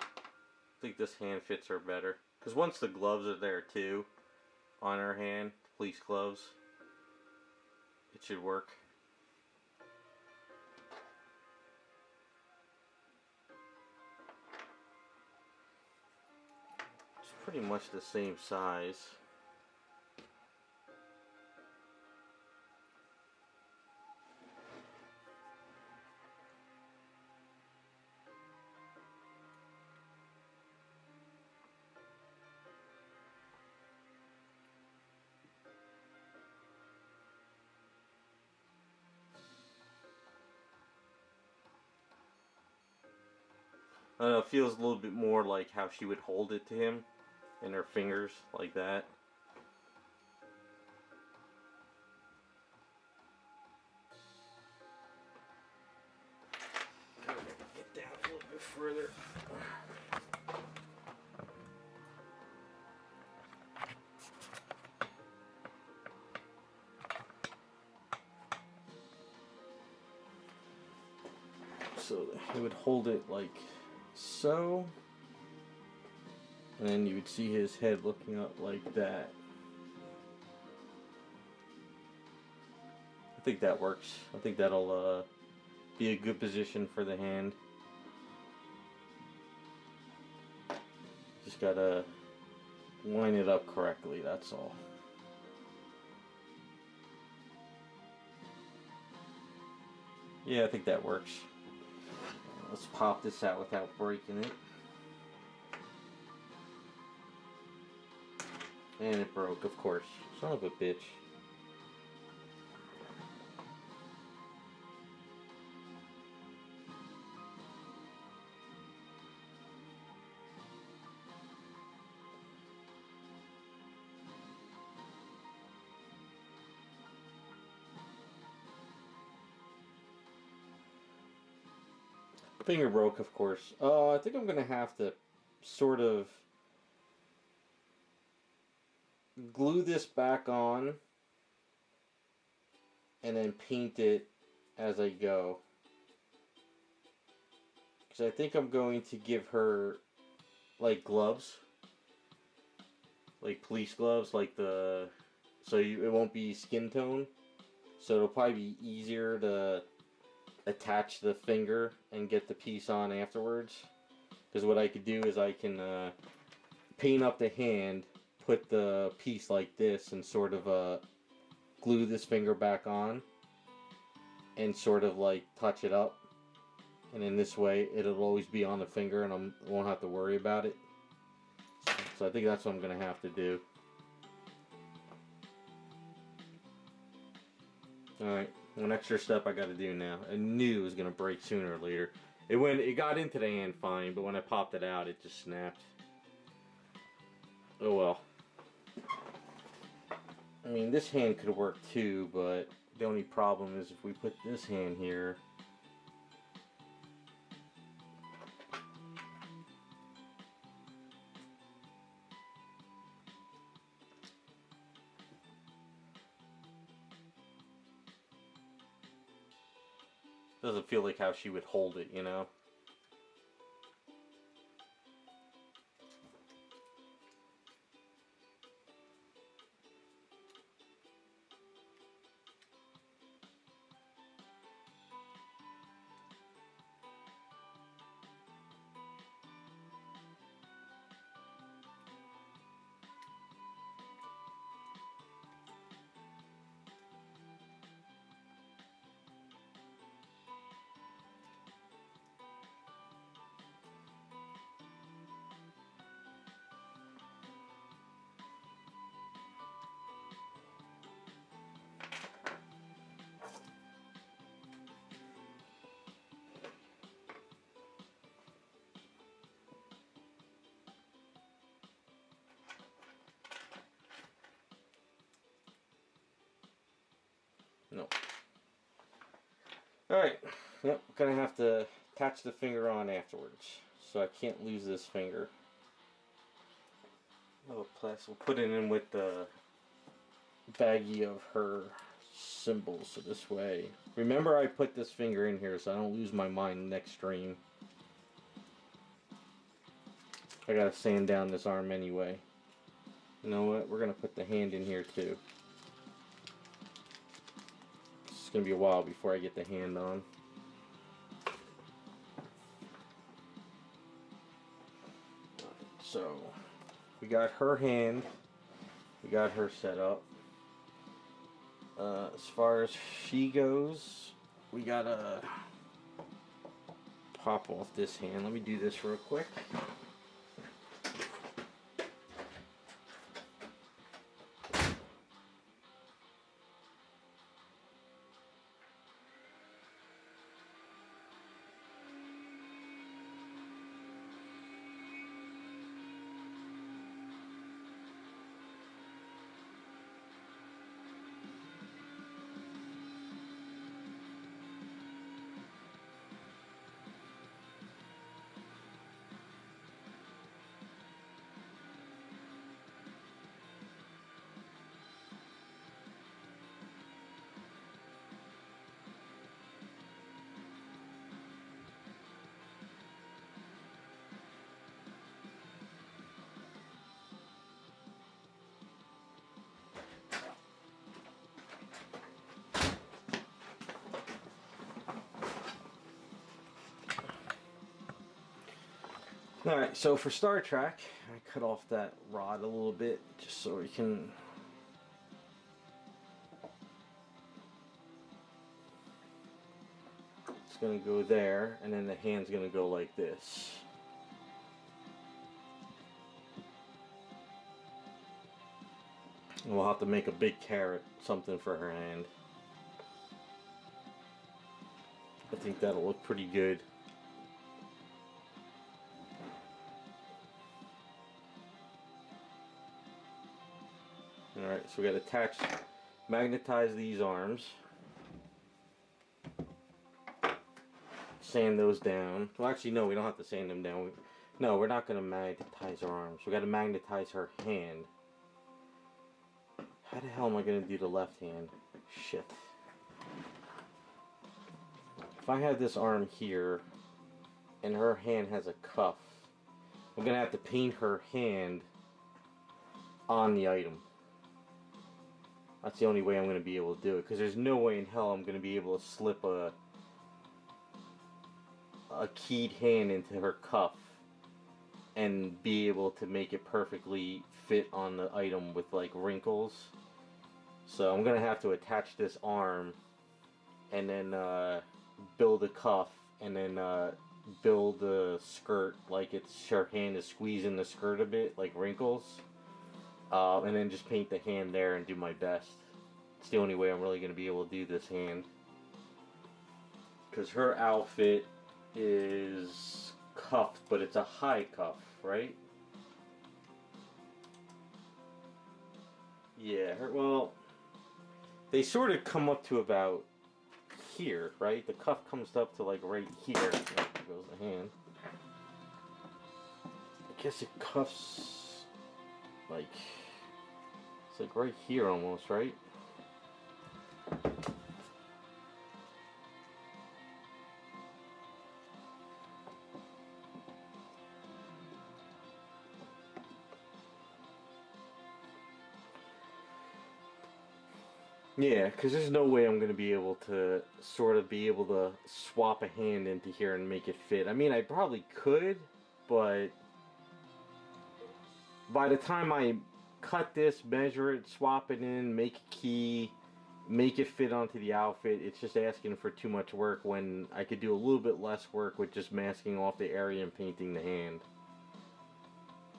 think this hand fits her better. Because once the gloves are there too, on her hand, police gloves, it should work. It's pretty much the same size. I don't know, it feels a little bit more like how she would hold it to him in her fingers, like that. Get down a little bit further. So he would hold it like so. And then you would see his head looking up like that. I think that works. I think that'll be a good position for the hand. Just gotta line it up correctly, that's all. Yeah, I think that works. Let's pop this out without breaking it. And it broke, of course. Son of a bitch. Finger broke, of course. I think I'm gonna have to sort of glue this back on and then paint it as I go. Because I think I'm going to give her like gloves. Like police gloves, like so it won't be skin tone. So it'll probably be easier to attach the finger and get the piece on afterwards. Because what I could do is I can paint up the hand, put the piece like this, and sort of glue this finger back on and sort of like touch it up. And in this way it'll always be on the finger and I won't have to worry about it. So I think that's what I'm going to have to do. Alright, one extra step I got to do now. I knew it was going to break sooner or later. It got into the hand fine, but when I popped it out, it just snapped. Oh well. I mean, this hand could work too, but the only problem is if we put this hand here. Doesn't feel like how she would hold it, you know? No. Alright, yep, gonna have to attach the finger on afterwards. So I can't lose this finger. Oh, plus we'll put it in with the baggie of her symbols, so this way. Remember I put this finger in here so I don't lose my mind next stream. I gotta sand down this arm anyway. You know what, we're gonna put the hand in here too. It's gonna be a while before I get the hand on. So we got her hand, we got her set up. As far as she goes, we gotta pop off this hand. Let me do this real quick. Alright, so for Star Trek, I cut off that rod a little bit just so we can. It's going to go there, and then the hand's going to go like this. And we'll have to make a big carrot, something for her hand. I think that'll look pretty good. Alright, so we got to attach, magnetize these arms. Sand those down. Well, actually, no, we don't have to sand them down. No, we're not going to magnetize her arms. We got to magnetize her hand. How the hell am I going to do the left hand? Shit. If I have this arm here, and her hand has a cuff, I'm going to have to paint her hand on the item. That's the only way I'm going to be able to do it, because there's no way in hell I'm going to be able to slip a keyed hand into her cuff and be able to make it perfectly fit on the item with like wrinkles. So I'm going to have to attach this arm and then build a cuff and then build the skirt like it's her hand is squeezing the skirt a bit, like wrinkles. And then just paint the hand there and do my best. It's the only way I'm really going to be able to do this hand. Because her outfit is cuffed, but it's a high cuff, right? Yeah, well, they sort of come up to about here, right? The cuff comes up to like right here. There goes the hand. I guess it cuffs like, it's like right here almost, right? Yeah, because there's no way I'm going to be able to sort of be able to swap a hand into here and make it fit. I mean, I probably could, but by the time I cut this, measure it, swap it in, make a key, make it fit onto the outfit, it's just asking for too much work when I could do a little bit less work with just masking off the area and painting the hand.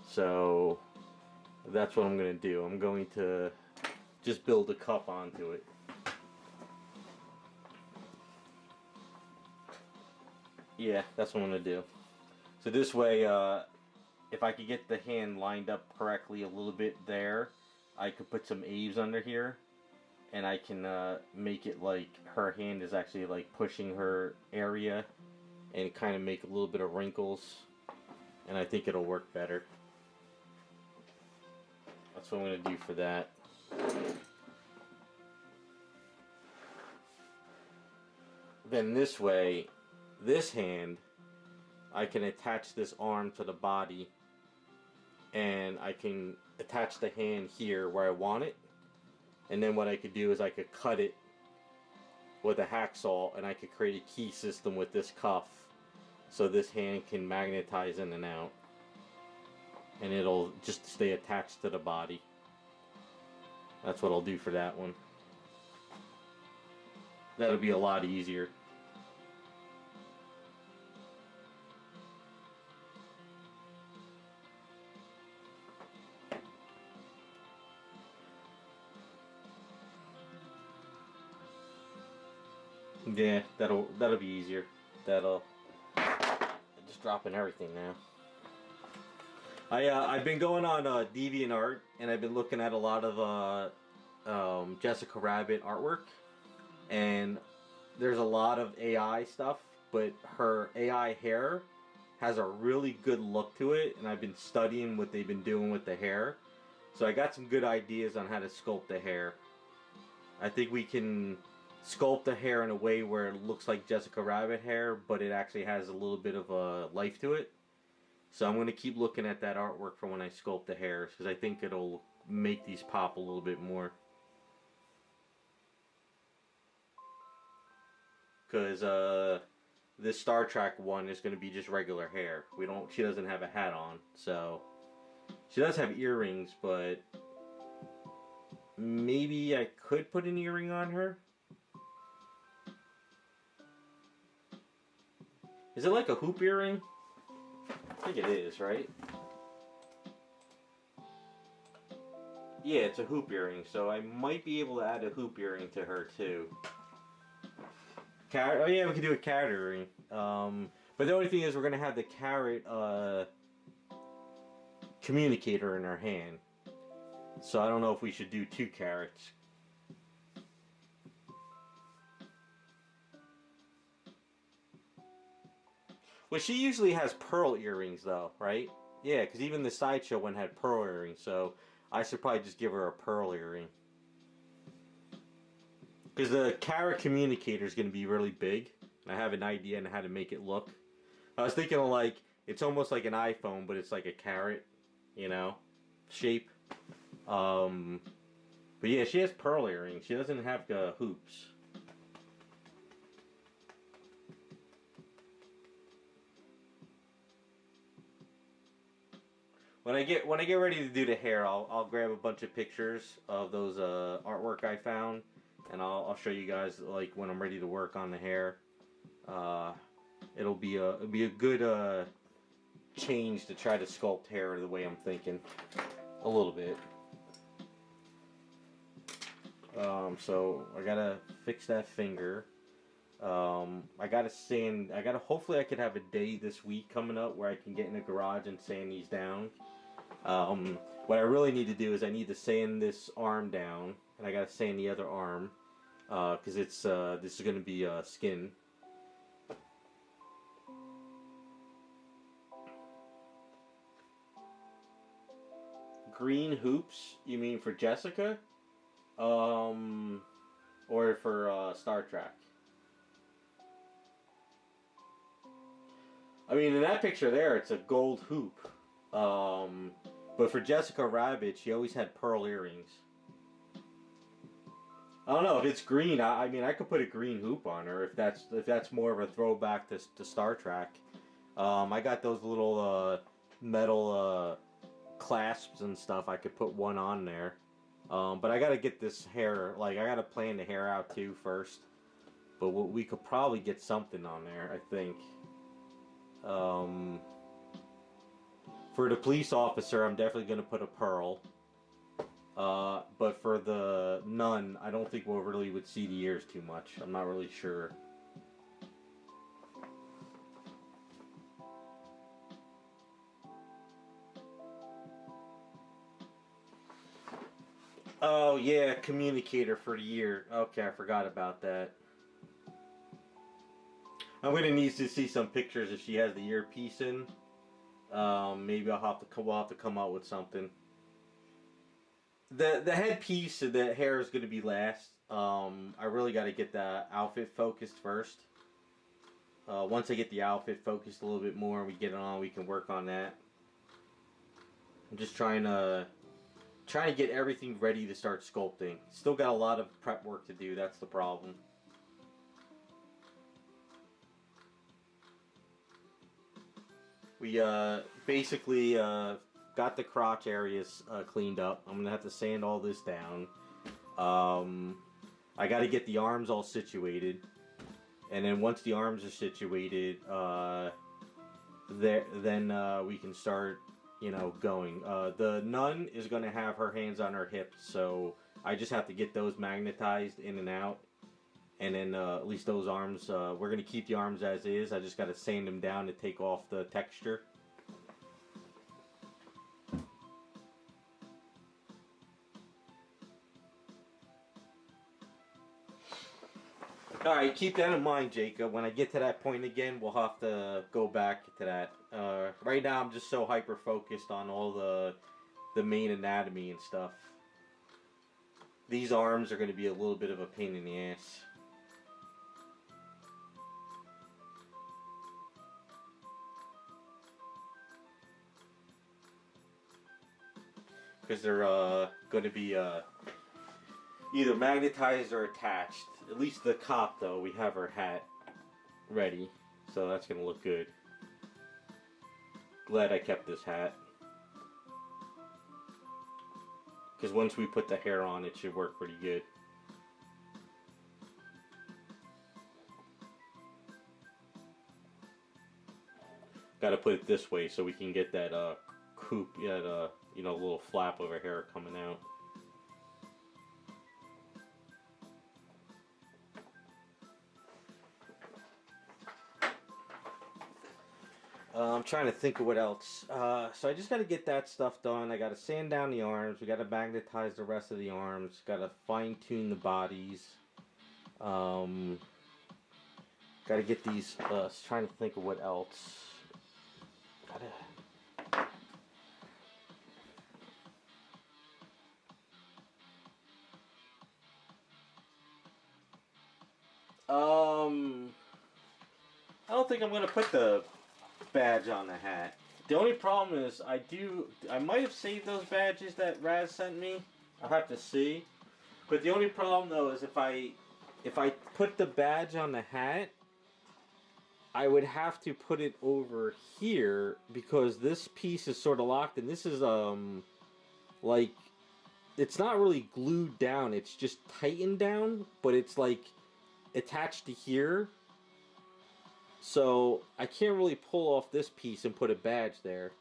So that's what I'm going to do. I'm going to just build a cup onto it. Yeah, that's what I'm going to do. So this way, if I could get the hand lined up correctly a little bit there, I could put some A's under here. And I can make it like her hand is actually like pushing her area and kind of make a little bit of wrinkles. And I think it'll work better. That's what I'm going to do for that. Then this way, this hand, I can attach this arm to the body and I can attach the hand here where I want it. And then what I could do is I could cut it with a hacksaw and I could create a key system with this cuff so this hand can magnetize in and out. And it'll just stay attached to the body. That's what I'll do for that one. That'll be a lot easier. Yeah, that'll be easier. That'll just dropping everything now. I've been going on DeviantArt and I've been looking at a lot of Jessica Rabbit artwork, and there's a lot of AI stuff, but her AI hair has a really good look to it, and I've been studying what they've been doing with the hair, so I got some good ideas on how to sculpt the hair. I think we can sculpt the hair in a way where it looks like Jessica Rabbit hair, but it actually has a little bit of a life to it. So I'm going to keep looking at that artwork for when I sculpt the hairs, because I think it'll make these pop a little bit more. Because this Star Trek one is going to be just regular hair. She doesn't have a hat on, so she does have earrings, but maybe I could put an earring on her. Is it like a hoop earring? I think it is, right? Yeah, it's a hoop earring, so I might be able to add a hoop earring to her too. Carrot. Oh yeah, we could do a carrot earring. But the only thing is, we're gonna have the carrot communicator in her hand. So I don't know if we should do 2 carrots. Well, she usually has pearl earrings, though, right? Yeah, because even the sideshow one had pearl earrings, so I should probably just give her a pearl earring. Because the carrot communicator is going to be really big, and I have an idea on how to make it look. I was thinking of like, it's almost like an iPhone, but it's like a carrot, you know, shape. But yeah, she has pearl earrings. She doesn't have hoops. When I get ready to do the hair, I'll grab a bunch of pictures of those artwork I found, and I'll show you guys like when I'm ready to work on the hair. It'll be a good change to try to sculpt hair the way I'm thinking, a little bit. So I gotta fix that finger. I gotta sand. Hopefully I could have a day this week coming up where I can get in the garage and sand these down. What I really need to do is I need to sand this arm down, and I gotta sand the other arm, because this is gonna be skin. Green hoops? You mean for Jessica? Or for Star Trek? I mean, in that picture there, it's a gold hoop. But for Jessica Rabbit, she always had pearl earrings. I don't know if it's green. I mean, I could put a green hoop on her if that's more of a throwback to Star Trek. I got those little metal clasps and stuff. I could put one on there. But I gotta get this hair. Like, I gotta plan the hair out too first. But we could probably get something on there, I think. For the police officer, I'm definitely going to put a pearl. But for the nun, I don't think we would see the ears too much. I'm not really sure. Oh yeah, communicator for the ear. Okay, I forgot about that. I'm gonna need to see some pictures if she has the earpiece in. Maybe we'll have to come out with something. The headpiece, the hair is gonna be last. I really got to get the outfit focused first. Once I get the outfit focused a little bit more and we get it on, we can work on that. I'm just trying to get everything ready to start sculpting. Still got a lot of prep work to do. That's the problem. We basically got the crotch areas cleaned up. I'm gonna have to sand all this down. I got to get the arms all situated, and then once the arms are situated, then we can start, going. The nun is gonna have her hands on her hips, so I just have to get those magnetized in and out. And then at least those arms, we're going to keep the arms as is. I just got to sand them down to take off the texture. Alright, keep that in mind, Jacob. When I get to that point again, we'll have to go back to that. Right now, I'm just so hyper-focused on all the main anatomy and stuff. These arms are going to be a little bit of a pain in the ass. Because they're going to be either magnetized or attached. At least the cop, though, we have her hat ready. So that's going to look good. Glad I kept this hat. Because once we put the hair on, it should work pretty good. Got to put it this way so we can get that coop, that you know, little flap of her hair coming out. I'm trying to think of what else. So I just got to get that stuff done. I got to sand down the arms. We got to magnetize the rest of the arms. Got to fine tune the bodies. Got to get these. Trying to think of what else. Gotta. I don't think I'm gonna put the badge on the hat. The only problem is I might have saved those badges that Raz sent me. I'll have to see. But the only problem though is if I put the badge on the hat, I would have to put it over here because this piece is sort of locked, and this is like, it's not really glued down, it's just tightened down, but it's like attached to here. So I can't really pull off this piece and put a badge there.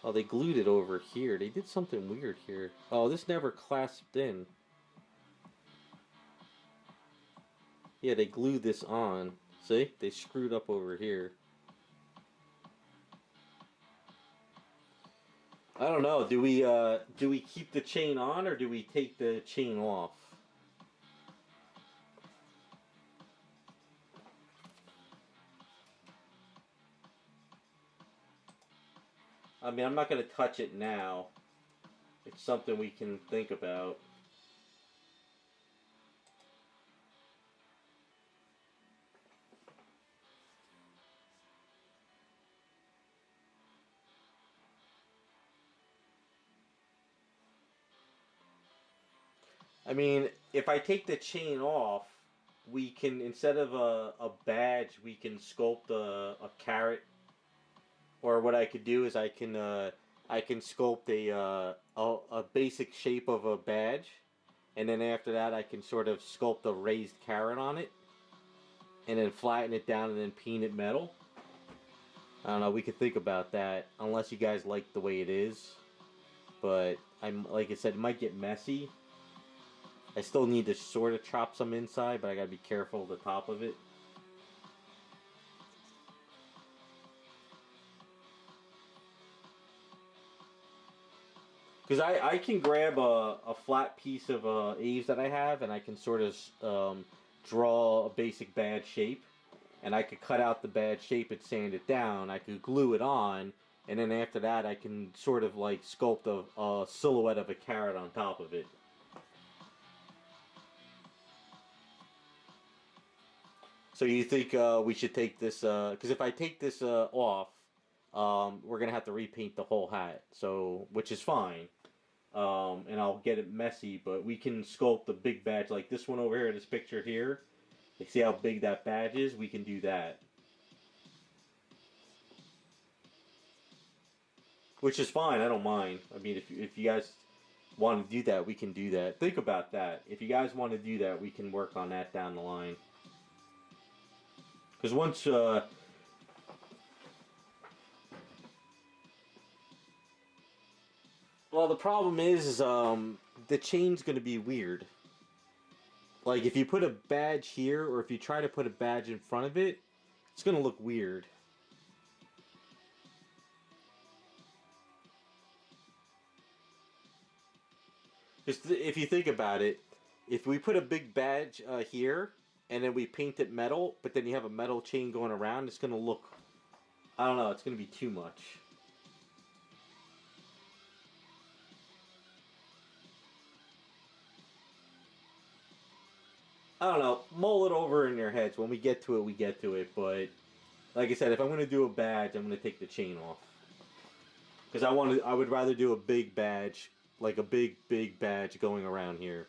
Oh, they glued it over here. They did something weird here. Oh, this never clasped in. Yeah, they glued this on. See? They screwed up over here. I don't know. Do we keep the chain on or do we take the chain off? I mean, I'm not going to touch it now. It's something we can think about. I mean, if I take the chain off, we can, instead of a badge, we can sculpt a carrot. Or what I could do is I can sculpt a basic shape of a badge, and then after that I can sort of sculpt a raised carrot on it, and then flatten it down and then paint it metal. I don't know. We could think about that, unless you guys like the way it is. But like I said, it might get messy. I still need to sort of chop some inside, but I gotta be careful of the top of it. Because I can grab a flat piece of Aves that I have, and I can sort of draw a basic badge shape. And I could cut out the badge shape and sand it down. I could glue it on, and then after that I can sort of like sculpt a silhouette of a carrot on top of it. So you think we should take this, because if I take this off, we're going to have to repaint the whole hat, so, which is fine. And I'll get it messy, but we can sculpt a big badge like this one over here, this picture here. You see how big that badge is? We can do that. Which is fine, I don't mind. I mean, if you guys want to do that, we can do that. Think about that. If you guys want to do that, we can work on that down the line. Because once, well, the problem is the chain's going to be weird. Like, if you put a badge here, or if you try to put a badge in front of it, it's going to look weird. Just if you think about it, if we put a big badge here, and then we paint it metal, but then you have a metal chain going around, it's going to look, I don't know, it's going to be too much. I don't know, mull it over in your heads. When we get to it, we get to it, but like I said, if I'm going to do a badge, I'm going to take the chain off. Because I would rather do a big badge, like a big badge going around here.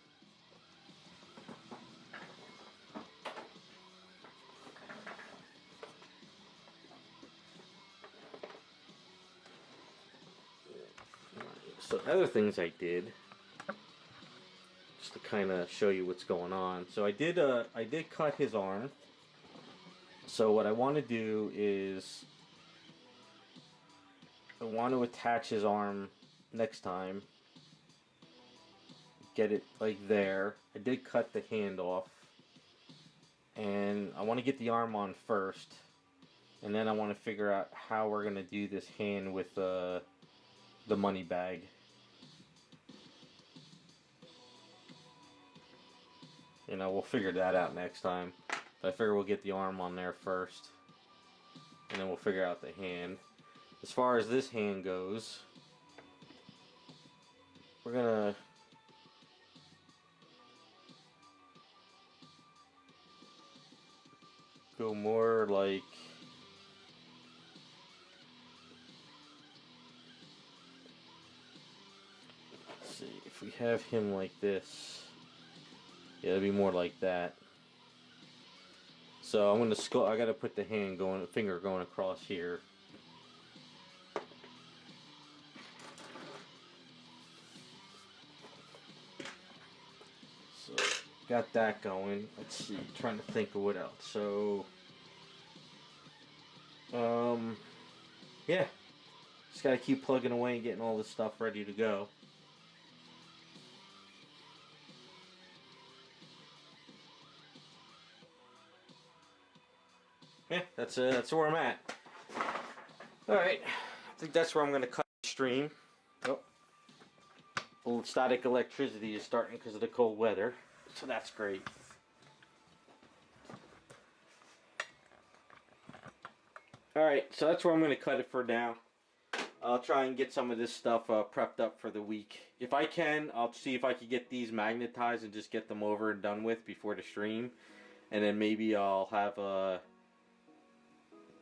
So other things I did, just to kind of show you what's going on. So I did cut his arm. So what I want to do is I want to attach his arm next time. Get it like there. I did cut the hand off. And I want to get the arm on first. And then I want to figure out how we're going to do this hand with the money bag. You know, we'll figure that out next time. But I figure we'll get the arm on there first. And then we'll figure out the hand. As far as this hand goes, we're gonna go more like, let's see, if we have him like this, yeah, it'll be more like that. So I'm gonna I gotta put the finger going across here. So got that going. Let's see, trying to think of what else. So yeah, just gotta keep plugging away and getting all this stuff ready to go. Yeah, that's where I'm at. Alright, I think that's where I'm going to cut the stream. Oh, a little static electricity is starting because of the cold weather, so that's great. Alright, so that's where I'm going to cut it for now. I'll try and get some of this stuff prepped up for the week. If I can, I'll see if I can get these magnetized and just get them over and done with before the stream. And then maybe I'll have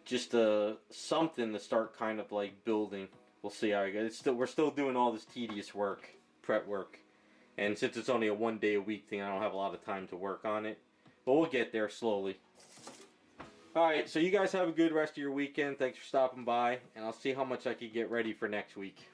just something to start kind of like building. We'll see how it goes. We're still doing all this tedious work, prep work, and since it's only a 1 day a week thing, I don't have a lot of time to work on it, but we'll get there slowly. Alright, so you guys have a good rest of your weekend. Thanks for stopping by, and I'll see how much I can get ready for next week.